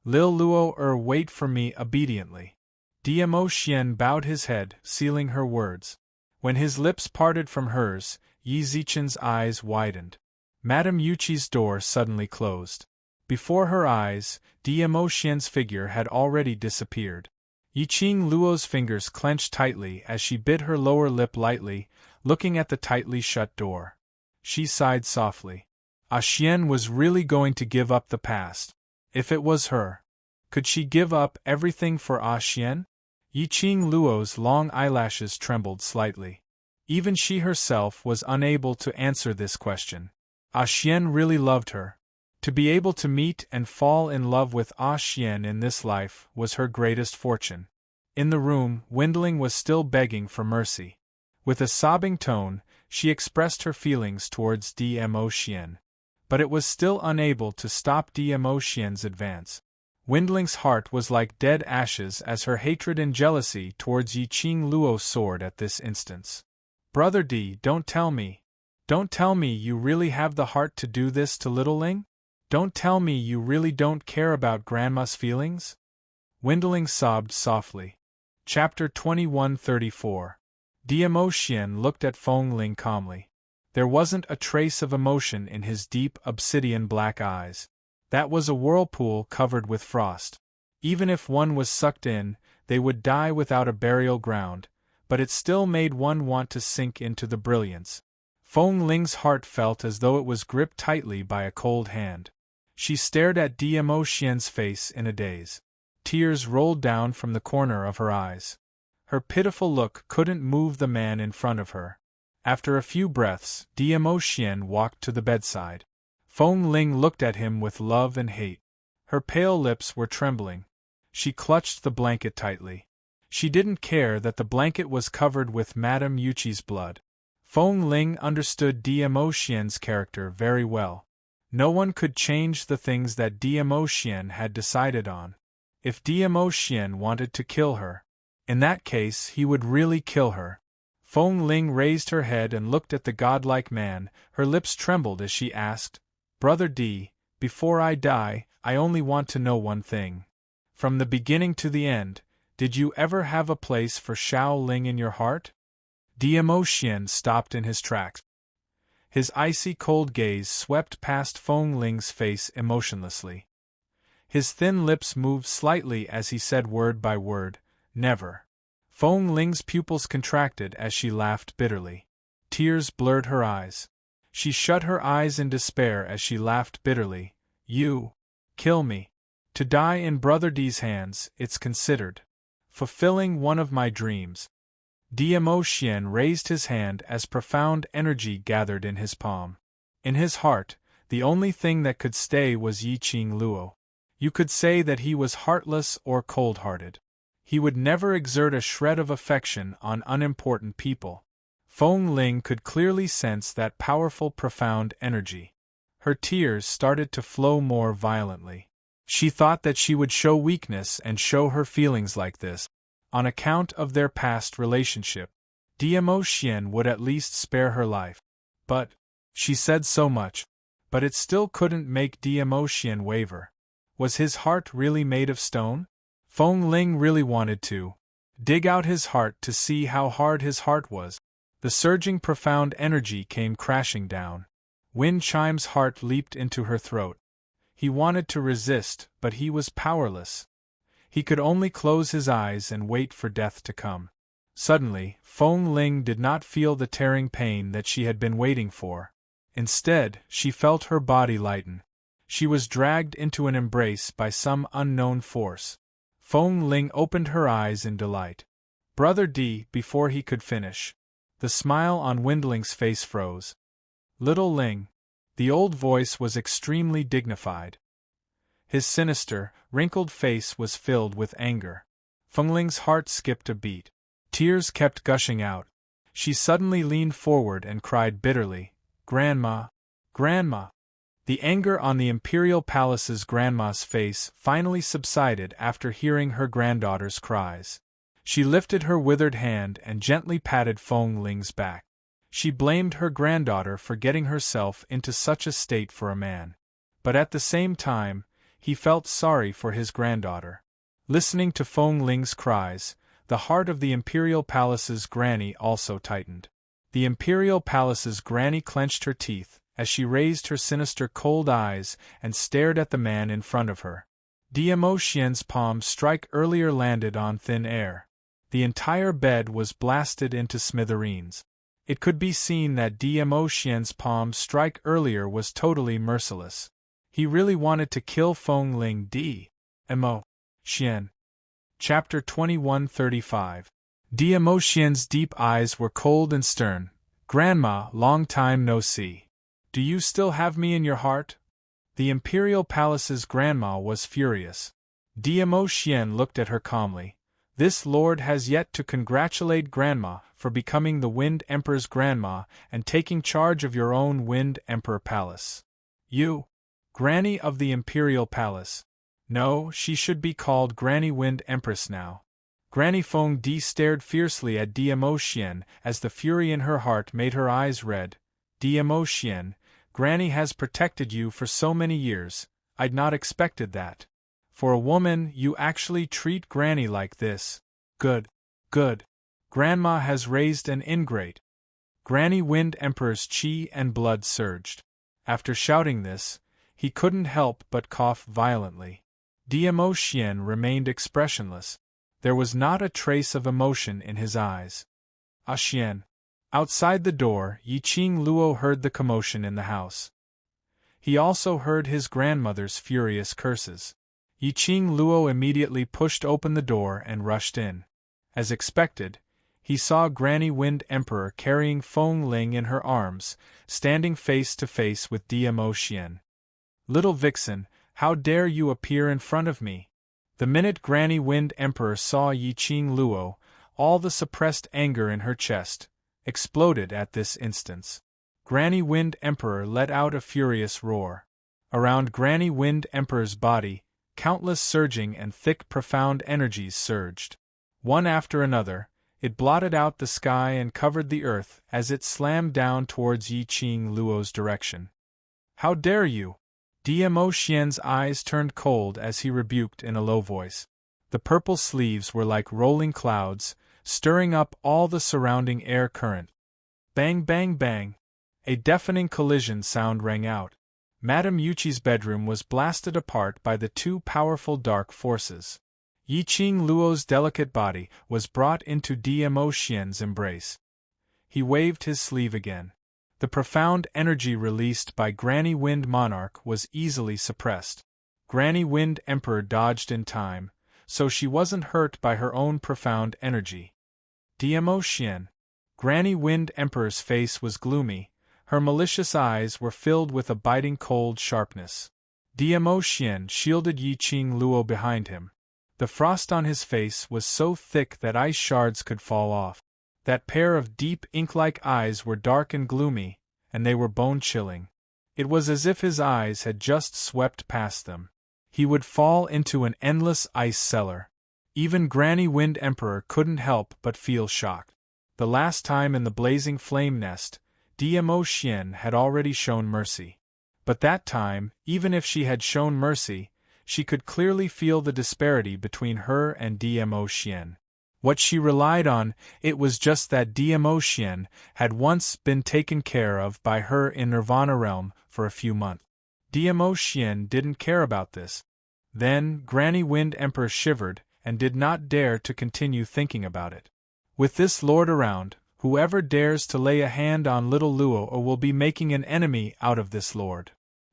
Lil Luo wait for me obediently. Dmo Xian bowed his head, sealing her words. When his lips parted from hers, Yi Zichen's eyes widened. Madame Yuqi's door suddenly closed. Before her eyes, Dmo Xian's figure had already disappeared. Yiqing Luo's fingers clenched tightly as she bit her lower lip lightly, looking at the tightly shut door. She sighed softly. Ah Xian was really going to give up the past. If it was her. Could she give up everything for Ah Xian? Yiqing Luo's long eyelashes trembled slightly. Even she herself was unable to answer this question. Ah Xian really loved her. To be able to meet and fall in love with Ah Xian in this life was her greatest fortune. In the room, Windling was still begging for mercy. With a sobbing tone, she expressed her feelings towards Dmo Xian. But it was still unable to stop Dmo Xian's advance. Windling's heart was like dead ashes as her hatred and jealousy towards Yiqing Luo soared at this instance. Brother D, don't tell me. Don't tell me you really have the heart to do this to Little Ling? Don't tell me you really don't care about Grandma's feelings? Windling sobbed softly. Chapter 2134. Dmo Xian looked at Feng Ling calmly. There wasn't a trace of emotion in his deep, obsidian black eyes. That was a whirlpool covered with frost. Even if one was sucked in, they would die without a burial ground, but it still made one want to sink into the brilliance. Feng Ling's heart felt as though it was gripped tightly by a cold hand. She stared at Dmo Xian's face in a daze. Tears rolled down from the corner of her eyes. Her pitiful look couldn't move the man in front of her. After a few breaths, Dmo Xian walked to the bedside. Feng Ling looked at him with love and hate. Her pale lips were trembling. She clutched the blanket tightly. She didn't care that the blanket was covered with Madame Yuqi's blood. Feng Ling understood Dmo Xian's character very well. No one could change the things that Dmo Xian had decided on. If Dmo Xian wanted to kill her, in that case he would really kill her. Feng Ling raised her head and looked at the godlike man. Her lips trembled as she asked, Brother D, before I die, I only want to know one thing. From the beginning to the end, did you ever have a place for Xiao Ling in your heart? Dmo Xian stopped in his tracks. His icy cold gaze swept past Feng Ling's face emotionlessly. His thin lips moved slightly as he said word by word, never. Feng Ling's pupils contracted as she laughed bitterly. Tears blurred her eyes. She shut her eyes in despair as she laughed bitterly. You kill me. To die in Brother D's hands, it's considered fulfilling one of my dreams. Dmo Xian raised his hand as profound energy gathered in his palm. In his heart, the only thing that could stay was Yi Qing Luo. You could say that he was heartless or cold-hearted. He would never exert a shred of affection on unimportant people. Feng Ling could clearly sense that powerful profound energy. Her tears started to flow more violently. She thought that she would show weakness and show her feelings like this. On account of their past relationship, Dmo Xian would at least spare her life. But, she said so much, but it still couldn't make Dmo Xian waver. Was his heart really made of stone? Feng Ling really wanted to dig out his heart to see how hard his heart was. The surging profound energy came crashing down. Wind Chime's heart leaped into her throat. He wanted to resist, but he was powerless. He could only close his eyes and wait for death to come. Suddenly, Feng Ling did not feel the tearing pain that she had been waiting for. Instead, she felt her body lighten. She was dragged into an embrace by some unknown force. Feng Ling opened her eyes in delight. Brother D, before he could finish. The smile on Windling's face froze. Little Ling. The old voice was extremely dignified. His sinister, wrinkled face was filled with anger. Feng Ling's heart skipped a beat. Tears kept gushing out. She suddenly leaned forward and cried bitterly, "Grandma! Grandma!" The anger on the Imperial Palace's grandma's face finally subsided after hearing her granddaughter's cries. She lifted her withered hand and gently patted Feng Ling's back. She blamed her granddaughter for getting herself into such a state for a man. But at the same time, he felt sorry for his granddaughter. Listening to Feng Ling's cries, the heart of the Imperial Palace's granny also tightened. The Imperial Palace's granny clenched her teeth as she raised her sinister cold eyes and stared at the man in front of her. Dmo Xian's palm strike earlier landed on thin air. The entire bed was blasted into smithereens. It could be seen that Dmo Xian's palm strike earlier was totally merciless. He really wanted to kill Feng Ling. Dmo Xian. Chapter 2135. Dmo Xian's deep eyes were cold and stern. "Grandma, long time no see. Do you still have me in your heart?" The Imperial Palace's grandma was furious. Dmo Xian looked at her calmly. "This lord has yet to congratulate Grandma for becoming the Wind Emperor's grandma and taking charge of your own Wind Emperor Palace. You, Granny of the Imperial Palace. No, she should be called Granny Wind Empress now." Granny Feng Di stared fiercely at Dmo Xian as the fury in her heart made her eyes red. "Dmo Xian, Granny has protected you for so many years, I'd not expected that. For a woman, you actually treat Granny like this. Good. Good. Grandma has raised an ingrate." Granny Wind Emperor's chi and blood surged. After shouting this, he couldn't help but cough violently. Dmo Xian remained expressionless. There was not a trace of emotion in his eyes. "Ah Xian." Outside the door, Yi Qing Luo heard the commotion in the house. He also heard his grandmother's furious curses. Yi Qing Luo immediately pushed open the door and rushed in. As expected, he saw Granny Wind Emperor carrying Feng Ling in her arms, standing face to face with Dmo Xian. "Little vixen, how dare you appear in front of me?" The minute Granny Wind Emperor saw Yi Qing Luo, all the suppressed anger in her chest exploded at this instance. Granny Wind Emperor let out a furious roar. Around Granny Wind Emperor's body, countless surging and thick profound energies surged. One after another, it blotted out the sky and covered the earth as it slammed down towards Yi Qing Luo's direction. "How dare you?" Dmo Xian's eyes turned cold as he rebuked in a low voice. The purple sleeves were like rolling clouds, stirring up all the surrounding air current. Bang bang bang! A deafening collision sound rang out. Madame Yuchi's bedroom was blasted apart by the two powerful dark forces. Yi Qing Luo's delicate body was brought into Dmo Xian's embrace. He waved his sleeve again. The profound energy released by Granny Wind Monarch was easily suppressed. Granny Wind Emperor dodged in time, so she wasn't hurt by her own profound energy. Dmo Xian. Granny Wind Emperor's face was gloomy, her malicious eyes were filled with a biting cold sharpness. Dmo Xian shielded Yi Qing Luo behind him. The frost on his face was so thick that ice shards could fall off. That pair of deep ink-like eyes were dark and gloomy, and they were bone-chilling. It was as if his eyes had just swept past them. He would fall into an endless ice cellar. Even Granny Wind Emperor couldn't help but feel shocked. The last time in the blazing flame nest, Dmo Xian had already shown mercy. But that time, even if she had shown mercy, she could clearly feel the disparity between her and Dmo Xian. What she relied on, it was just that Dmo Xian had once been taken care of by her in Nirvana realm for a few months. Dmo Xian didn't care about this. Then, Granny Wind Emperor shivered and did not dare to continue thinking about it. With this lord around, whoever dares to lay a hand on little Luo will be making an enemy out of this lord.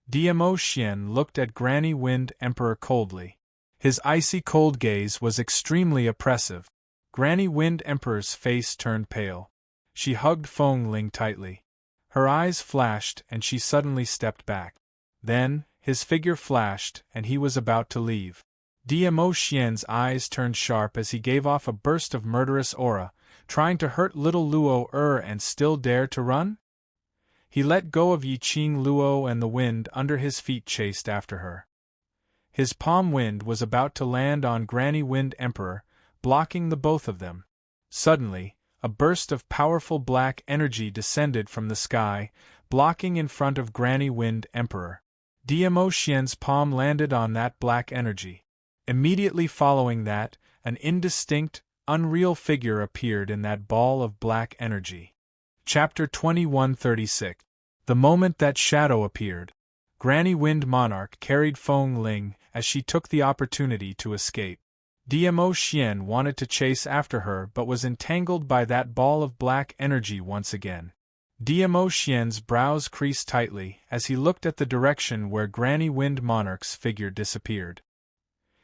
Dmo Xian looked at Granny Wind Emperor coldly. His icy cold gaze was extremely oppressive. Granny Wind Emperor's face turned pale. She hugged Feng Ling tightly. Her eyes flashed and she suddenly stepped back. Then, his figure flashed and he was about to leave. Dmo Xian's eyes turned sharp as he gave off a burst of murderous aura, trying to hurt little Luo and still dare to run? He let go of Yi Qing Luo and the wind under his feet chased after her. His palm wind was about to land on Granny Wind Emperor, blocking the both of them. Suddenly, a burst of powerful black energy descended from the sky, blocking in front of Granny Wind Emperor. Dmo Xian's palm landed on that black energy. Immediately following that, an indistinct, unreal figure appeared in that ball of black energy. Chapter 2136. The moment that shadow appeared, Granny Wind Monarch carried Feng Ling as she took the opportunity to escape. Dmo Xian wanted to chase after her but was entangled by that ball of black energy once again. Dmo Xian's brows creased tightly as he looked at the direction where Granny Wind Monarch's figure disappeared.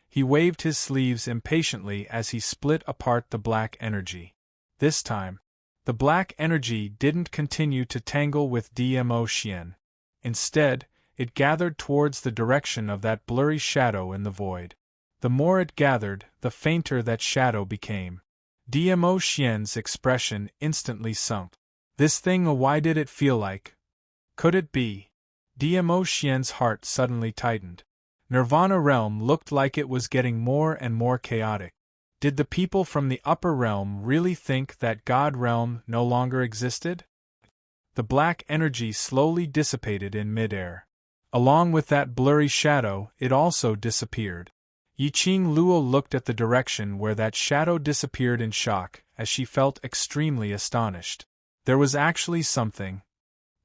He waved his sleeves impatiently as he split apart the black energy. This time, the black energy didn't continue to tangle with Dmo Xian. Instead, it gathered towards the direction of that blurry shadow in the void. The more it gathered, the fainter that shadow became. Dmo Xian's expression instantly sunk. This thing, why did it feel like? Could it be? Dmo Xian's heart suddenly tightened. Nirvana realm looked like it was getting more and more chaotic. Did the people from the upper realm really think that God realm no longer existed? The black energy slowly dissipated in midair. Along with that blurry shadow, it also disappeared. Yi Qing Luo looked at the direction where that shadow disappeared in shock, as she felt extremely astonished. There was actually something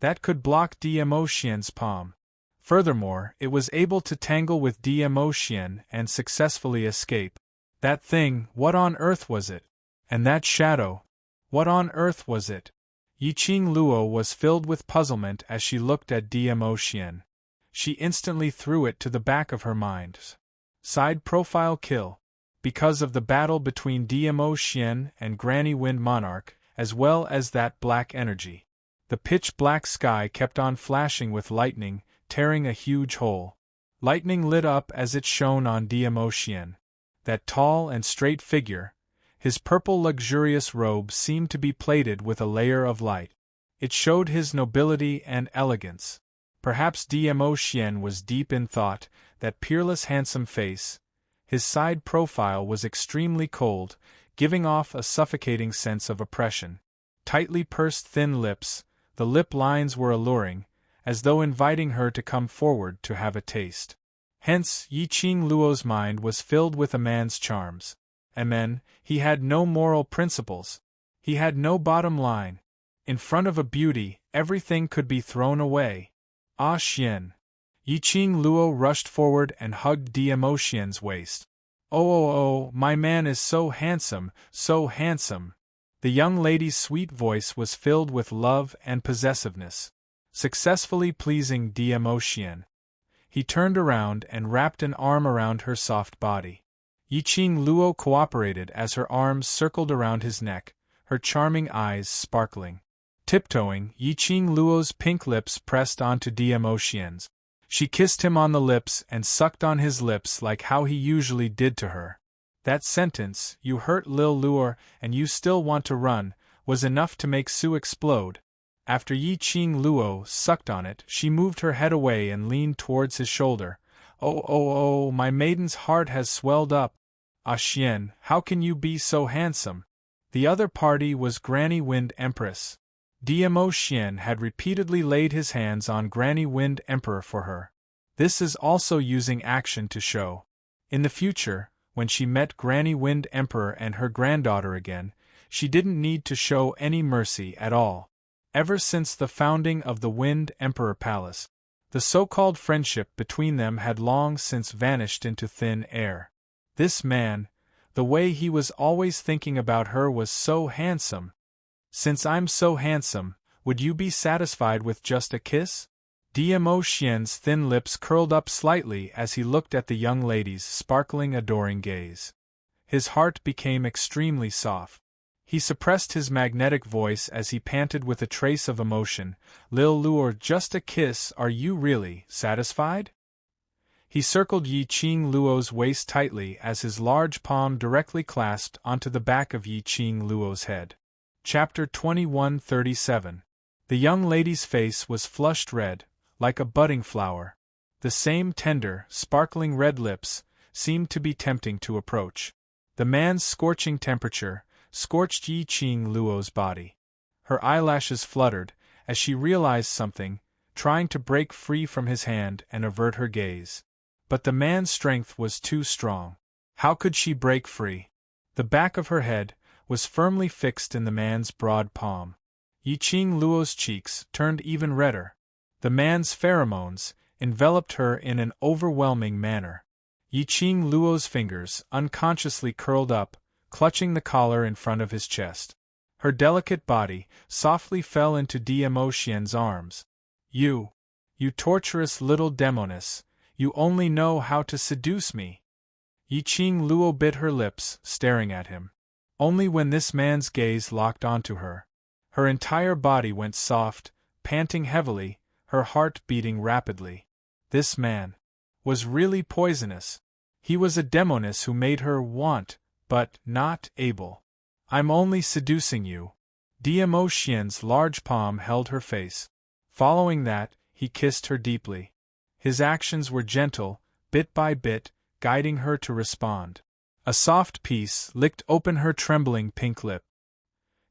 that could block Dmo Xian's palm. Furthermore, it was able to tangle with Dmo Xian and successfully escape. That thing, what on earth was it? And that shadow, what on earth was it? Yi Qing Luo was filled with puzzlement as she looked at Dmo Xian. She instantly threw it to the back of her mind. Side profile kill. Because of the battle between Dmo Xian and Granny Wind Monarch, as well as that black energy. The pitch-black sky kept on flashing with lightning, tearing a huge hole. Lightning lit up as it shone on Dmo Xian. That tall and straight figure, his purple luxurious robe seemed to be plated with a layer of light. It showed his nobility and elegance. Perhaps Dmo Xian was deep in thought, that peerless handsome face. His side profile was extremely cold, giving off a suffocating sense of oppression. Tightly pursed thin lips, the lip lines were alluring, as though inviting her to come forward to have a taste. Hence, Yi Qing Luo's mind was filled with a man's charms. Amen, he had no moral principles. He had no bottom line. In front of a beauty, everything could be thrown away. Ah Xian. Yi Qing Luo rushed forward and hugged Dmo Xian's waist. Oh, my man is so handsome, so handsome. The young lady's sweet voice was filled with love and possessiveness, successfully pleasing Dmo Xian. He turned around and wrapped an arm around her soft body. Yi Qing Luo cooperated as her arms circled around his neck, her charming eyes sparkling. Tiptoeing, Yiqing Luo's pink lips pressed onto Dmo Xian's. She kissed him on the lips and sucked on his lips like how he usually did to her. That sentence, "You hurt Lil Luo and you still want to run," was enough to make Su explode. After Yiqing Luo sucked on it, she moved her head away and leaned towards his shoulder. Oh, my maiden's heart has swelled up. Ah Xian, how can you be so handsome?" The other party was Granny Wind Empress. Dmo Xian had repeatedly laid his hands on Granny Wind Emperor for her. This is also using action to show. In the future, when she met Granny Wind Emperor and her granddaughter again, she didn't need to show any mercy at all. Ever since the founding of the Wind Emperor Palace, the so-called friendship between them had long since vanished into thin air. This man, the way he was always thinking about her was so handsome. "Since I'm so handsome, would you be satisfied with just a kiss?" Dmo Xian's thin lips curled up slightly as he looked at the young lady's sparkling adoring gaze. His heart became extremely soft. He suppressed his magnetic voice as he panted with a trace of emotion. "Lil Luo, just a kiss, are you really satisfied?" He circled Yiqing Luo's waist tightly as his large palm directly clasped onto the back of Yiqing Luo's head. Chapter 2137. The young lady's face was flushed red, like a budding flower. The same tender, sparkling red lips seemed to be tempting to approach. The man's scorching temperature scorched Yiqing Luo's body. Her eyelashes fluttered as she realized something, trying to break free from his hand and avert her gaze. But the man's strength was too strong. How could she break free? The back of her head was firmly fixed in the man's broad palm. Yiqing Luo's cheeks turned even redder. The man's pheromones enveloped her in an overwhelming manner. Yiqing Luo's fingers unconsciously curled up, clutching the collar in front of his chest. Her delicate body softly fell into Dmo Xian's arms. You torturous little demoness, you only know how to seduce me." Yiqing Luo bit her lips, staring at him. Only when this man's gaze locked onto her, her entire body went soft, panting heavily, her heart beating rapidly. This man was really poisonous. He was a demoness who made her want, but not able. "I'm only seducing you." Dmo Xian's large palm held her face. Following that, he kissed her deeply. His actions were gentle, bit by bit, guiding her to respond. A soft peace licked open her trembling pink lip.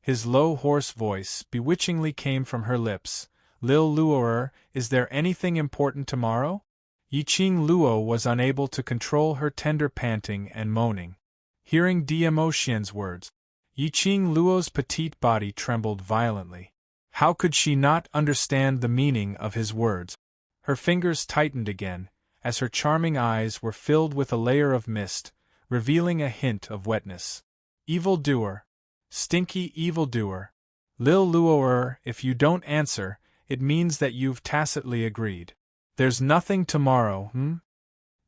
His low hoarse voice bewitchingly came from her lips. "Lil Luo, is there anything important tomorrow?" Yiqing Luo was unable to control her tender panting and moaning. Hearing Dmo Xian's words, Yiqing Luo's petite body trembled violently. How could she not understand the meaning of his words? Her fingers tightened again, as her charming eyes were filled with a layer of mist, revealing a hint of wetness. "Evildoer! Stinky evildoer! Lil Luo, if you don't answer, it means that you've tacitly agreed. There's nothing tomorrow,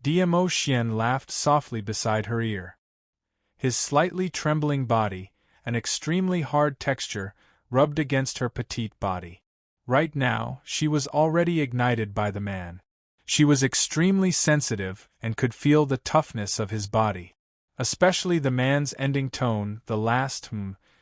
Dmo Xian laughed softly beside her ear. His slightly trembling body, an extremely hard texture, rubbed against her petite body. Right now, she was already ignited by the man. She was extremely sensitive and could feel the toughness of his body. Especially the man's ending tone, the last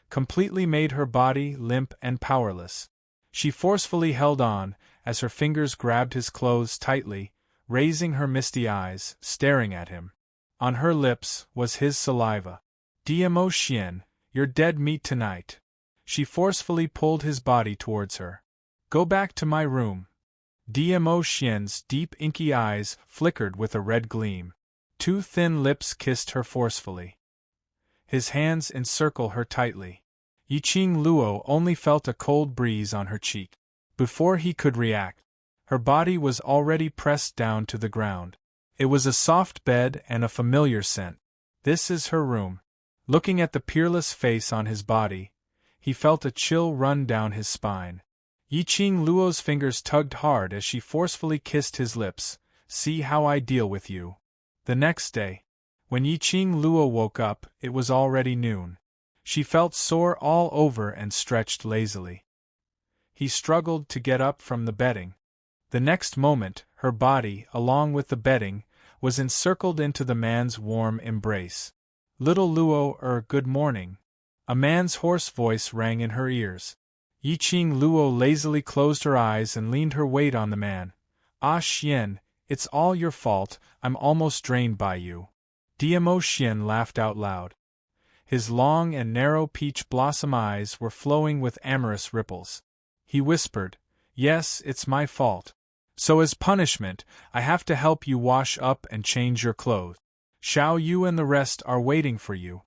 completely made her body limp and powerless. She forcefully held on, as her fingers grabbed his clothes tightly, raising her misty eyes, staring at him. On her lips was his saliva. "Dmo Xian, you're dead meat tonight." She forcefully pulled his body towards her. "Go back to my room." Dmo Xian's deep inky eyes flickered with a red gleam. Two thin lips kissed her forcefully. His hands encircle her tightly. Yiqing Luo only felt a cold breeze on her cheek. Before he could react, her body was already pressed down to the ground. It was a soft bed and a familiar scent. This is her room. Looking at the peerless face on his body, he felt a chill run down his spine. Yiqing Luo's fingers tugged hard as she forcefully kissed his lips. "See how I deal with you." The next day, when Yiqing Luo woke up, it was already noon. She felt sore all over and stretched lazily. He struggled to get up from the bedding. The next moment, her body, along with the bedding, was encircled into the man's warm embrace. "Little Luo, good morning." A man's hoarse voice rang in her ears. Yiqing Luo lazily closed her eyes and leaned her weight on the man. "Ah Xian, it's all your fault, I'm almost drained by you." Diamo Xian laughed out loud. His long and narrow peach blossom eyes were flowing with amorous ripples. He whispered, "Yes, it's my fault. So as punishment, I have to help you wash up and change your clothes. Xiao Yu and the rest are waiting for you."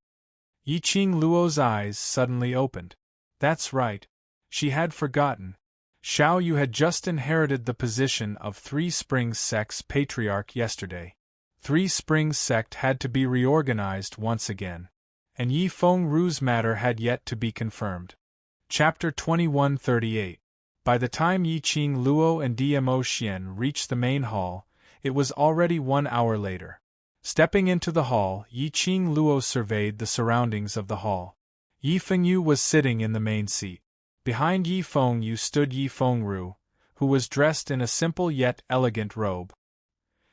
Yiqing Luo's eyes suddenly opened. That's right. She had forgotten. Xiao Yu had just inherited the position of Three Springs Sect's patriarch yesterday. Three Springs Sect had to be reorganized once again. And Yi Fengru's matter had yet to be confirmed. Chapter 2138. By the time Yiqing Luo and Diamo Xian reached the main hall, it was already 1 hour later. Stepping into the hall, Yiqing Luo surveyed the surroundings of the hall. Yi Fengyu was sitting in the main seat. Behind Yi Fengyu stood Yi Fengru, who was dressed in a simple yet elegant robe.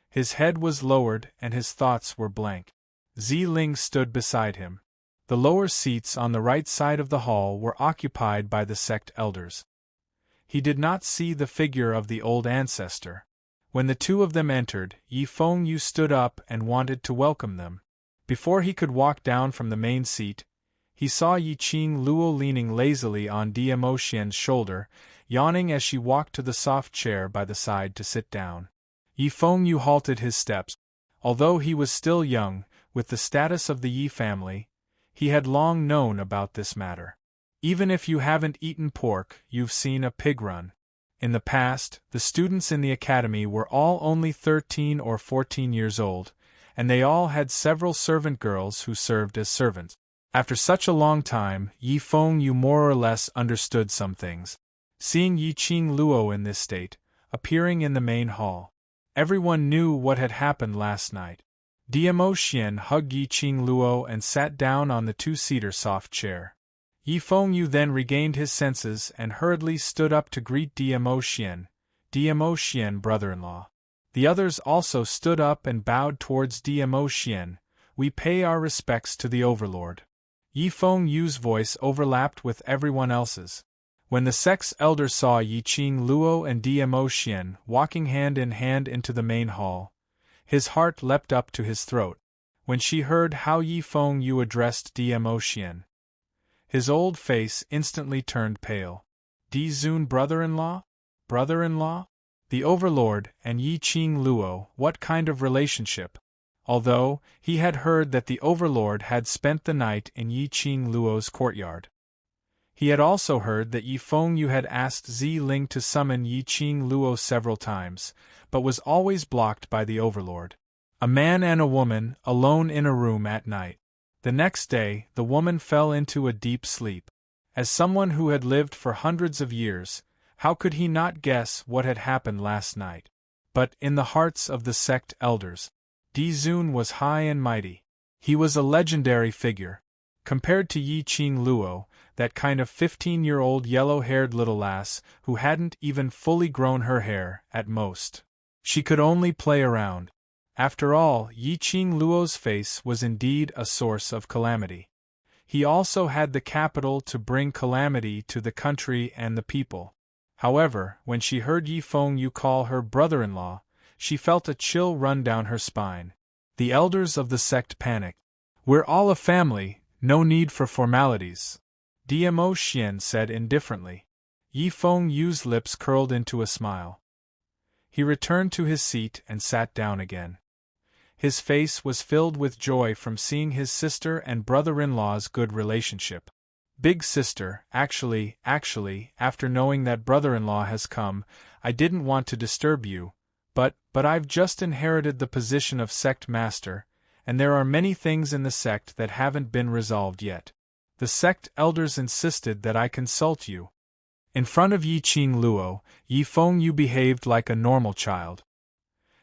His head was lowered and his thoughts were blank. Zi Ling stood beside him. The lower seats on the right side of the hall were occupied by the sect elders. He did not see the figure of the old ancestor. When the two of them entered, Yi Fengyu stood up and wanted to welcome them. Before he could walk down from the main seat, he saw Yiqing Luo leaning lazily on Diamo Xian's shoulder, yawning as she walked to the soft chair by the side to sit down. Yi Fengyu halted his steps. Although he was still young, with the status of the Yi family, he had long known about this matter. Even if you haven't eaten pork, you've seen a pig run. In the past, the students in the academy were all only 13 or 14 years old, and they all had several servant girls who served as servants. After such a long time, Yi Fengyu more or less understood some things. Seeing Yiqing Luo in this state, appearing in the main hall, everyone knew what had happened last night. Diamo Xian hugged Yiqing Luo and sat down on the two-seater soft chair. Yi Fengyu then regained his senses and hurriedly stood up to greet Diamo Xian, brother-in-law. The others also stood up and bowed towards Diamo Xian. "We pay our respects to the Overlord." Yi Fengyu's voice overlapped with everyone else's. When the sect's elders saw Yiqing Luo and Diamo Xian walking hand in hand into the main hall, his heart leapt up to his throat. When she heard how Yi Fengyu addressed Diamo Xian, his old face instantly turned pale. Di-Zun brother-in-law? Brother-in-law? The Overlord and Yiqing Luo, what kind of relationship? Although, he had heard that the Overlord had spent the night in Yiqing Luo's courtyard. He had also heard that Yi Fengyu had asked Zi Ling to summon Yiqing Luo several times, but was always blocked by the Overlord. A man and a woman, alone in a room at night. The next day, the woman fell into a deep sleep. As someone who had lived for hundreds of years, how could he not guess what had happened last night? But, in the hearts of the sect elders, Di-Zun was high and mighty. He was a legendary figure. Compared to Yiqing Luo, that kind of 15-year-old yellow-haired little lass who hadn't even fully grown her hair, at most. She could only play around. After all, Yiqing Luo's face was indeed a source of calamity. He also had the capital to bring calamity to the country and the people. However, when she heard Yi Fengyu call her brother-in-law, she felt a chill run down her spine. The elders of the sect panicked. "We're all a family, no need for formalities," Diamo Xian said indifferently. Yi Fengyu's lips curled into a smile. He returned to his seat and sat down again. His face was filled with joy from seeing his sister and brother-in-law's good relationship. "Big sister, actually, after knowing that brother-in-law has come, I didn't want to disturb you, but I've just inherited the position of sect master, and there are many things in the sect that haven't been resolved yet. The sect elders insisted that I consult you." In front of Yiqing Luo, Yi Fengyu behaved like a normal child.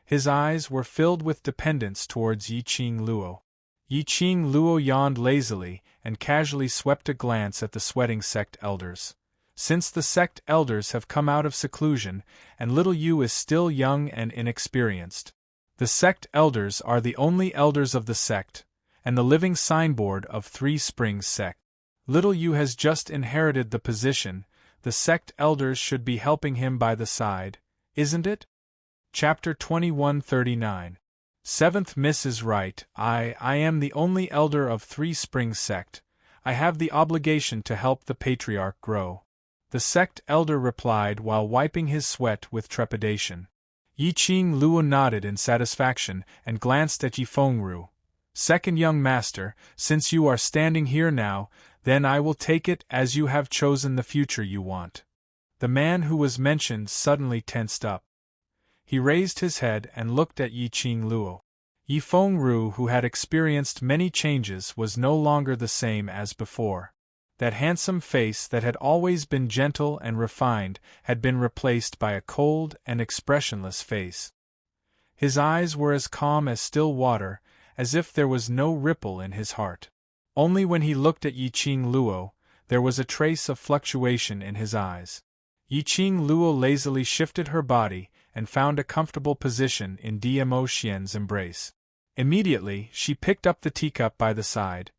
His eyes were filled with dependence towards Yiqing Luo. Yi Qing Luo yawned lazily and casually swept a glance at the sweating sect elders. Since the sect elders have come out of seclusion, and little Yu is still young and inexperienced. The sect elders are the only elders of the sect, and the living signboard of Three Springs sect. Little Yu has just inherited the position, the sect elders should be helping him by the side, isn't it? Chapter 2139. Seventh Miss is right. I am the only elder of Three Springs sect. I have the obligation to help the patriarch grow. The sect elder replied while wiping his sweat with trepidation. Yi Qing Luo nodded in satisfaction and glanced at Yi Fengru. Second young master, since you are standing here now, then I will take it as you have chosen the future you want. The man who was mentioned suddenly tensed up. He raised his head and looked at Yi Qing Luo. Yi Fengru, who had experienced many changes, was no longer the same as before. That handsome face that had always been gentle and refined had been replaced by a cold and expressionless face. His eyes were as calm as still water, as if there was no ripple in his heart. Only when he looked at Yi Qing Luo, there was a trace of fluctuation in his eyes. Yi Qing Luo lazily shifted her body and found a comfortable position in Dmo Xian's embrace. Immediately, she picked up the teacup by the side.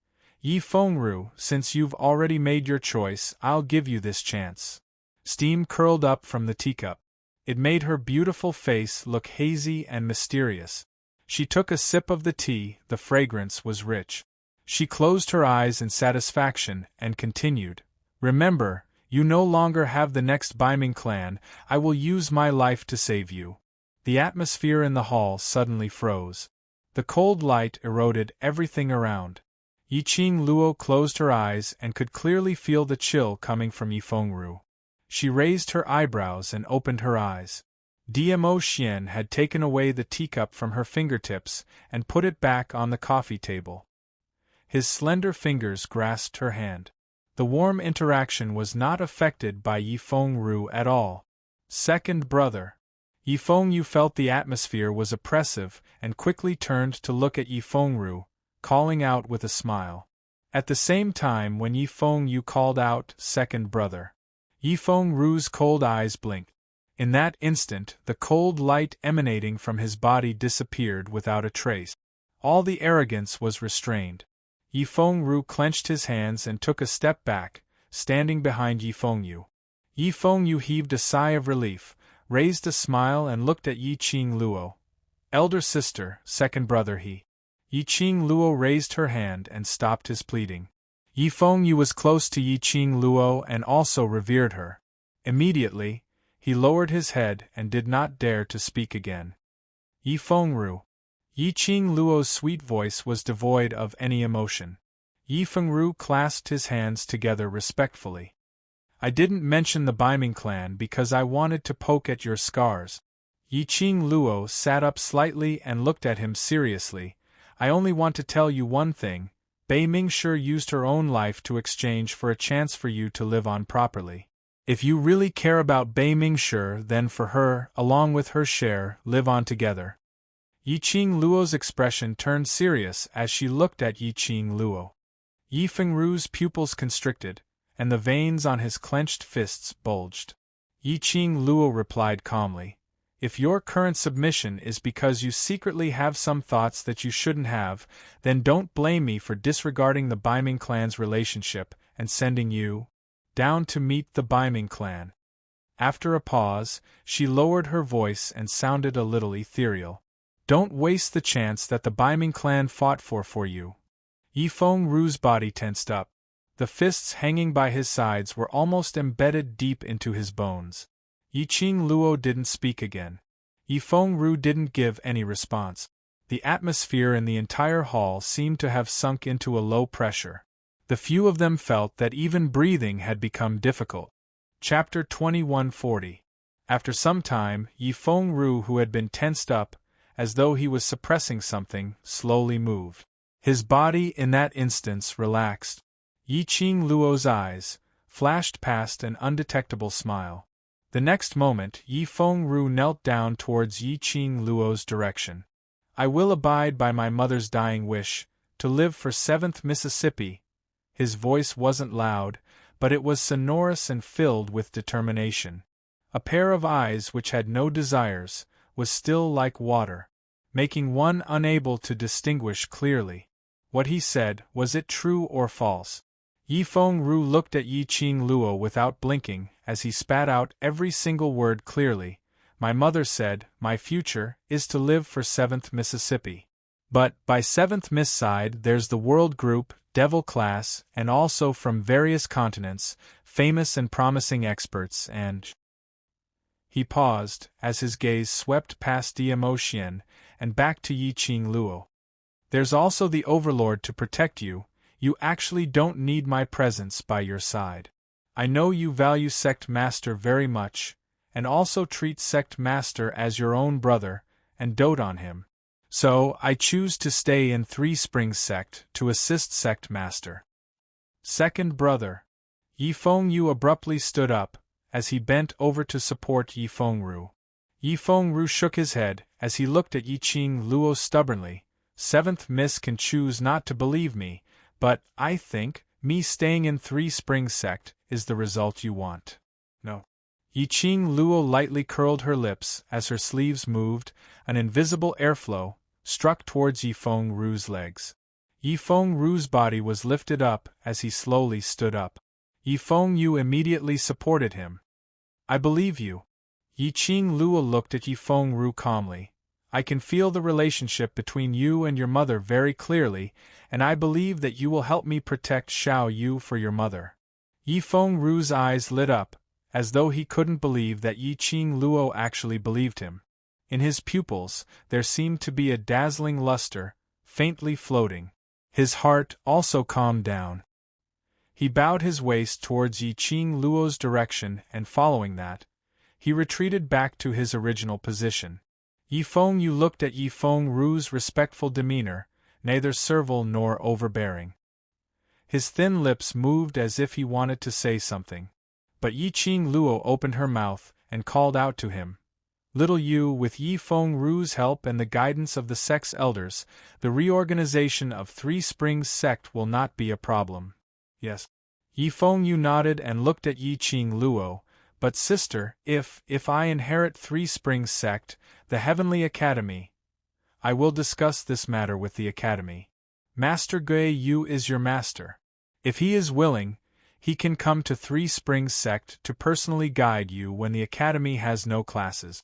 Yi Fengru, since you've already made your choice, I'll give you this chance. Steam curled up from the teacup. It made her beautiful face look hazy and mysterious. She took a sip of the tea, the fragrance was rich. She closed her eyes in satisfaction and continued. Remember, you no longer have the next Baiming clan, I will use my life to save you. The atmosphere in the hall suddenly froze. The cold light eroded everything around. Yi Qing Luo closed her eyes and could clearly feel the chill coming from Yi Fengru. She raised her eyebrows and opened her eyes. Dmo Xian had taken away the teacup from her fingertips and put it back on the coffee table. His slender fingers grasped her hand. The warm interaction was not affected by Yi Fengru at all. Second brother. Yi Fengru felt the atmosphere was oppressive and quickly turned to look at Yi Fengru, calling out with a smile. At the same time when Yi Fengru called out, second brother. Yi Fengru's cold eyes blinked. In that instant, the cold light emanating from his body disappeared without a trace. All the arrogance was restrained. Yi Fengru clenched his hands and took a step back, standing behind Yi Fengru. Yi Fengru heaved a sigh of relief, raised a smile and looked at Yi Qing Luo. Elder sister, second brother he. Yi Qing Luo raised her hand and stopped his pleading. Yi Fengru was close to Yi Qing Luo and also revered her. Immediately, he lowered his head and did not dare to speak again. Yi Fengru. Yi Qing Luo's sweet voice was devoid of any emotion. Yi Fengru clasped his hands together respectfully. I didn't mention the Baiming clan because I wanted to poke at your scars. Yi Qing Luo sat up slightly and looked at him seriously. I only want to tell you one thing. Bei Mingshi used her own life to exchange for a chance for you to live on properly. If you really care about Bei Mingshi, then for her, along with her share, live on together. Yi Qing Luo's expression turned serious as she looked at Yi Qing Luo. Yi Fengru's pupils constricted, and the veins on his clenched fists bulged. Yi Qing Luo replied calmly, if your current submission is because you secretly have some thoughts that you shouldn't have, then don't blame me for disregarding the Baiming clan's relationship and sending you down to meet the Baiming clan. After a pause, she lowered her voice and sounded a little ethereal. Don't waste the chance that the Baiming clan fought for you. Yi Fengru's body tensed up. The fists hanging by his sides were almost embedded deep into his bones. Yi Qing Luo didn't speak again. Yi Fengru didn't give any response. The atmosphere in the entire hall seemed to have sunk into a low pressure. The few of them felt that even breathing had become difficult. Chapter 2140. After some time, Yi Fengru, who had been tensed up, as though he was suppressing something, slowly moved. His body in that instance relaxed. Yi Qing Luo's eyes flashed past an undetectable smile. The next moment, Yi Fengru knelt down towards Yi Qing Luo's direction. I will abide by my mother's dying wish, to live for 7th Mississippi. His voice wasn't loud, but it was sonorous and filled with determination. A pair of eyes which had no desires, was still like water, making one unable to distinguish clearly. What he said, was it true or false? Yi Feng Ru looked at Yi Qing Luo without blinking, as he spat out every single word clearly. My mother said, my future is to live for 7th Mississippi. But, by 7th Miss side there's the world group, devil class, and also from various continents, famous and promising experts and… He paused, as his gaze swept past Diamo Xian, and back to Yi Qing Luo. There's also the Overlord to protect you. You actually don't need my presence by your side. I know you value Sect Master very much, and also treat Sect Master as your own brother, and dote on him. So, I choose to stay in Three Springs Sect to assist Sect Master. Second brother. Yi Feng Yu abruptly stood up, as he bent over to support Yi Feng Ru. Yi Feng Ru shook his head, as he looked at Yi Qing Luo stubbornly. 7th Miss can choose not to believe me, but, I think, me staying in Three Springs Sect is the result you want. No. Yi Qing Luo lightly curled her lips as her sleeves moved, an invisible airflow struck towards Yi Feng Ru's legs. Yi Feng Ru's body was lifted up as he slowly stood up. Yi Feng Yu immediately supported him. I believe you. Yi Qing Luo looked at Yi Feng Ru calmly. I can feel the relationship between you and your mother very clearly, and I believe that you will help me protect Xiao Yu for your mother. Yi Feng Ru's eyes lit up, as though he couldn't believe that Yi Qing Luo actually believed him. In his pupils, there seemed to be a dazzling luster, faintly floating. His heart also calmed down. He bowed his waist towards Yi Qing Luo's direction, and following that, he retreated back to his original position. Yi Feng Yu looked at Yi Feng Ru's respectful demeanor, neither servile nor overbearing. His thin lips moved as if he wanted to say something. But Yi Qing Luo opened her mouth, and called out to him. Little Yu, with Yi Feng Ru's help and the guidance of the sect's elders, the reorganization of Three Springs Sect will not be a problem. Yes. Yi Feng Yu nodded and looked at Yi Qing Luo. But sister, if I inherit Three Springs Sect, the Heavenly Academy, I will discuss this matter with the Academy. Master Gui Yu is your master. If he is willing, he can come to Three Springs Sect to personally guide you when the Academy has no classes.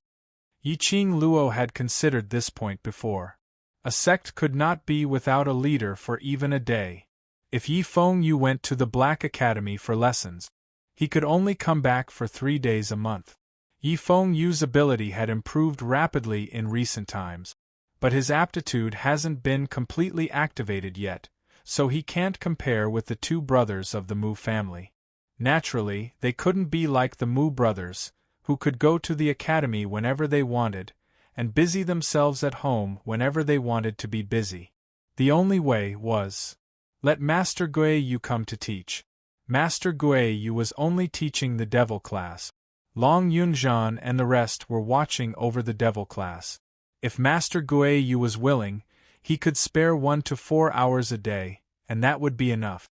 Yi Qing Luo had considered this point before. A sect could not be without a leader for even a day. If Yi Feng Yu went to the Black Academy for lessons, he could only come back for 3 days a month. Yi Feng Yu's ability had improved rapidly in recent times, but his aptitude hasn't been completely activated yet, so he can't compare with the two brothers of the Mu family. Naturally, they couldn't be like the Mu brothers, who could go to the academy whenever they wanted, and busy themselves at home whenever they wanted to be busy. The only way was, let Master Gui Yu come to teach. Master Gui Yu was only teaching the devil class. Long Yunzhan and the rest were watching over the devil class. If Master Gui Yu was willing, he could spare 1 to 4 hours a day, and that would be enough.